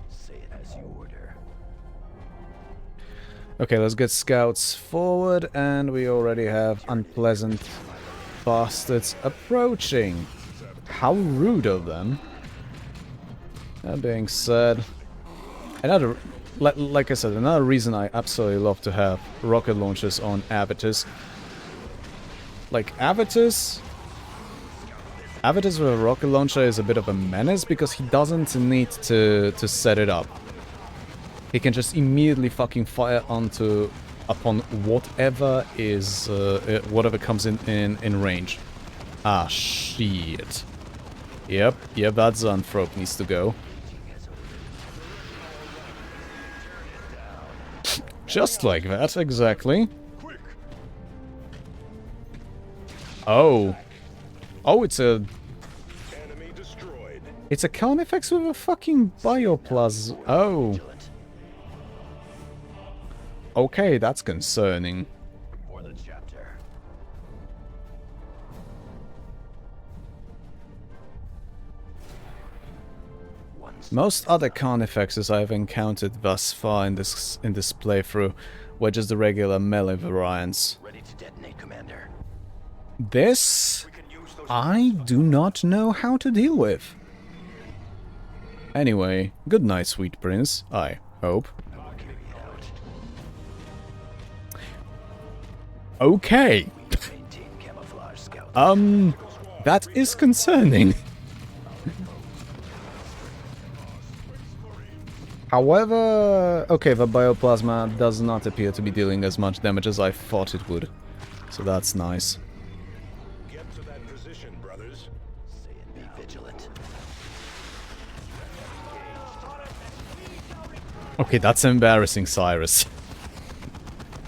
Say it as you order. Okay, let's get scouts forward, and we already have unpleasant bastards approaching. How rude of them. That being said, like I said, another reason I absolutely love to have rocket launchers on Avitus. Like, Avitus with a rocket launcher is a bit of a menace because he doesn't need to set it up. He can just immediately fucking fire upon whatever is whatever comes in range. Ah, shit. Yep, that Zanthrope needs to go. Just like that, exactly. Oh. Oh, it's a Carnifex with a fucking Bioplas. Oh. Okay, that's concerning. For the chapter. Most other Carnifexes I've encountered thus far in this playthrough were just the regular melee variants. Ready to detonate, Commander. This, I do not know how to deal with. Anyway, good night, sweet prince, I hope. Okay. That is concerning. However, okay, the Bioplasma does not appear to be dealing as much damage as I thought it would. So that's nice. Get to that position, brothers. Say it, be vigilant. Okay, that's embarrassing, Cyrus.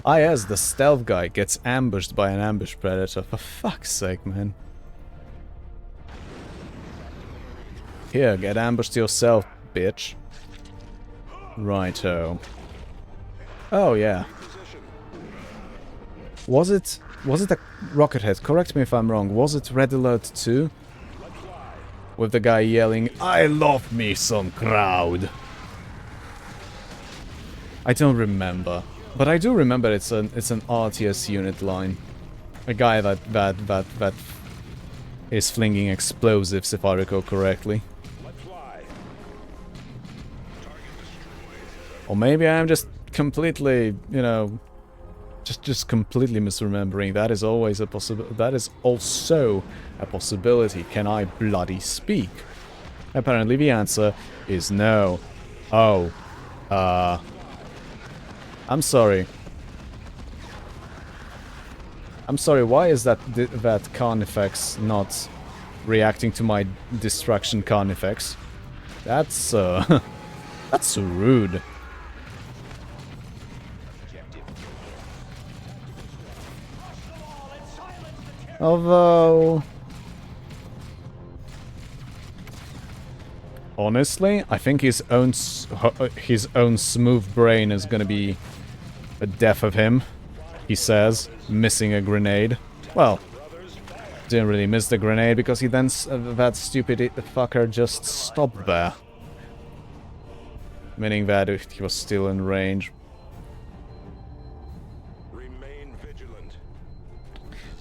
Ah yes, the stealth guy gets ambushed by an ambush predator. For fuck's sake, man. Here, get ambushed yourself, bitch. Righto. Oh yeah. Was it a rocket head? Correct me if I'm wrong. Was it Red Alert 2? With the guy yelling, "I love me some crowd." I don't remember. But I do remember it's an RTS unit line. A guy that is flinging explosives, if I recall correctly. Or maybe I am just completely, you know, just completely misremembering. That is always a possibility. That is also a possibility. Can I bloody speak? Apparently the answer is no. Oh. I'm sorry. I'm sorry, why is that Carnifex not reacting to my Destruction Carnifex? That's, that's so rude. Although... honestly, I think his own smooth brain is gonna be the death of him. He says, missing a grenade. Well, didn't really miss the grenade because he then that stupid fucker just stopped there. meaning that he was still in range. Remain vigilant.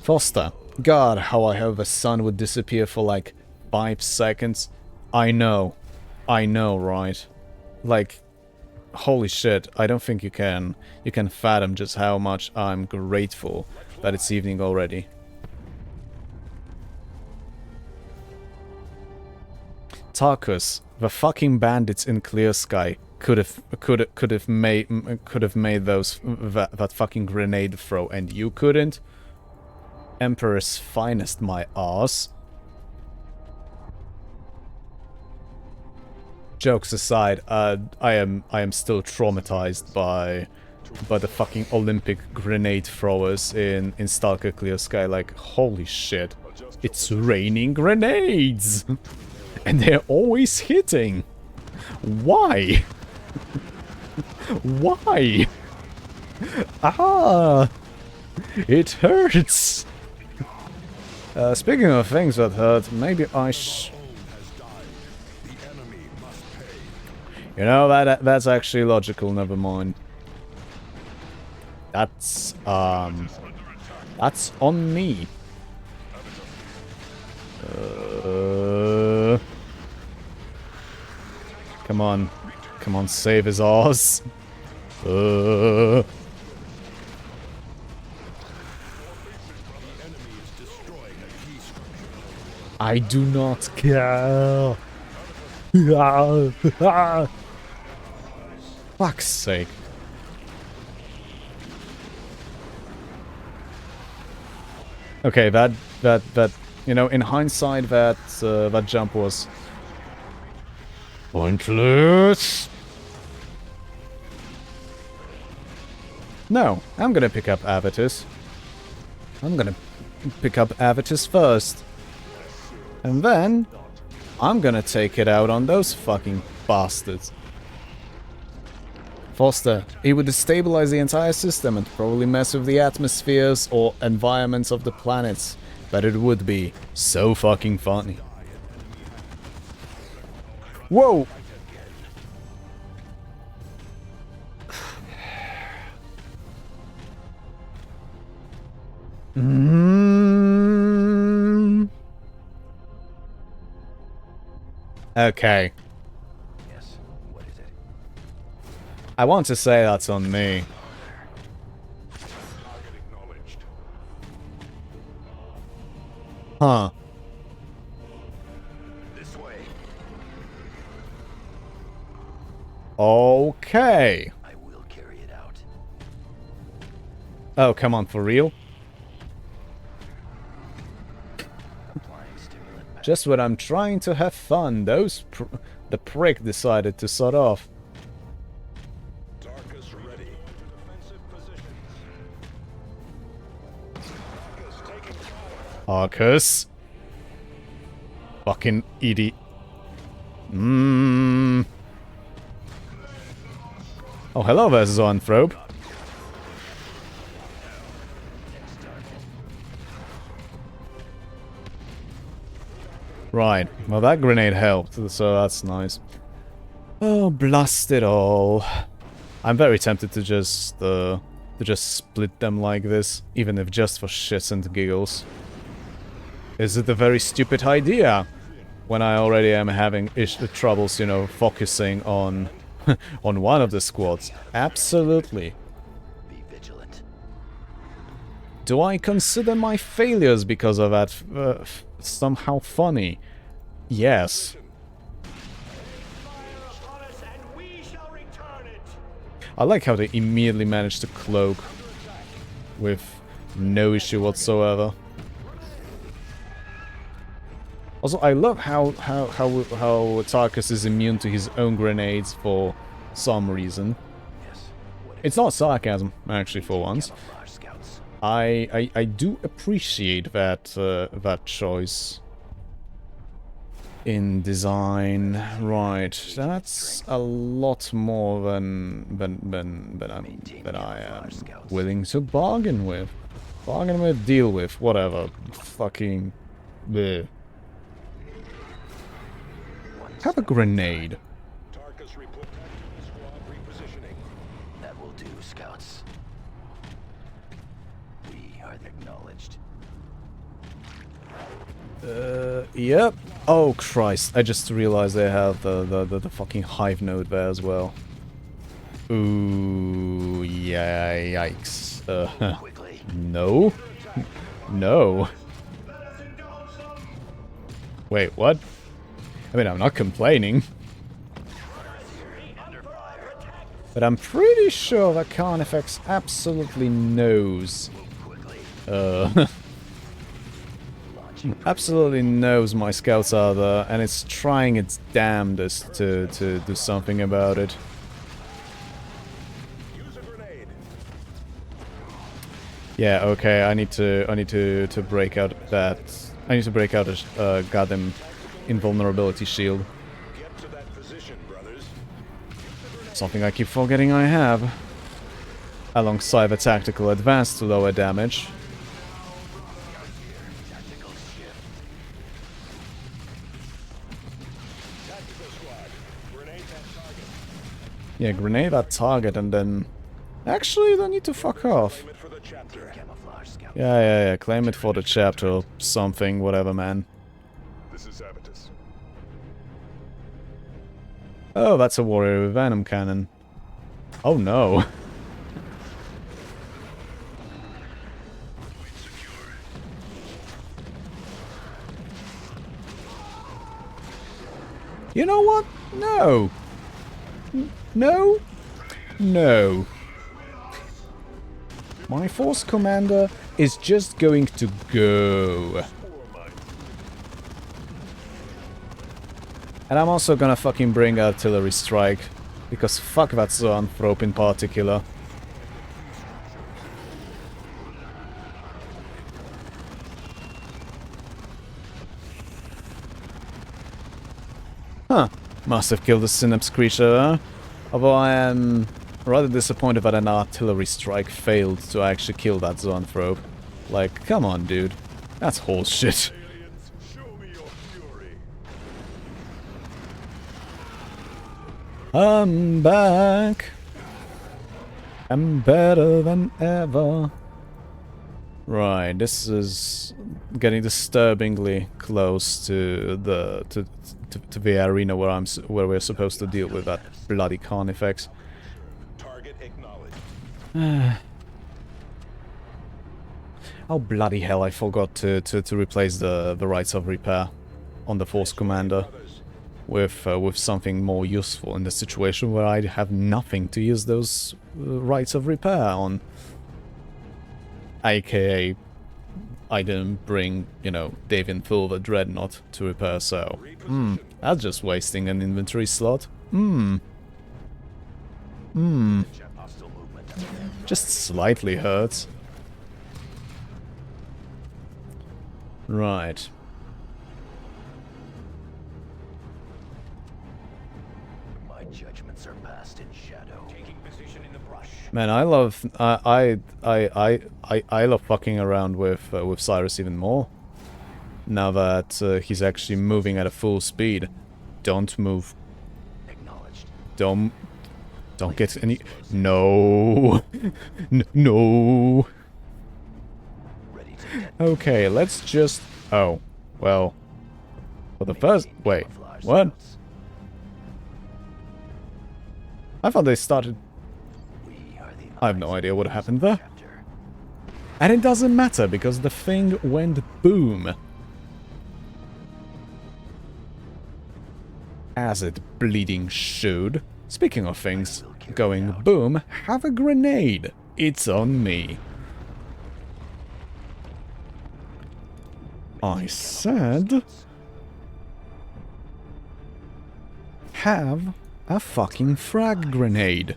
Foster. God, how I hope the sun would disappear for like 5 seconds. I know, right? Like, holy shit, I don't think you can fathom just how much I'm grateful that it's evening already. Tarkus, the fucking bandits in Clear Sky could have made that fucking grenade throw, and you couldn't. Emperor's finest, my ass. Jokes aside, I am still traumatized by the fucking Olympic grenade throwers in Stalker Clear Sky. Like, holy shit, it's raining grenades, and they're always hitting. Why? Why? Ah, it hurts. Speaking of things that hurt, maybe I You know, that's actually logical, never mind. That's on me. Come on. Come on, save his ass. I do not care. Fuck's sake. Okay, that you know, in hindsight, that jump was pointless. No, I'm gonna pick up Avitus. I'm gonna pick up Avitus first. And then I'm gonna take it out on those fucking bastards. Foster, it would destabilize the entire system and probably mess with the atmospheres or environments of the planets. But it would be so fucking funny. Whoa! Okay. Yes. What is it? I want to say that's on me. Huh. This way. Okay. I will carry it out. Oh, come on, for real? Applying stimulant pack. Just when I'm trying to have fun, the prick decided to sod off. Darkus ready. Defensive positions. Darkus taking fire. Arcus. Fucking idiot. Oh, hello there, Zoanthrope. Right, well that grenade helped, so that's nice. Oh, blast it all. I'm very tempted to just split them like this, even if just for shits and giggles. Is it a very stupid idea? When I already am having troubles, you know, focusing on on one of the squads. Absolutely. Be vigilant. Do I consider my failures because of that somehow funny? Yes. I like how they immediately managed to cloak with no issue whatsoever. Also, I love how Tarkus is immune to his own grenades for some reason. Yes. What is It's not sarcasm, actually, for once. camouflage scouts? I do appreciate that choice in design. Right, that's a lot more than I am willing to bargain with. Deal with, whatever. Fucking bleh. Have a grenade. Darkus report. Acknowledged. Yep. Oh Christ! I just realized they have the fucking hive node there as well. Ooh, yeah, yikes. No. No. Wait, what? I mean, I'm not complaining. But I'm pretty sure that Carnifex absolutely knows. Absolutely knows my scouts are there, and it's trying its damnedest to do something about it. Yeah, okay, I need to break out that. I need to break out a goddamn invulnerability shield. Something I keep forgetting I have. Alongside the tactical advance to lower damage. Yeah, grenade that target and then... Actually, they need to fuck off. Yeah, claim it for the chapter or something, whatever, man. This is Avitus. Oh, that's a warrior with venom cannon. Oh no. You know what? No. No. No. My force commander is just going to go. And I'm also gonna fucking bring artillery strike. Because fuck that zoanthrope in particular. Huh. Must have killed the synapse creature, huh? Although I am rather disappointed that an artillery strike failed to actually kill that zoanthrope. Like, come on, dude. That's horse shit. I'm back. I'm better than ever. Right, this is getting disturbingly close to the arena where we're supposed to deal with that bloody Carnifex. Target acknowledged. Oh bloody hell! I forgot to replace the rights of repair on the Force Commander with something more useful in the situation where I have nothing to use those rights of repair on. AKA, I didn't bring, you know, Davian Full the Dreadnought to repair, so... that's just wasting an inventory slot. Just slightly hurts. Right. My judgments are passed in shadow. Taking position in the brush. Man, I love I love fucking around with Cyrus even more. Now that he's actually moving at a full speed. Don't move. Acknowledged. Don't get any. No. No. Ready to get Okay, let's just. Oh, well. For the first. Wait. What? I thought they started. I have no idea what happened there. And it doesn't matter because the thing went boom. As it bleeding should. Speaking of things going boom, have a grenade. It's on me. I said... have a fucking frag grenade.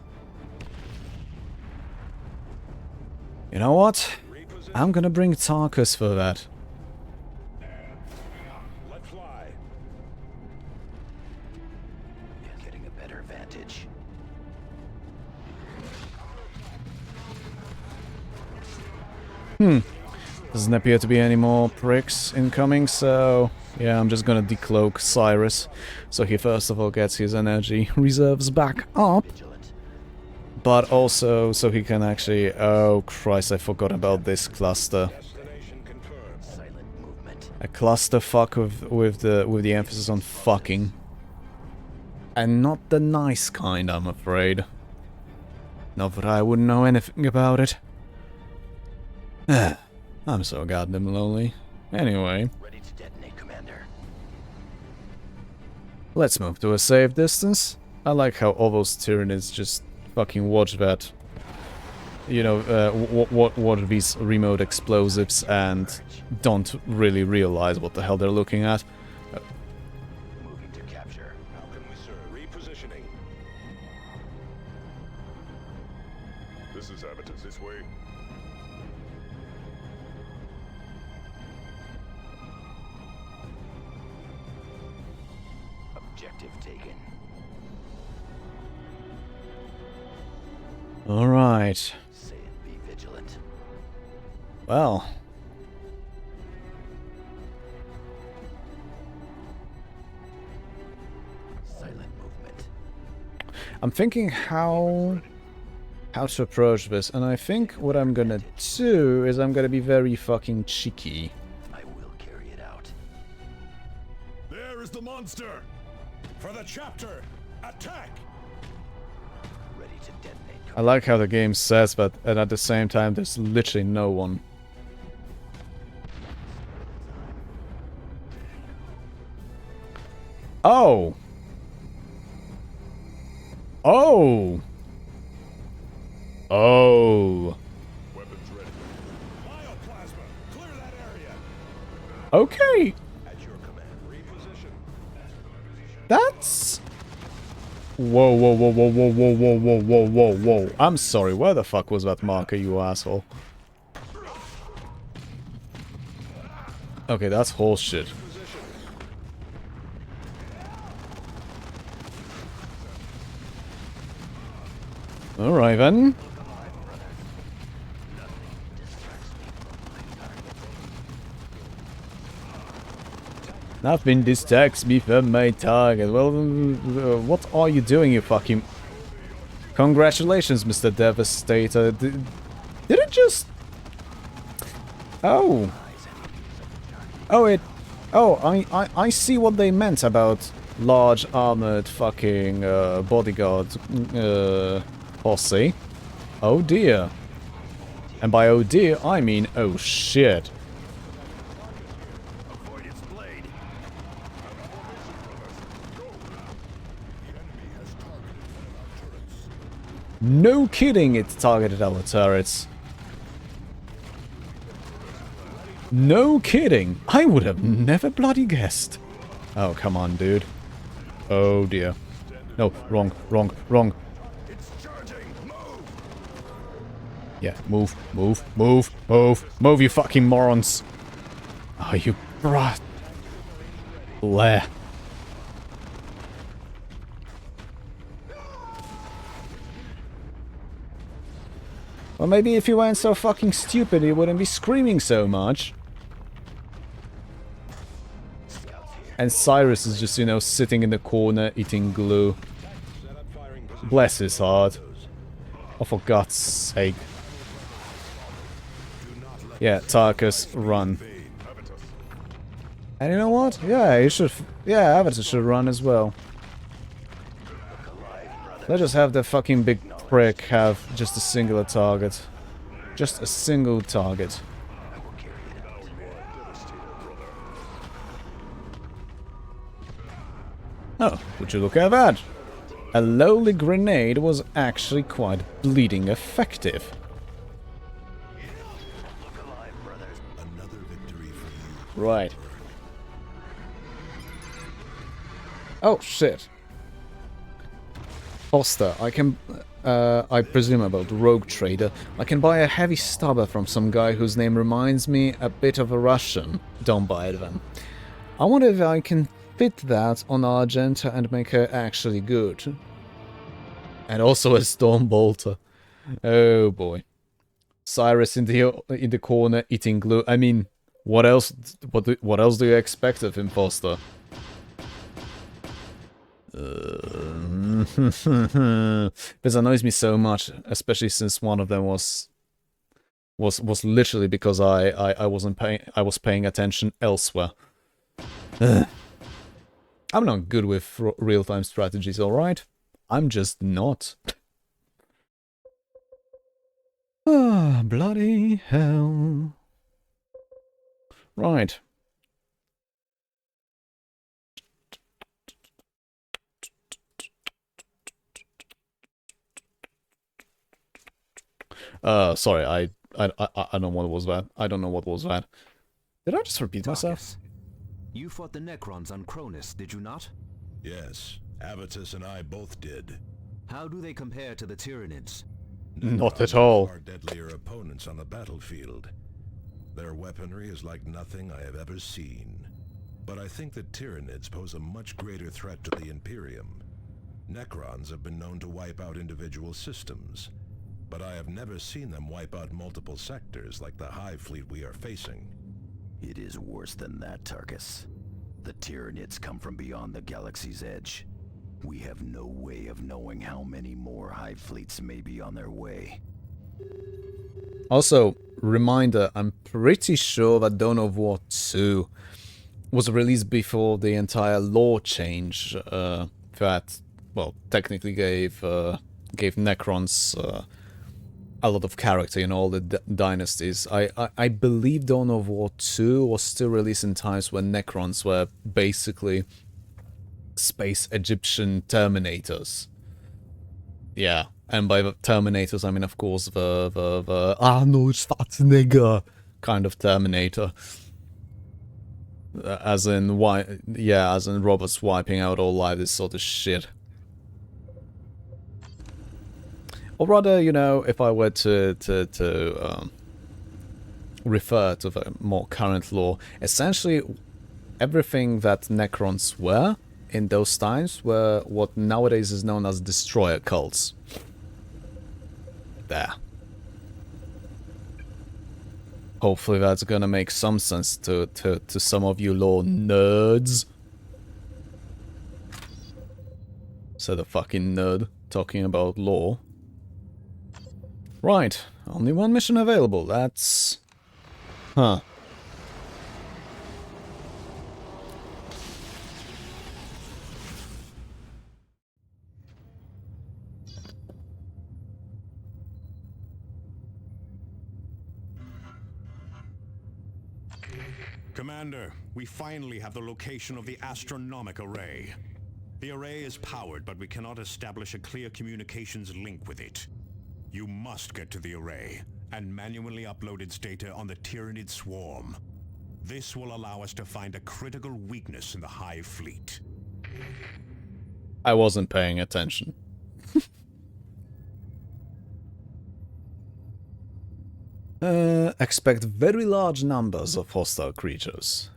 You know what? I'm gonna bring Tarkus for that. Let fly. getting a better vantage. Doesn't appear to be any more pricks incoming, so... yeah, I'm just gonna decloak Cyrus. So he first of all gets his energy reserves back up. Vigilant. but also so he can actually... Oh, Christ, I forgot about this cluster. A clusterfuck with the emphasis on fucking. And not the nice kind, I'm afraid. Not that I wouldn't know anything about it. I'm so goddamn lonely. Anyway. Ready to detonate, Commander. Let's move to a safe distance. I like how all those Tyranids just fucking watch that. You know, what are these remote explosives and don't really realize what the hell they're looking at. Moving to capture. How can we serve? Repositioning. This is Avitus this way. Objective taken. Alright. Say it, be vigilant. Well. Silent movement. I'm thinking how to approach this, and I think what I'm gonna do is I'm gonna be very fucking cheeky. I will carry it out. There is the monster! For the chapter! Attack! Ready to detonate. I like how the game says that, and at the same time there's literally no one. Oh! Oh! Oh! Weapons ready. Bioplasma! Clear that area! Okay! At your command. Reposition. That's... Whoa, whoa, whoa, whoa, whoa, whoa, whoa, whoa, whoa, whoa, whoa. I'm sorry, where the fuck was that marker, you asshole? Okay, that's horseshit. Alright then. Nothing distracts me from my target. Well, what are you doing, you fucking... Congratulations, Mr. Devastator. Did it just... Oh. Oh, it... Oh, I see what they meant about large armored fucking bodyguard posse. Oh dear. And by oh dear, I mean oh shit. Avoid its blade. No kidding, it targeted our turrets. No kidding. I would have never bloody guessed. Oh, come on, dude. Oh, dear. No, wrong, wrong, wrong. Yeah, move, move, move, move, move, you fucking morons. Oh, you brat. Blair. Well, maybe if you weren't so fucking stupid, you wouldn't be screaming so much. And Cyrus is just, you know, sitting in the corner eating glue. Bless his heart. Oh, for God's sake. Yeah, Tarkus, run. And you know what? Yeah, you should... Yeah, Avatar should run as well. Let's just have the fucking big prick have just a singular target. Just a single target. Oh, would you look at that? A lowly grenade was actually quite bleeding effective. Another victory for you. Right. Oh, shit. Foster, I can... I presume about Rogue Trader. I can buy a heavy stubber from some guy whose name reminds me a bit of a Russian. Don't buy it then. I wonder if I can fit that on Argenta and make her actually good. And also a Storm Bolter. Oh boy. Cyrus in the corner eating glue. I mean, what else? What else do you expect of him, Foster? This annoys me so much, especially since one of them was literally because I was paying attention elsewhere. Ugh. I'm not good with real-time strategies, alright? I'm just not. Ah, bloody hell. Right. Sorry, I don't know what was that. I don't know what was that. Did I just repeat myself? Tarkus, you fought the Necrons on Cronus, did you not? Yes, Avitus and I both did. How do they compare to the Tyranids? Not at Necrons are all. far deadlier opponents on the battlefield. Their weaponry is like nothing I have ever seen. But I think that Tyranids pose a much greater threat to the Imperium. Necrons have been known to wipe out individual systems, but I have never seen them wipe out multiple sectors like the Hive Fleet we are facing. It is worse than that, Tarkus. The Tyranids come from beyond the galaxy's edge. We have no way of knowing how many more Hive Fleets may be on their way. Also, reminder, I'm pretty sure that Dawn of War 2 was released before the entire lore change that, well, technically gave Necrons a lot of character in all the dynasties. I believe Dawn of War 2 was still released in times when Necrons were basically space Egyptian Terminators. Yeah, and by the Terminators I mean of course the Arnold Schwarzenegger kind of Terminator. As in robots wiping out all life, this sort of shit. Or rather, you know, if I were to refer to the more current lore, essentially everything that Necrons were in those times were what nowadays is known as destroyer cults. There. Hopefully that's gonna make some sense to some of you lore nerds. Said a fucking nerd talking about lore. Right, only one mission available, that's... Huh. Commander, we finally have the location of the astronomic array. The array is powered, but we cannot establish a clear communications link with it. You must get to the array and manually upload its data on the Tyranid swarm. This will allow us to find a critical weakness in the Hive Fleet. I wasn't paying attention. Expect very large numbers of hostile creatures.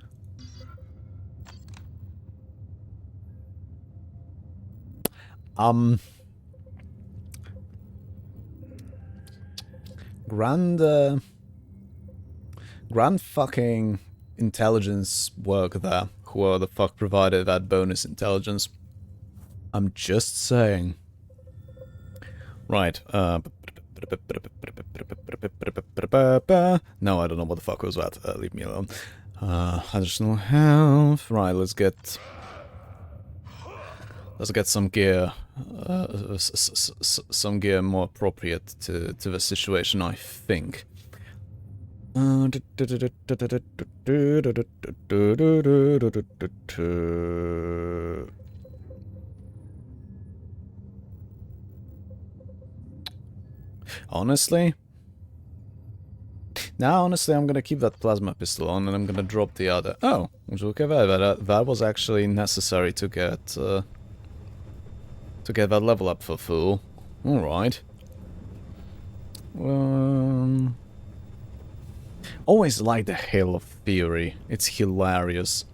Grand fucking intelligence work there. Whoever the fuck provided that bonus intelligence. I'm just saying. Right, no, I don't know what the fuck was that. Leave me alone. Additional health. Right, let's get some gear. Some gear more appropriate to the situation, I think. Honestly, I'm gonna keep that plasma pistol on, and I'm gonna drop the other. Oh, look at that. That was actually necessary to get that level up for full. All right. Always like the Hail of Fury. It's hilarious.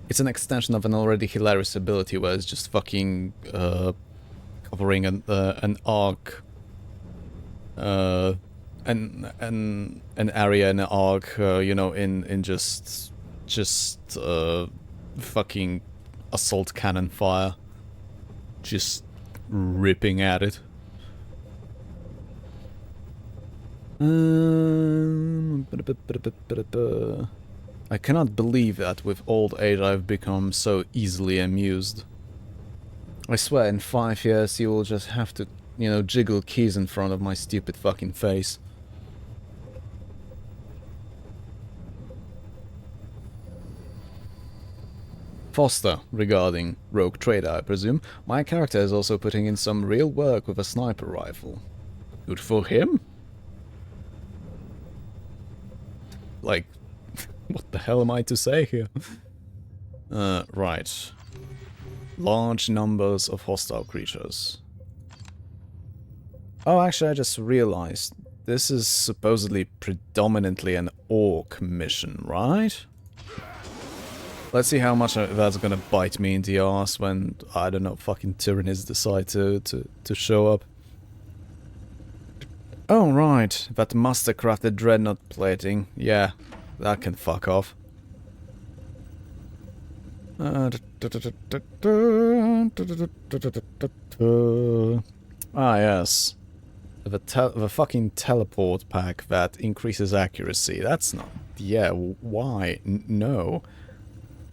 It's an extension of an already hilarious ability where it's just fucking covering an arc, an area in an arc, you know, in just fucking assault cannon fire. just ripping at it. I cannot believe that with old age I've become so easily amused. I swear in 5 years you will just have to, you know, jiggle keys in front of my stupid fucking face. Foster, regarding Rogue Trader, I presume. My character is also putting in some real work with a sniper rifle. Good for him? Like, what the hell am I to say here? Right. Large numbers of hostile creatures. Oh, actually, I just realized. This is supposedly predominantly an orc mission, right? Let's see how much that's gonna bite me in the arse when, I don't know, fucking Tyranids decide to show up. Oh, right. That master-crafted dreadnought plating. Yeah, that can fuck off. Ah, yes. The fucking teleport pack that increases accuracy. That's not... Yeah, why? No.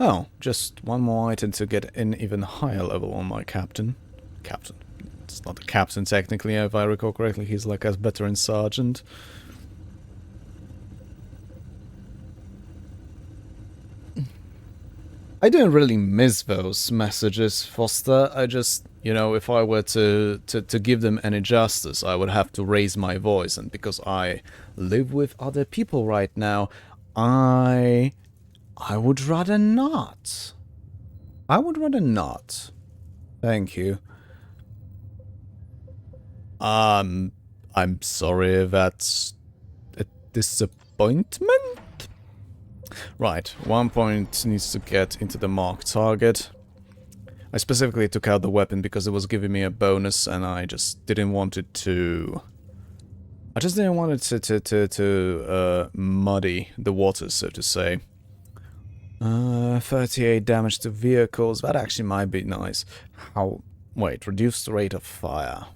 Oh, just one more item to get an even higher level on my captain. Captain. It's not a captain technically, if I recall correctly. He's like a veteran sergeant. I don't really miss those messages, Foster. I just, you know, if I were to give them any justice, I would have to raise my voice. And because I live with other people right now, I would rather not. I would rather not. Thank you. I'm sorry if that's a disappointment? Right, 1 point needs to get into the marked target. I specifically took out the weapon because it was giving me a bonus and I just didn't want it to... I just didn't want it to muddy the waters, so to say. 38 damage to vehicles, that actually might be nice. How... Wait, reduce the rate of fire.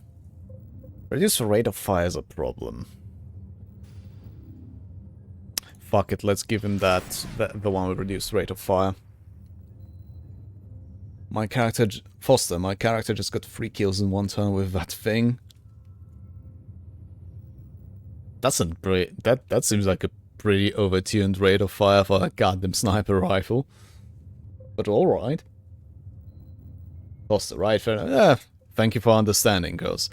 Reduce the rate of fire is a problem. Fuck it, let's give him the one with reduced rate of fire. My character... Foster, my character just got 3 kills in 1 turn with that thing. That's a that seems like a pretty overtuned rate of fire for a goddamn sniper rifle. But alright. Foster, right, fair enough. Thank you for understanding, cause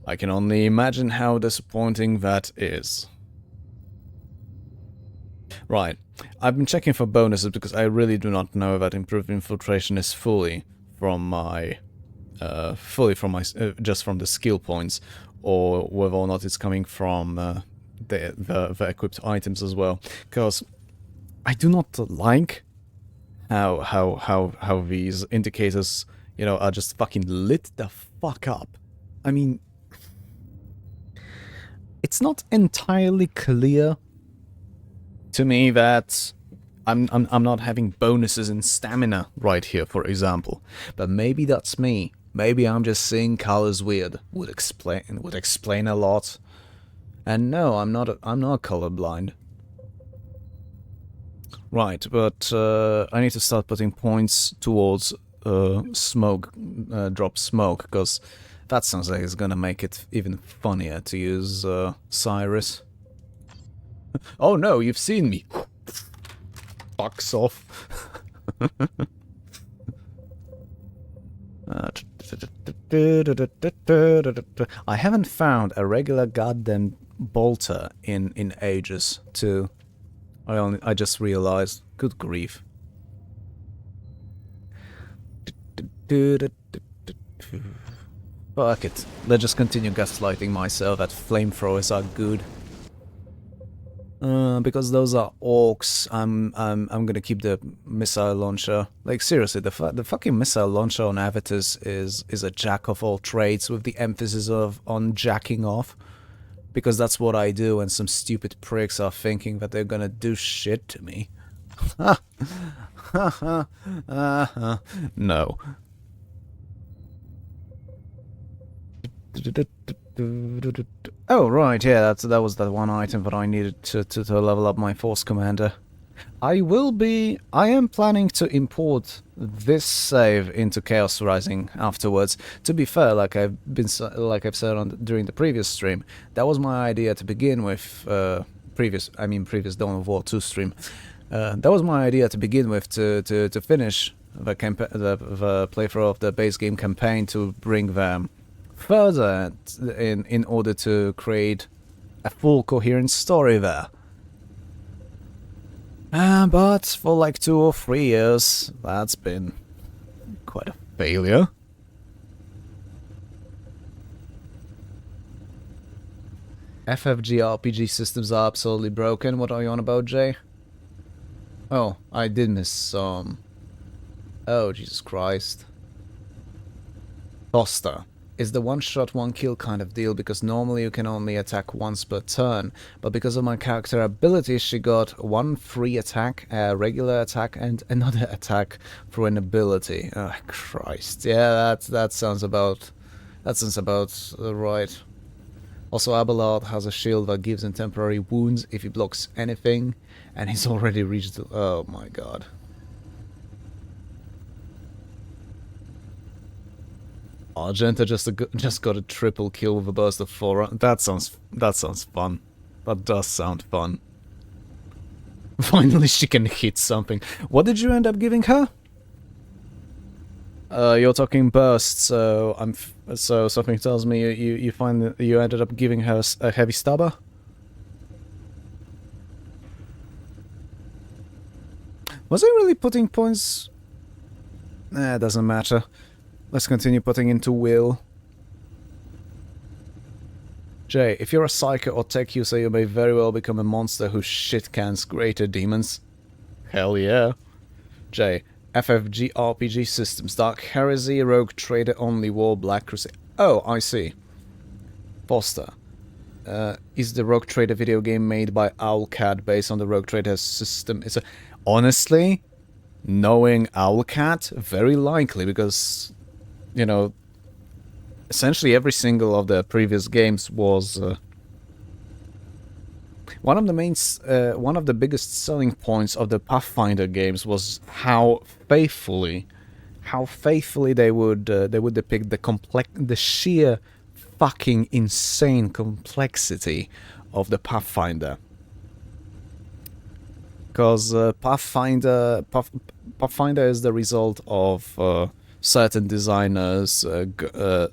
I can only imagine how disappointing that is. Right, I've been checking for bonuses because I really do not know that improved infiltration is fully from my, just from the skill points, or whether or not it's coming from the equipped items as well. Because I do not like how these indicators, you know, are just fucking lit the fuck up. I mean, it's not entirely clear to me that I'm not having bonuses in stamina right here, for example. But maybe that's me. Maybe I'm just seeing colors weird. Would explain a lot. And no, I'm not colorblind. Right, but I need to start putting points towards drop smoke, because that sounds like it's gonna make it even funnier to use Cyrus. Oh no, you've seen me. Fucks off. I haven't found a regular goddamn bolter in ages, too. I just realized. Good grief. Fuck it. Let's just continue gaslighting myself that flamethrowers are good. Because those are orcs, I'm gonna keep the missile launcher. Like seriously, the fucking missile launcher on avatars is a jack of all trades with the emphasis on jacking off. Because that's what I do when some stupid pricks are thinking that they're gonna do shit to me. No. Oh, right, yeah, that was that one item that I needed to level up my Force Commander. I am planning to import this save into Chaos Rising afterwards. To be fair, like I've said during the previous stream, that was my idea to begin with. Previous Dawn of War 2 stream. That was my idea to begin with to finish the playthrough of the base game campaign, to bring them further in order to create a full coherent story there. But for like 2 or 3 years, that's been quite a failure. FFG RPG systems are absolutely broken. What are you on about, Jay? Oh, I did miss some. Oh, Jesus Christ. Foster is the one-shot, one-kill kind of deal, because normally you can only attack once per turn, but because of my character ability, she got one free attack, a regular attack, and another attack through an ability. Oh, Christ. Yeah, that sounds about right. Also, Abelard has a shield that gives him temporary wounds if he blocks anything, and he's already reached the... Oh my god. Argenta just got a triple kill with a burst of 4. That sounds fun. That does sound fun. Finally, she can hit something. What did you end up giving her? You're talking burst, so so something tells me you find that you ended up giving her a heavy stabber. Was I really putting points? Nah, it doesn't matter. Let's continue putting into will. Jay, if you're a psycho or tech user, you may very well become a monster who shit-cans greater demons. Hell yeah. Jay, FFG RPG systems, Dark Heresy, Rogue Trader, Only War, Black Crusade. Oh, I see. Foster. Is the Rogue Trader video game made by Owlcat based on the Rogue Trader system? Honestly, knowing Owlcat, very likely, because... You know, essentially every single of the previous games was one of the biggest selling points of the Pathfinder games was how faithfully they would depict the sheer fucking insane complexity of the Pathfinder. Because Pathfinder is the result of certain designers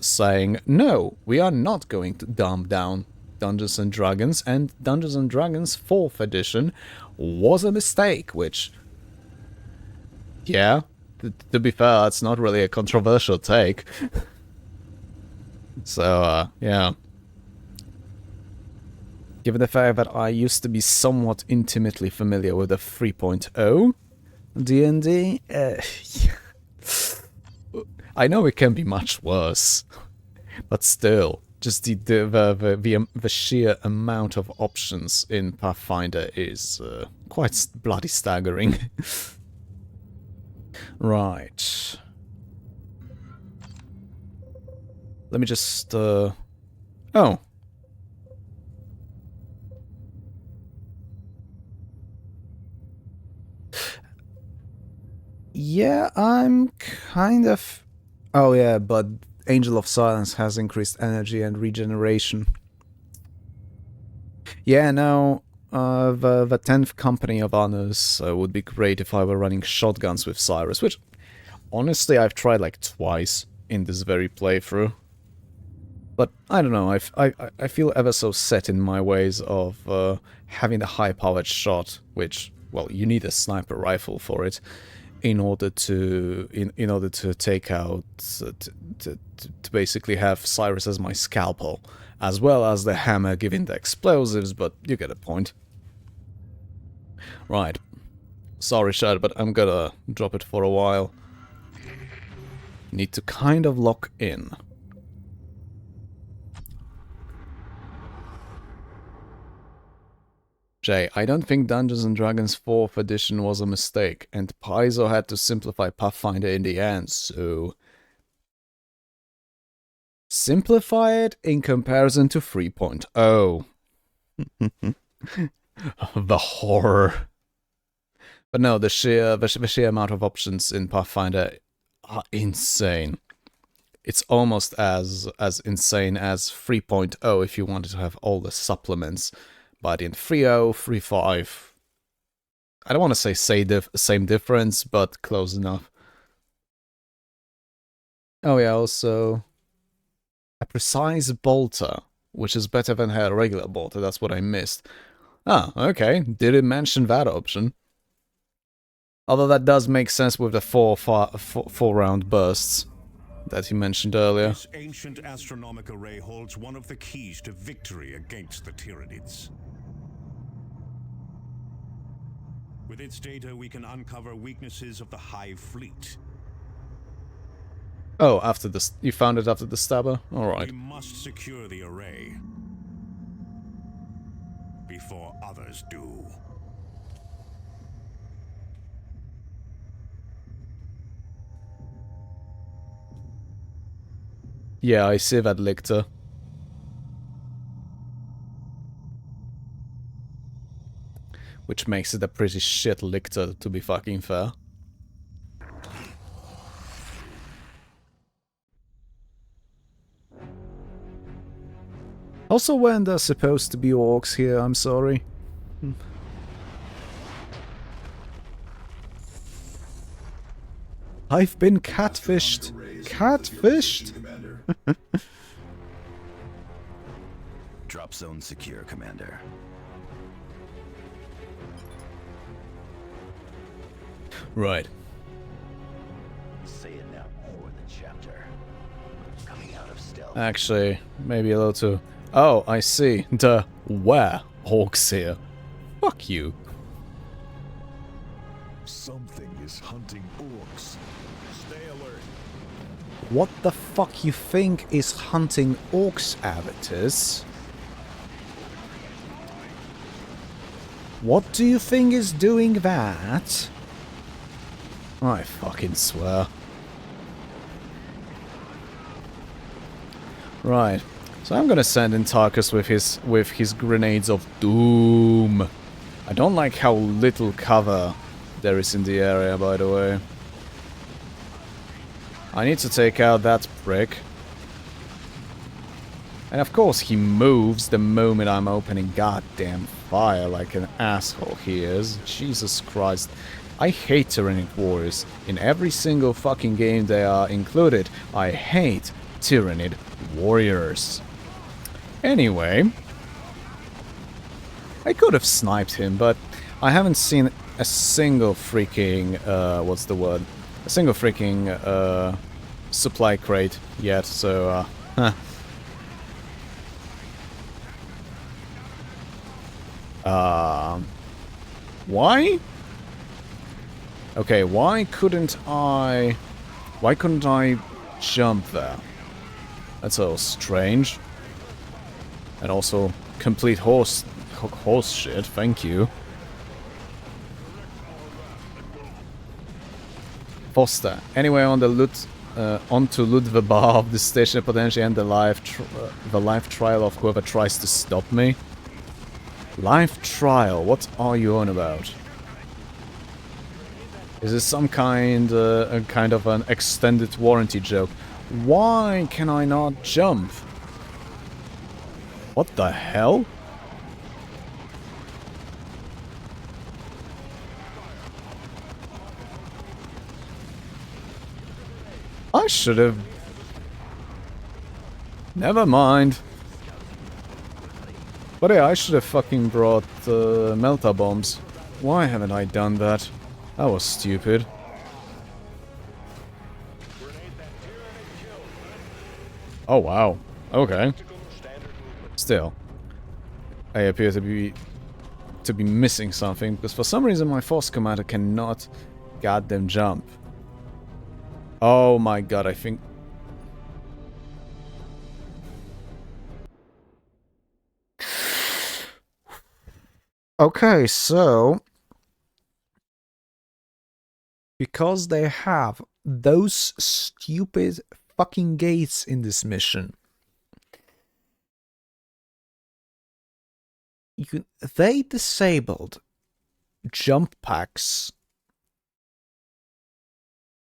saying, no, we are not going to dumb down Dungeons & Dragons, and Dungeons & Dragons 4th edition was a mistake, which, yeah, to be fair, it's not really a controversial take. So, yeah. Given the fact that I used to be somewhat intimately familiar with the 3.0 D&D, I know it can be much worse, but still, just the sheer amount of options in Pathfinder is quite bloody staggering. Right. Let me just... Oh. Yeah, I'm kind of... Oh yeah, but Angel of Silence has increased energy and regeneration. Yeah, no, the 10th Company of Honors would be great if I were running shotguns with Cyrus, which, honestly, I've tried like twice in this very playthrough. But, I don't know, I feel ever so set in my ways of having a high-powered shot, which, well, you need a sniper rifle for it, in order to take out to basically have Cyrus as my scalpel, as well as the hammer giving the explosives, but you get a point. Right. Sorry, Shad, but I'm gonna drop it for a while. Need to kind of lock in. Jay, I don't think Dungeons & Dragons 4th edition was a mistake, and Paizo had to simplify Pathfinder in the end, so... Simplified in comparison to 3.0. The horror. But no, the sheer amount of options in Pathfinder are insane. It's almost as insane as 3.0 if you wanted to have all the supplements. But in 3.0, 3.5, I don't want to say same difference, but close enough. Oh yeah, also a precise bolter, which is better than her regular bolter. That's what I missed. Ah, okay. Didn't mention that option. Although that does make sense with the four round bursts that he mentioned earlier. This ancient astronomic array holds one of the keys to victory against the Tyranids. With its data, we can uncover weaknesses of the Hive Fleet. Oh, after this, you found it after the stabber? Alright. We must secure the array before others do. Yeah, I see that lictor. Which makes it a pretty shit lictor, to be fucking fair. Also, when there's supposed to be orcs here, I'm sorry. I've been catfished. Catfished? Drop zone secure, Commander. Right. Say it now for the chapter. Coming out of stealth. Actually, maybe a little too... Oh, I see. Duh. Where? Orcs here. Fuck you. Something is hunting orcs. Stay alert. What the fuck you think is hunting orcs, avatars? What do you think is doing that? I fucking swear. Right. So I'm gonna send in Tarkus with his grenades of doom. I don't like how little cover there is in the area, by the way. I need to take out that prick. And of course he moves the moment I'm opening goddamn fire like an asshole he is. Jesus Christ. I hate Tyranid warriors. In every single fucking game they are included, I hate Tyranid warriors. Anyway, I could have sniped him, but I haven't seen a single freaking, what's the word? A single freaking, supply crate yet, so, why? Okay, why couldn't I jump there? That's all strange. And also complete horse shit, thank you. Foster. Anyway, on the loot, to loot the bar of the station, potentially end the live trial of whoever tries to stop me. Live trial? What are you on about? Is this some kind of an extended warranty joke? Why can I not jump? What the hell? I should have... Never mind. But yeah, I should have fucking brought melta bombs. Why haven't I done that? That was stupid. Oh wow. Okay. Still, I appear to be missing something, because for some reason my force commander cannot goddamn jump. Oh my god, I think... Okay, so... Because they have those stupid fucking gates in this mission, they disabled jump packs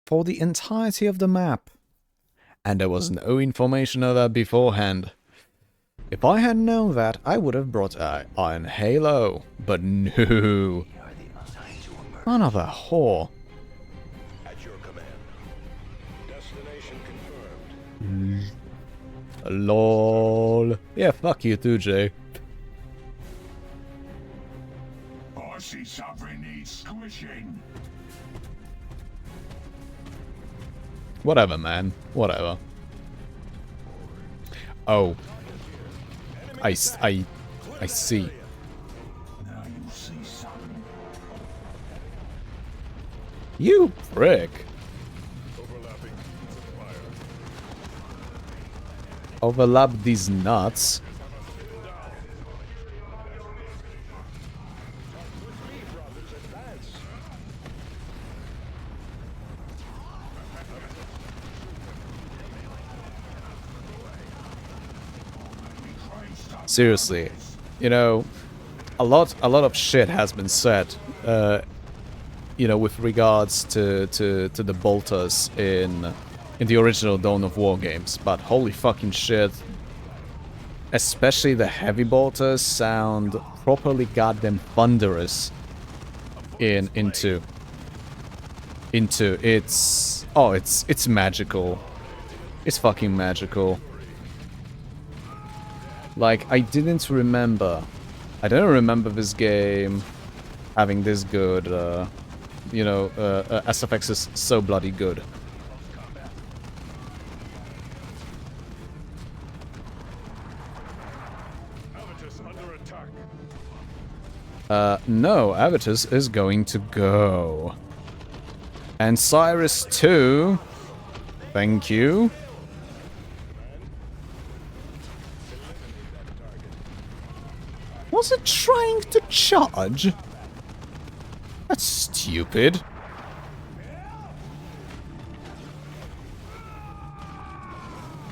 for the entirety of the map. And there was no information of that beforehand. If I had known that, I would have brought Iron Halo. But no. Another whore. At your command. Destination confirmed. LOL. Yeah, fuck you too, Jay. I see something needs squishing. Whatever, man. Whatever. Oh. I see. Now you see something. You prick. Overlap these nuts. Seriously, you know, a lot of shit has been said, you know, with regards to the bolters in the original Dawn of War games, but holy fucking shit, especially the heavy bolters sound properly goddamn thunderous into it's it's magical. It's fucking magical. Like, I don't remember this game having this good, you know, SFX is so bloody good. No, Avitus is going to go. And Cyrus too. Thank you. Was it trying to charge? That's stupid.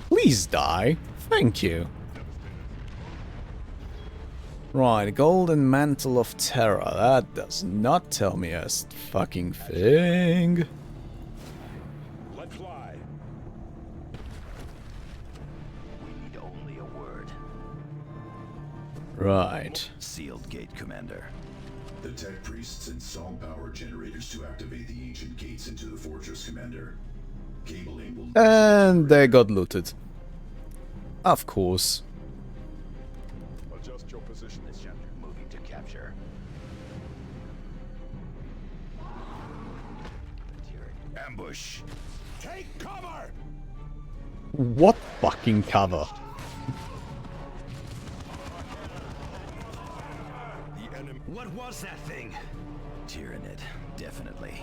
Please die. Thank you. Right, Golden Mantle of Terror. That does not tell me a fucking thing. Let fly. We need only a word. Right. Sealed gate, Commander. The tech priests install power generators to activate the ancient gates into the fortress, Commander. Cabling will... And they got looted. Of course. Adjust your position. This chapter moving to capture. Ambush. Take cover. What fucking cover? The enemy. What was that thing? Tyranid, definitely.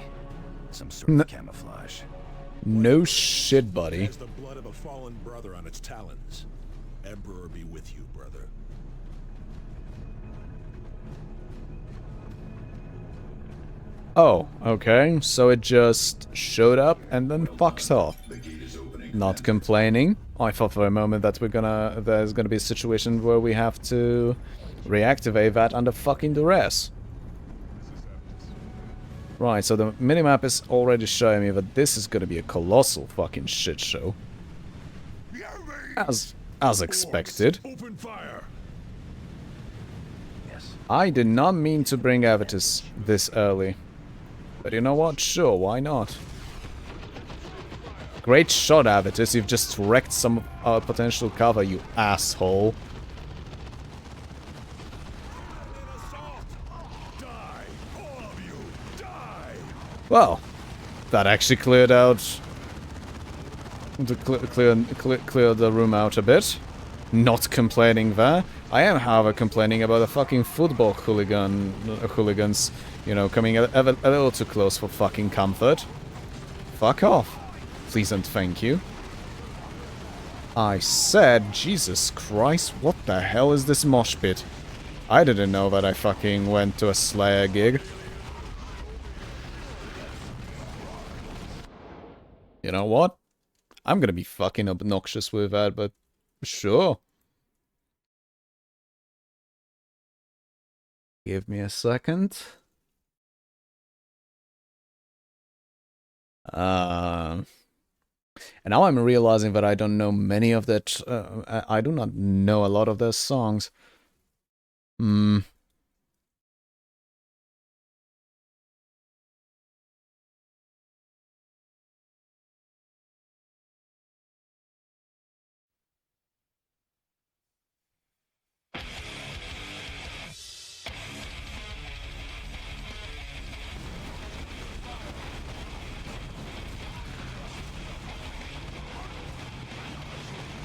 Some sort of camouflage. No shit, buddy. Has the blood of a fallen brother on its talons. Emperor be with you, brother. Oh, okay. So it just showed up and then fucked off. The gate is opening. Not complaining. I thought for a moment that there's gonna be a situation where we have to reactivate that under fucking duress. Right, so the minimap is already showing me that this is gonna be a colossal fucking shit show. As expected. Open fire. Yes. I did not mean to bring Avitus this early. But you know what? Sure, why not? Great shot, Avitus. You've just wrecked some potential cover, you asshole. Die. All of you. Die. Well, that actually cleared out... clear the room out a bit. Not complaining there. I am, however, complaining about the fucking football hooligans, you know, coming a little too close for fucking comfort. Fuck off. Please and thank you. I said, Jesus Christ, what the hell is this mosh pit? I didn't know that I fucking went to a Slayer gig. You know what? I'm gonna be fucking obnoxious with that, but sure. Give me a second. And now I'm realizing that I don't know many of that. I do not know a lot of their songs. Hmm.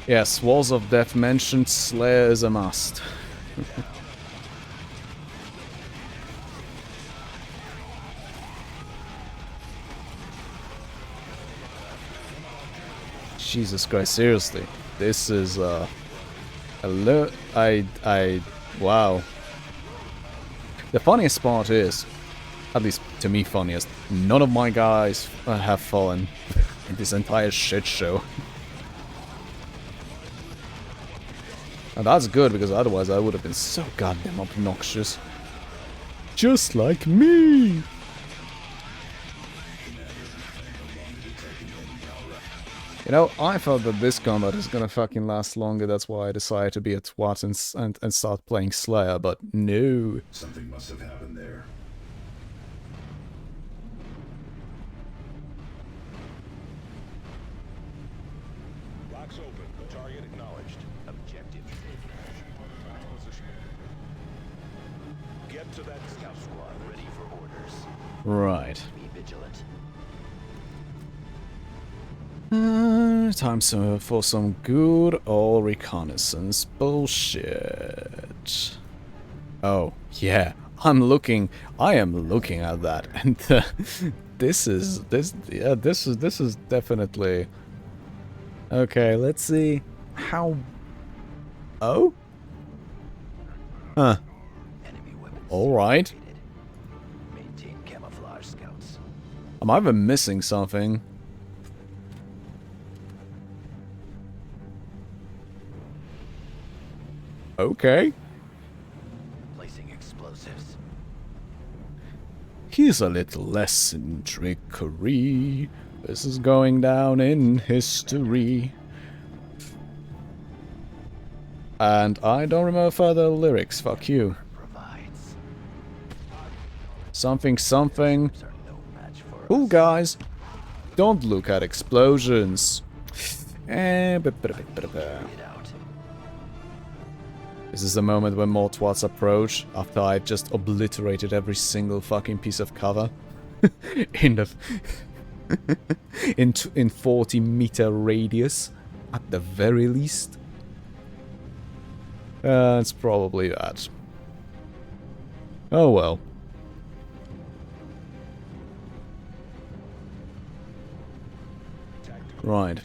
Yes, Walls of Death mentioned Slayer is a must. Jesus Christ, seriously. This is wow. The funniest part is, at least to me funniest, none of my guys have fallen in this entire shit show. And that's good, because otherwise I would have been so goddamn obnoxious. Just like me! You know, I thought that this combat is gonna fucking last longer, that's why I decided to be a twat and start playing Slayer, but no. Something must have happened there. Box open. Target acknowledged. Objective. Position. Get to that Scout squad ready for orders. Right. Be vigilant. Time for some good old reconnaissance bullshit. Oh, yeah. I am looking at that, and this is definitely okay. Let's see how. Oh, huh. Enemy weapons. All right. Maintain camouflage, scouts. I'm either missing something. Okay. Placing explosives. Here's a little lesson trickery. This is going down in history. And I don't remember further lyrics, fuck you. Provides. Something, something. Are no match for Cool, us. guys. Don't look at explosions. Get out. This is the moment when more twats approach after I've just obliterated every single fucking piece of cover in the in 40-meter radius at the very least. It's probably that. Oh well. Right.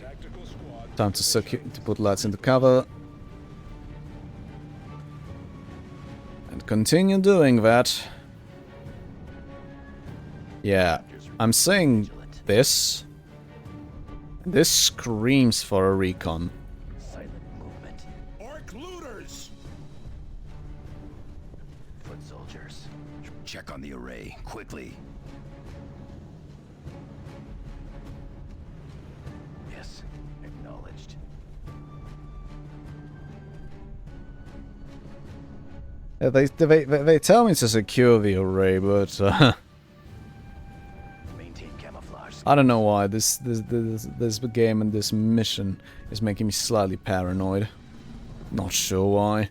Time to put lads into cover. And continue doing that. Yeah, I'm saying this. This screams for a recon. Silent movement. Orc looters! Foot soldiers. Check on the array, quickly. Yes, acknowledged. They tell me to secure the array, but Maintain camouflage. I don't know why this game and this mission is making me slightly paranoid. Not sure why.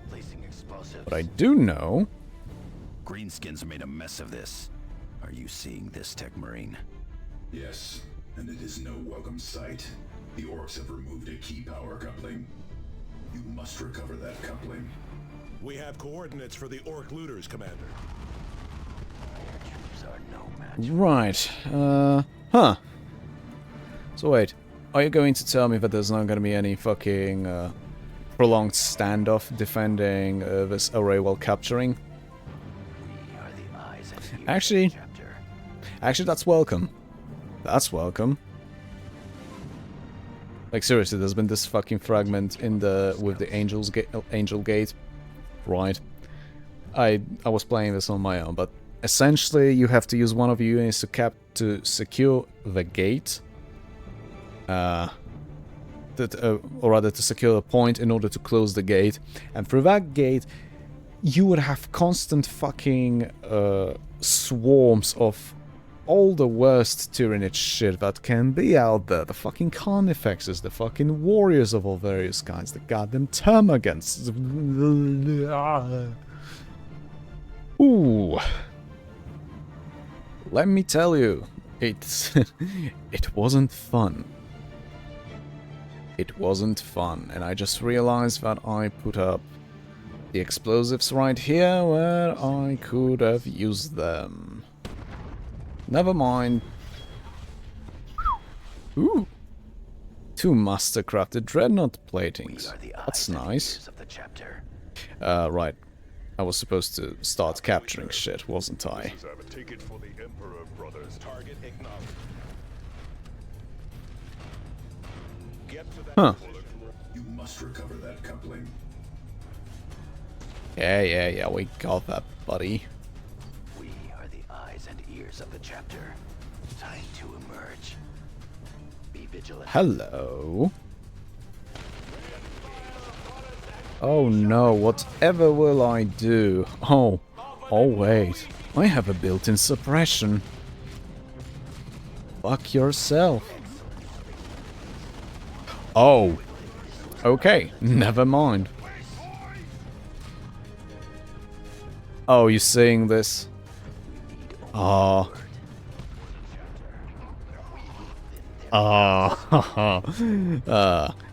Placing explosives. But I do know. Greenskins made a mess of this. Are you seeing this, Tech Marine? Yes, and it is no welcome sight. The orcs have removed a key power coupling. You must recover that coupling. We have coordinates for the orc looters, Commander. Troops are no match. Right. Huh. So wait, are you going to tell me that there's not going to be any fucking prolonged standoff defending this array while capturing? We are the eyes and ears Actually- of the chapter. Actually, that's welcome. That's welcome. Like seriously, there's been this fucking fragment in the with the Angel Gate, right? I was playing this on my own, but essentially you have to use one of your units to secure the gate, or rather to secure a point in order to close the gate, and through that gate you would have constant fucking swarms of all the worst Tyranid shit that can be out there. The fucking Carnifexes, the fucking warriors of all various kinds, the goddamn Termagants. Ooh. Let me tell you, it wasn't fun. It wasn't fun, and I just realized that I put up the explosives right here where I could have used them. Never mind. Ooh. 2 master-crafted dreadnought platings. That's nice. Right. I was supposed to start capturing shit, wasn't I? Huh. You must recover that coupling. Yeah, we got that, buddy. We are the eyes and ears of the chapter. Time to emerge. Be vigilant. Hello. Oh no, whatever will I do? Oh wait, I have a built-in suppression. Fuck yourself. Oh. Okay, never mind. Oh, you seeing this? Ah.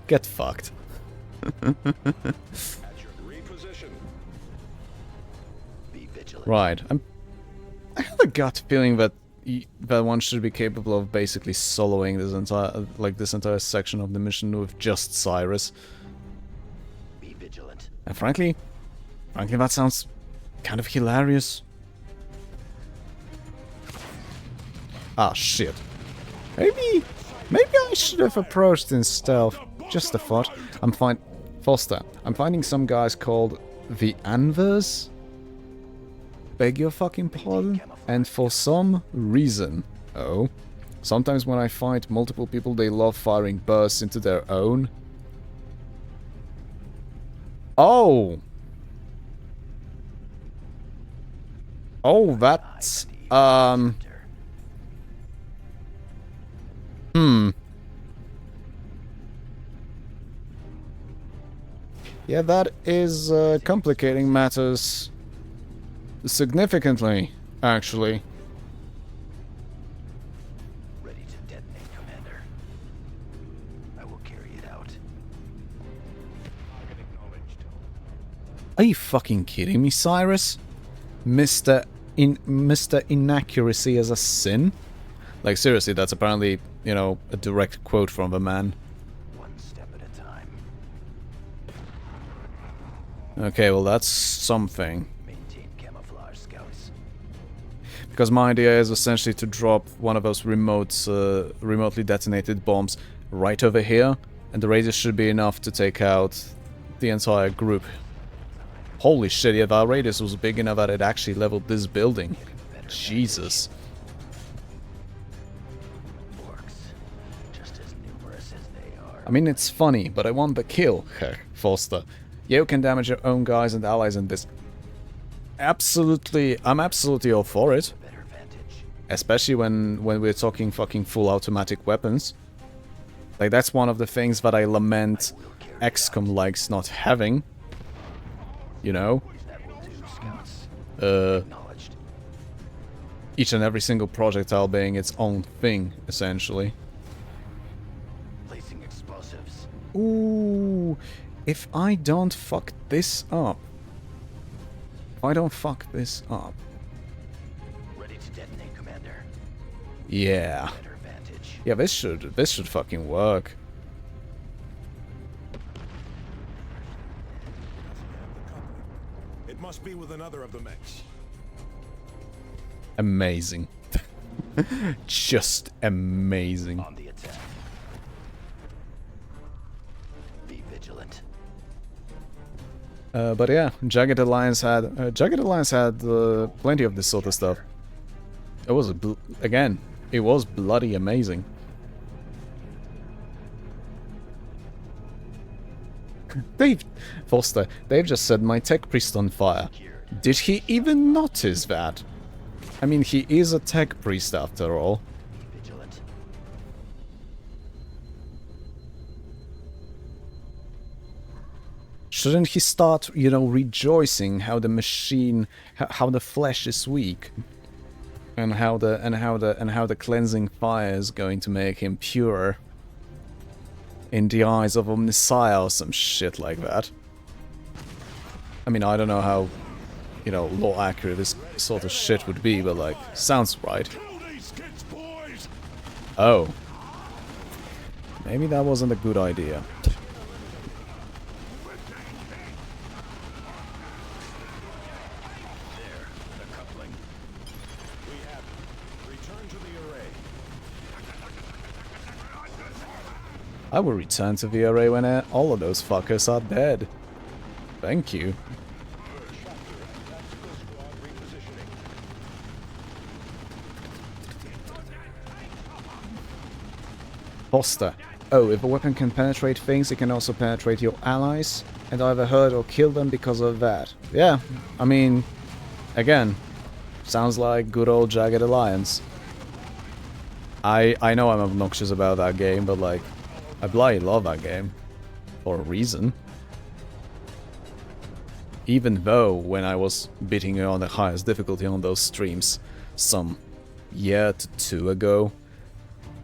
Get fucked. Right, I have a gut feeling that that one should be capable of basically soloing this entire section of the mission with just Cyrus. Be vigilant. And frankly, that sounds kind of hilarious. Ah, shit. Maybe I should have approached in stealth. Just a thought. Foster, I'm finding some guys called the Anvers? Beg your fucking pardon? And for some reason, sometimes when I fight multiple people, they love firing bursts into their own. Oh, that's, yeah, that is complicating matters significantly, actually. Ready to detonate, Commander. I will carry it out. Are you fucking kidding me, Cyrus? Mr. Inaccuracy as a sin? Like, seriously, that's apparently, you know, a direct quote from the man. One step at a time. Okay, well, that's something. Maintain camouflage, scouts. Because my idea is essentially to drop one of those remotely detonated bombs right over here, and the radius should be enough to take out the entire group. Holy shit, yeah, that radius was big enough that it actually leveled this building. Jesus. Just as numerous as they are. I mean, it's funny, but I want the kill, Foster. You can damage your own guys and allies in this. I'm absolutely all for it. Better vantage. Especially when we're talking fucking full automatic weapons. Like, that's one of the things that I lament XCOM likes not having. You know? That will do, scouts. Acknowledged. Each and every single projectile being its own thing, essentially. Placing explosives. Ooh, if I don't fuck this up. Ready to detonate, Commander. Yeah. Better vantage. Yeah, this should fucking work. It must be with another of the mechs. Amazing. Just amazing. On the attack. But yeah, Jagged Alliance had plenty of this sort of stuff. It was again, it was bloody amazing. They've just set my tech priest on fire. Did he even notice that? I mean, he is a tech priest after all. Vigilant. Shouldn't he start, you know, rejoicing how the machine, how the flesh is weak, and how the cleansing fire is going to make him pure in the eyes of a messiah or some shit like that? I mean, I don't know how, you know, law accurate this sort of shit would be, but like, sounds right. Oh. Maybe that wasn't a good idea. I will return to the array when all of those fuckers are dead. Thank you. Foster. Oh, if a weapon can penetrate things, it can also penetrate your allies, and either hurt or kill them because of that. Yeah, I mean, again, sounds like good old Jagged Alliance. I know I'm obnoxious about that game, but like, I bloody love that game. For a reason. Even though, when I was beating it on the highest difficulty on those streams some year to two ago,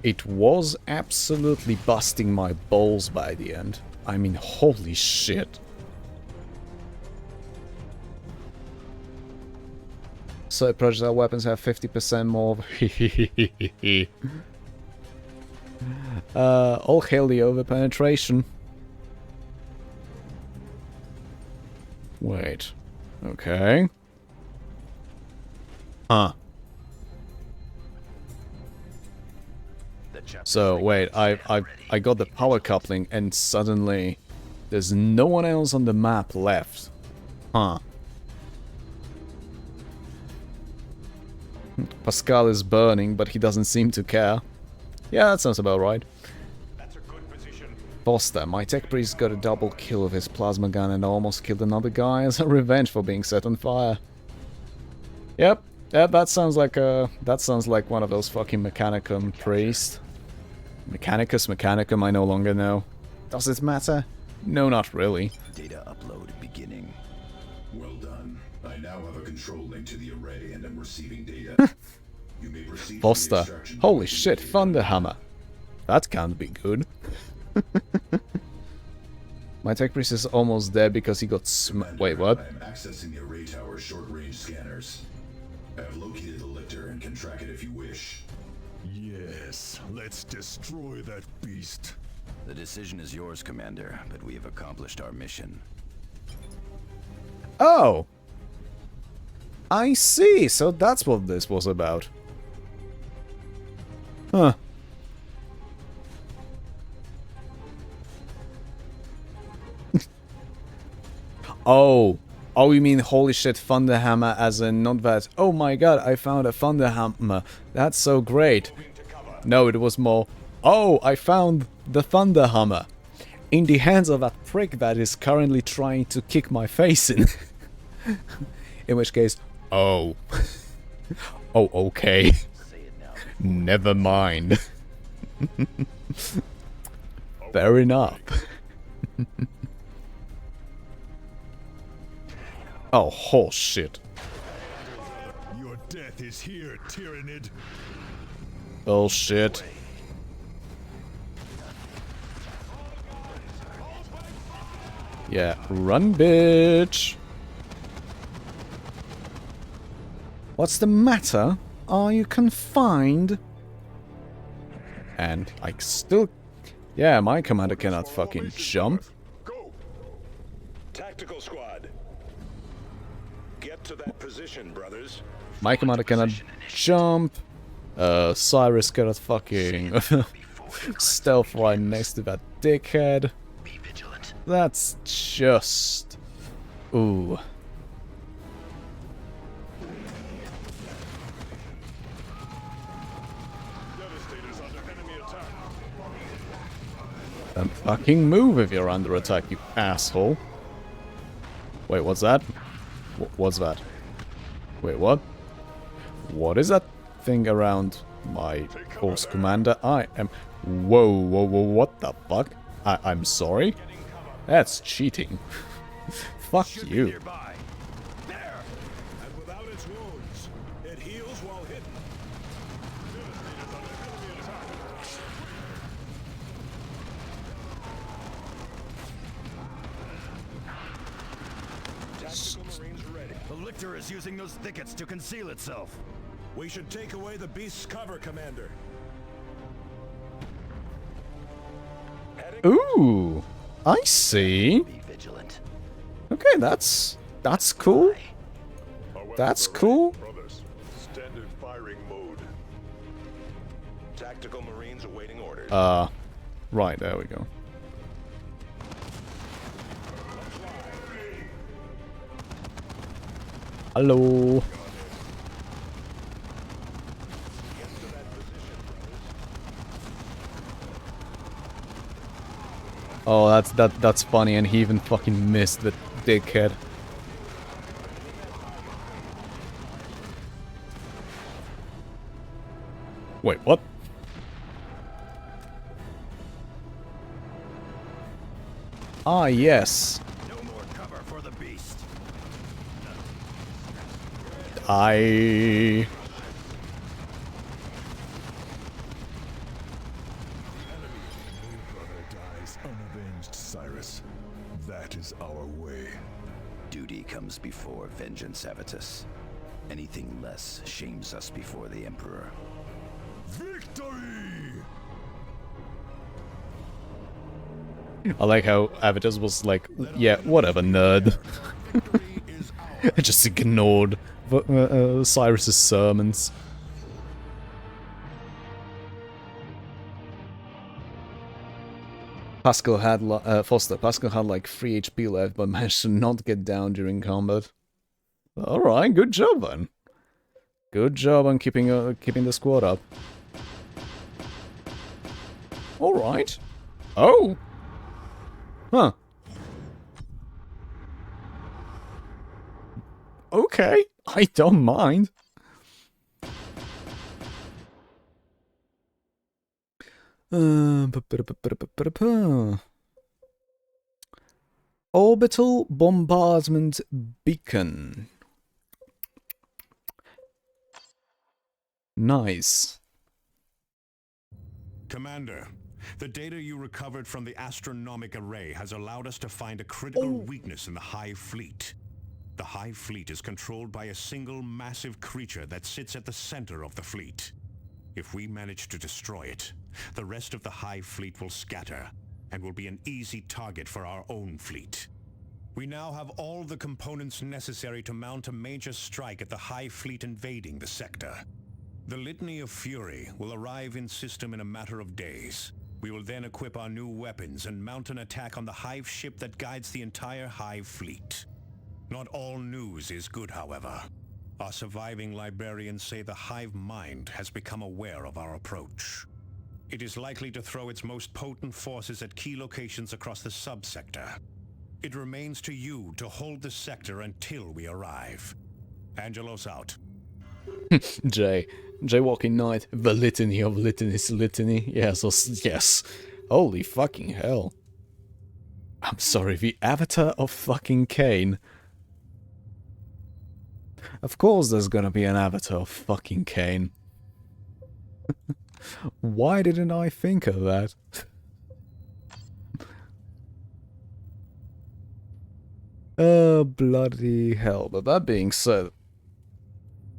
it was absolutely busting my balls by the end. I mean, holy shit. So projectile weapons have 50% more. All hail the over-penetration. Wait. Okay. Huh. So, wait, I got the power coupling and suddenly there's no one else on the map left. Huh. Pascal is burning, but he doesn't seem to care. Yeah, that sounds about right. That's a good position. Foster, my tech priest got a double kill with his plasma gun and almost killed another guy as a revenge for being set on fire. Yep, that sounds like one of those fucking Mechanicum priests. Mechanicum, I no longer know. Does it matter? No, not really. Data upload beginning. Well done. I now have a control link to the array and am receiving data. You may proceed to the Foster, extraction holy point shit, data. Thunderhammer. That can't be good. My tech priest is almost dead because he got wait, what? I am accessing the array tower's short-range scanners. I have located the lictor and can track it if you wish. Yes, let's destroy that beast. The decision is yours, Commander, but we have accomplished our mission. Oh! I see, so that's what this was about. Huh. Oh. Oh, you mean holy shit Thunderhammer as in not that, oh my god, I found a Thunderhammer. That's so great. No, it was more, oh, I found the Thunderhammer. In the hands of that prick that is currently trying to kick my face in. In which case, oh. Oh, okay. Never mind. Fair enough. Oh, horse shit. Your death is here, Tyrannid. Bullshit. Yeah, run, bitch. What's the matter? Are you confined? And I still... Yeah, my commander cannot fucking jump. Go. Tactical squad. Get to that position, brothers. My commander cannot jump. Cyrus cannot fucking stealth right next to that dickhead. That's just Ooh. Then fucking move if you're under attack, you asshole. Wait, what's that? What's that? Wait, what? What is that thing around my force commander? I am... Whoa, whoa, whoa, what the fuck? I'm sorry? That's cheating. Fuck you. Nearby. There. And without its wounds, it heals while hidden. Tactical Marines ready. The Lictor is using those thickets to conceal itself. We should take away the beast's cover, Commander. Ooh, I see. Be vigilant. Okay, that's cool. That's cool. Brothers, standard firing mode. Tactical Marines awaiting orders. Right, there we go. Hello. Oh, that's funny, and he even fucking missed the dickhead. Wait, what? Ah, yes. No more cover for the beast. I... Brother dies unavenged, Cyrus. That is our way. Duty comes before vengeance, Avitus. Anything less shames us before the Emperor. Victory! I like how Avitus was like, yeah, whatever, nerd. Just ignored Cyrus's sermons. Pascal had Foster. Pascal had like 3 HP left, but managed to not get down during combat. All right, good job then. Good job on keeping the squad up. All right. Oh. Huh. Okay, I don't mind. Orbital bombardment beacon. Nice. Commander, the data you recovered from the astronomic array has allowed us to find a critical weakness in the Hive Fleet. The Hive Fleet is controlled by a single massive creature that sits at the center of the fleet. If we manage to destroy it, the rest of the Hive Fleet will scatter and will be an easy target for our own fleet. We now have all the components necessary to mount a major strike at the Hive Fleet invading the sector. The Litany of Fury will arrive in system in a matter of days. We will then equip our new weapons and mount an attack on the Hive ship that guides the entire Hive Fleet. Not all news is good, however. Our surviving librarians say the Hive mind has become aware of our approach. It is likely to throw its most potent forces at key locations across the subsector. It remains to you to hold the sector until we arrive. Angelos out. Jaywalking Knight, the litany of litanies litany. Yes, yes. Holy fucking hell. I'm sorry, the avatar of fucking Kane. Of course there's gonna be an avatar of fucking Kane. Why didn't I think of that? Oh, bloody hell. But that being said,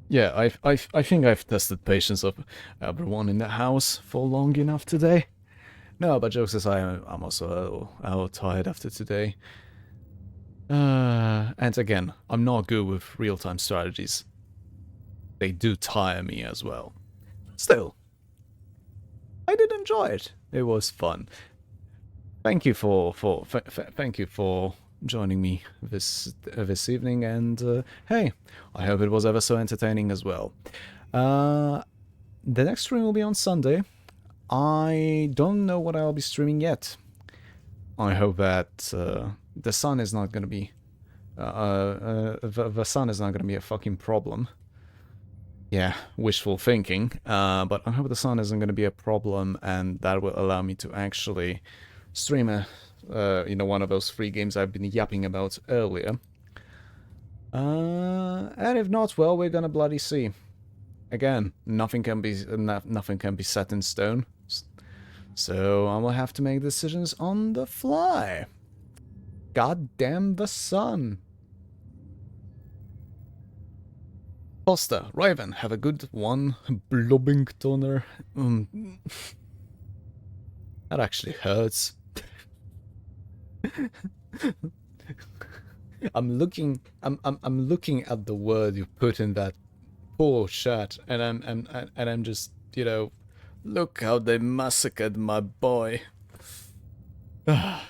yeah, I think I've tested patience of everyone in the house for long enough today. No, but jokes aside, I'm also a little tired after today. And again, I'm not good with real-time strategies. They do tire me as well. Still, I did enjoy it. It was fun. Thank you for joining me this evening, and hey, I hope it was ever so entertaining as well. The next stream will be on Sunday. I don't know what I'll be streaming yet. I hope that the sun is not gonna be the sun is not gonna be a fucking problem. Yeah, wishful thinking. But I hope the sun isn't gonna be a problem, and that will allow me to actually stream a one of those free games I've been yapping about earlier. And if not, well, we're gonna bloody see. Again, nothing can be set in stone. So I will have to make decisions on the fly. God damn the sun. Foster, Raven, have a good one. Blobbingtoner. That actually hurts. I'm looking at the word you put in that poor chat, and I'm just, look how they massacred my boy. Have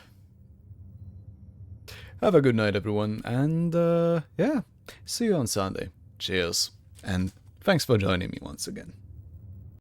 a good night, everyone, and yeah, see you on Sunday. Cheers, and thanks for joining me once again.